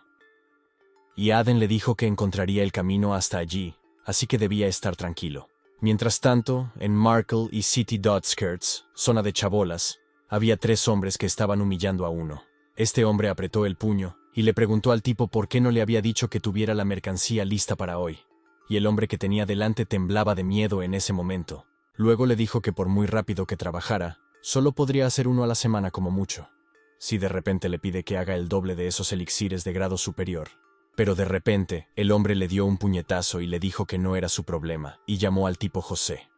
Y Aden le dijo que encontraría el camino hasta allí, así que debía estar tranquilo. Mientras tanto, en Markle y City Outskirts, zona de chabolas, había 3 hombres que estaban humillando a uno. Este hombre apretó el puño y le preguntó al tipo por qué no le había dicho que tuviera la mercancía lista para hoy. Y el hombre que tenía delante temblaba de miedo en ese momento. Luego le dijo que por muy rápido que trabajara, solo podría hacer uno a la semana como mucho. Si de repente le pide que haga el doble de esos elixires de grado superior. Pero de repente, el hombre le dio un puñetazo y le dijo que no era su problema, y llamó al tipo José.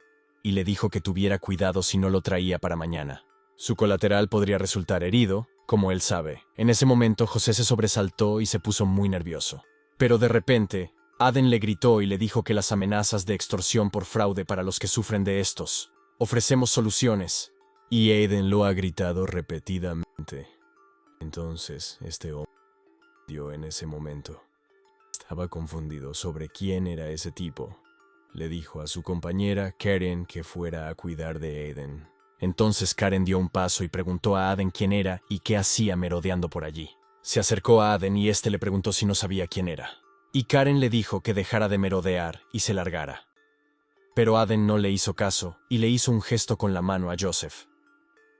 Y le dijo que tuviera cuidado si no lo traía para mañana. Su colateral podría resultar herido, como él sabe. En ese momento José se sobresaltó y se puso muy nervioso. Pero de repente, Aden le gritó y le dijo que las amenazas de extorsión por fraude para los que sufren de estos. Ofrecemos soluciones. Y Aden lo ha gritado repetidamente. Entonces, este hombre dio en ese momento. Estaba confundido sobre quién era ese tipo. Le dijo a su compañera, Karen, que fuera a cuidar de Aden. Entonces Karen dio un paso y preguntó a Aden quién era y qué hacía merodeando por allí. Se acercó a Aden y este le preguntó si no sabía quién era. Y Karen le dijo que dejara de merodear y se largara. Pero Aden no le hizo caso y le hizo un gesto con la mano a Joseph.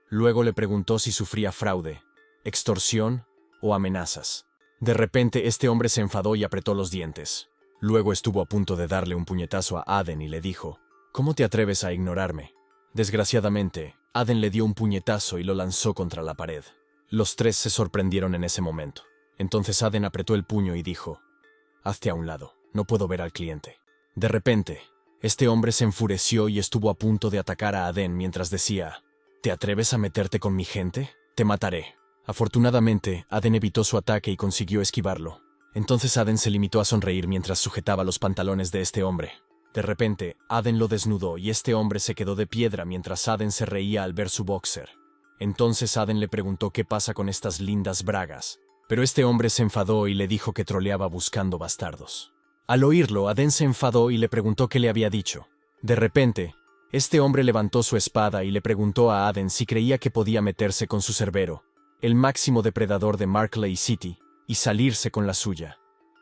Luego le preguntó si sufría fraude, extorsión o amenazas. De repente este hombre se enfadó y apretó los dientes. Luego estuvo a punto de darle un puñetazo a Aden y le dijo, ¿cómo te atreves a ignorarme? Desgraciadamente, Aden le dio un puñetazo y lo lanzó contra la pared. Los 3 se sorprendieron en ese momento. Entonces Aden apretó el puño y dijo, hazte a un lado, no puedo ver al cliente. De repente, este hombre se enfureció y estuvo a punto de atacar a Aden mientras decía, ¿te atreves a meterte con mi gente? Te mataré. Afortunadamente, Aden evitó su ataque y consiguió esquivarlo. Entonces Aden se limitó a sonreír mientras sujetaba los pantalones de este hombre. De repente, Aden lo desnudó y este hombre se quedó de piedra mientras Aden se reía al ver su boxer. Entonces Aden le preguntó qué pasa con estas lindas bragas. Pero este hombre se enfadó y le dijo que troleaba buscando bastardos. Al oírlo, Aden se enfadó y le preguntó qué le había dicho. De repente, este hombre levantó su espada y le preguntó a Aden si creía que podía meterse con su cerbero, el máximo depredador de Markley City, y salirse con la suya.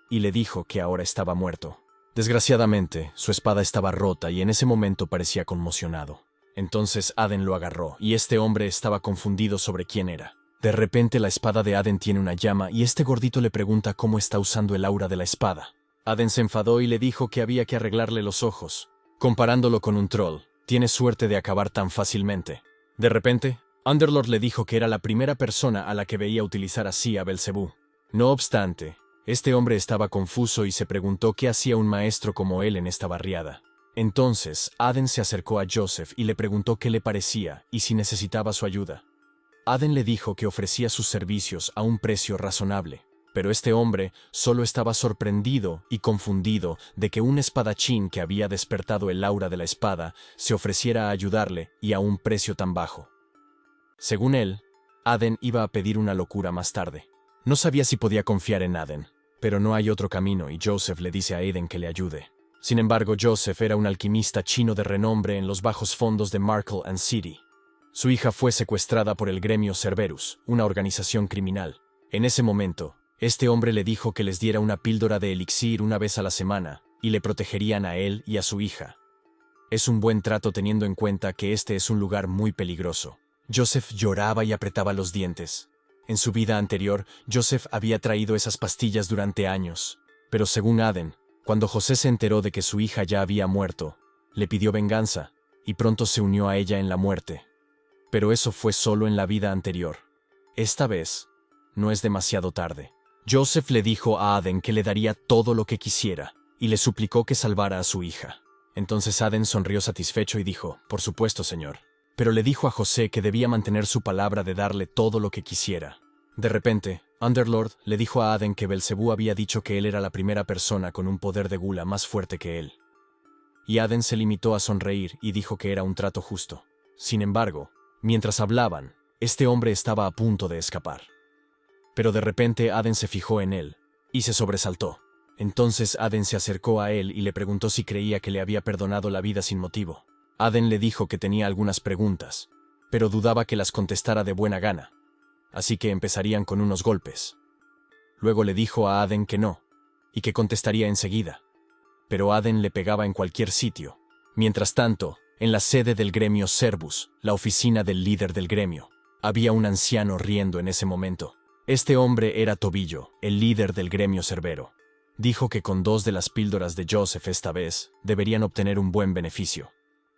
Y le dijo que ahora estaba muerto. Desgraciadamente, su espada estaba rota y en ese momento parecía conmocionado. Entonces Aden lo agarró y este hombre estaba confundido sobre quién era. De repente la espada de Aden tiene una llama y este gordito le pregunta cómo está usando el aura de la espada. Aden se enfadó y le dijo que había que arreglarle los ojos, comparándolo con un troll. Tienes suerte de acabar tan fácilmente. De repente, Underlord le dijo que era la primera persona a la que veía utilizar así a Belcebú. No obstante, este hombre estaba confuso y se preguntó qué hacía un maestro como él en esta barriada. Entonces, Aden se acercó a Joseph y le preguntó qué le parecía y si necesitaba su ayuda. Aden le dijo que ofrecía sus servicios a un precio razonable, pero este hombre solo estaba sorprendido y confundido de que un espadachín que había despertado el aura de la espada se ofreciera a ayudarle y a un precio tan bajo. Según él, Aden iba a pedir una locura más tarde. No sabía si podía confiar en Aden, pero no hay otro camino y Joseph le dice a Aden que le ayude. Sin embargo, Joseph era un alquimista chino de renombre en los bajos fondos de Markle and City. Su hija fue secuestrada por el gremio Cerberus, una organización criminal. En ese momento, este hombre le dijo que les diera una píldora de elixir una vez a la semana y le protegerían a él y a su hija. Es un buen trato teniendo en cuenta que este es un lugar muy peligroso. Joseph lloraba y apretaba los dientes. En su vida anterior, Joseph había traído esas pastillas durante años, pero según Aden, cuando José se enteró de que su hija ya había muerto, le pidió venganza y pronto se unió a ella en la muerte. Pero eso fue solo en la vida anterior. Esta vez, no es demasiado tarde. Joseph le dijo a Aden que le daría todo lo que quisiera y le suplicó que salvara a su hija. Entonces Aden sonrió satisfecho y dijo, «Por supuesto, señor». Pero le dijo a José que debía mantener su palabra de darle todo lo que quisiera. De repente, Underlord le dijo a Aden que Belcebú había dicho que él era la primera persona con un poder de gula más fuerte que él. Y Aden se limitó a sonreír y dijo que era un trato justo. Sin embargo, mientras hablaban, este hombre estaba a punto de escapar. Pero de repente Aden se fijó en él y se sobresaltó. Entonces Aden se acercó a él y le preguntó si creía que le había perdonado la vida sin motivo. Aden le dijo que tenía algunas preguntas, pero dudaba que las contestara de buena gana, así que empezarían con unos golpes. Luego le dijo a Aden que no, y que contestaría enseguida, pero Aden le pegaba en cualquier sitio. Mientras tanto, en la sede del gremio Cerberus, la oficina del líder del gremio, había un anciano riendo en ese momento. Este hombre era Tobillo, el líder del gremio Cerbero. Dijo que con 2 de las píldoras de Joseph esta vez deberían obtener un buen beneficio.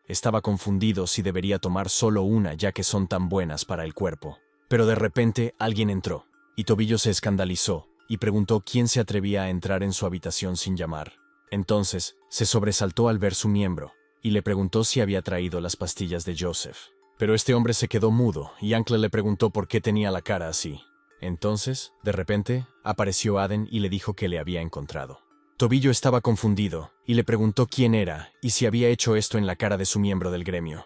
Estaba confundido si debería tomar solo una ya que son tan buenas para el cuerpo. Pero de repente alguien entró, y Tobillo se escandalizó y preguntó quién se atrevía a entrar en su habitación sin llamar. Entonces se sobresaltó al ver su miembro y le preguntó si había traído las pastillas de Joseph. Pero este hombre se quedó mudo y Ankle le preguntó por qué tenía la cara así. Entonces, de repente, apareció Aden y le dijo que le había encontrado. Tobillo estaba confundido y le preguntó quién era y si había hecho esto en la cara de su miembro del gremio.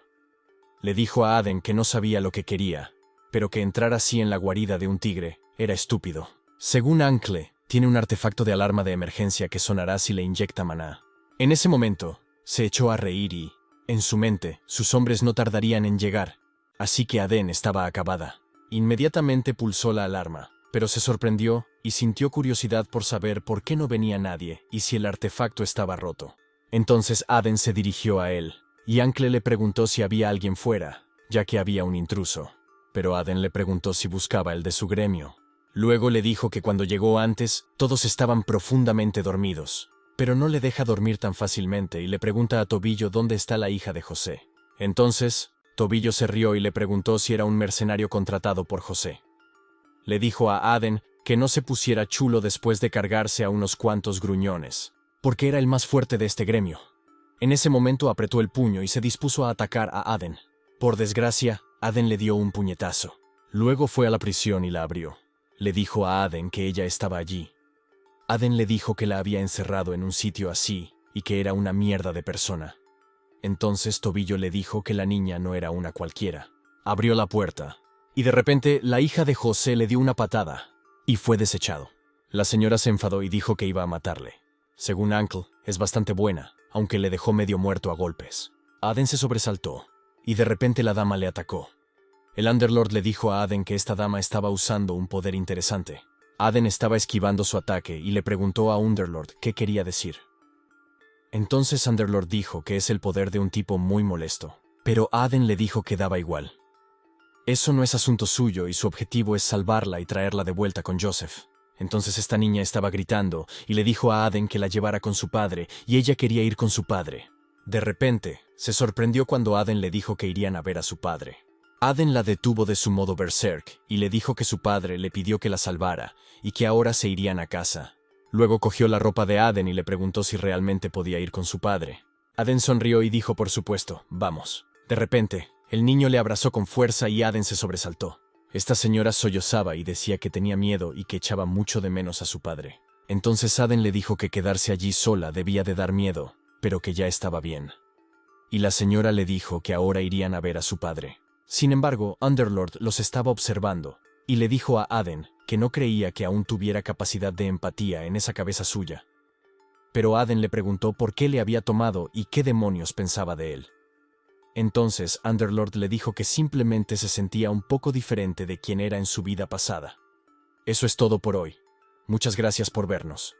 Le dijo a Aden que no sabía lo que quería, pero que entrar así en la guarida de un tigre era estúpido. Según Ankle, tiene un artefacto de alarma de emergencia que sonará si le inyecta maná. En ese momento, se echó a reír y, en su mente, sus hombres no tardarían en llegar, así que Aden estaba acabada. Inmediatamente pulsó la alarma, pero se sorprendió y sintió curiosidad por saber por qué no venía nadie y si el artefacto estaba roto. Entonces Aden se dirigió a él, y Ankle le preguntó si había alguien fuera, ya que había un intruso. Pero Aden le preguntó si buscaba el de su gremio. Luego le dijo que cuando llegó antes, todos estaban profundamente dormidos, pero no le deja dormir tan fácilmente y le pregunta a Tobillo dónde está la hija de José. Entonces, Tobillo se rió y le preguntó si era un mercenario contratado por José. Le dijo a Aden que no se pusiera chulo después de cargarse a unos cuantos gruñones, porque era el más fuerte de este gremio. En ese momento apretó el puño y se dispuso a atacar a Aden. Por desgracia, Aden le dio un puñetazo. Luego fue a la prisión y la abrió. Le dijo a Aden que ella estaba allí. Aden le dijo que la había encerrado en un sitio así y que era una mierda de persona. Entonces Tobillo le dijo que la niña no era una cualquiera. Abrió la puerta, y de repente la hija de José le dio una patada, y fue desechado. La señora se enfadó y dijo que iba a matarle. Según Ankle, es bastante buena, aunque le dejó medio muerto a golpes. Aden se sobresaltó, y de repente la dama le atacó. El Underlord le dijo a Aden que esta dama estaba usando un poder interesante. Aden estaba esquivando su ataque y le preguntó a Underlord qué quería decir. Entonces Underlord dijo que es el poder de un tipo muy molesto, pero Aden le dijo que daba igual. Eso no es asunto suyo y su objetivo es salvarla y traerla de vuelta con Joseph. Entonces esta niña estaba gritando y le dijo a Aden que la llevara con su padre y ella quería ir con su padre. De repente, se sorprendió cuando Aden le dijo que irían a ver a su padre. Aden la detuvo de su modo berserk y le dijo que su padre le pidió que la salvara y que ahora se irían a casa. Luego cogió la ropa de Aden y le preguntó si realmente podía ir con su padre. Aden sonrió y dijo por supuesto, vamos. De repente, el niño le abrazó con fuerza y Aden se sobresaltó. Esta señora sollozaba y decía que tenía miedo y que echaba mucho de menos a su padre. Entonces Aden le dijo que quedarse allí sola debía de dar miedo, pero que ya estaba bien. Y la señora le dijo que ahora irían a ver a su padre. Sin embargo, Underlord los estaba observando, y le dijo a Aden que no creía que aún tuviera capacidad de empatía en esa cabeza suya. Pero Aden le preguntó por qué le había tomado y qué demonios pensaba de él. Entonces Underlord le dijo que simplemente se sentía un poco diferente de quien era en su vida pasada. Eso es todo por hoy. Muchas gracias por vernos.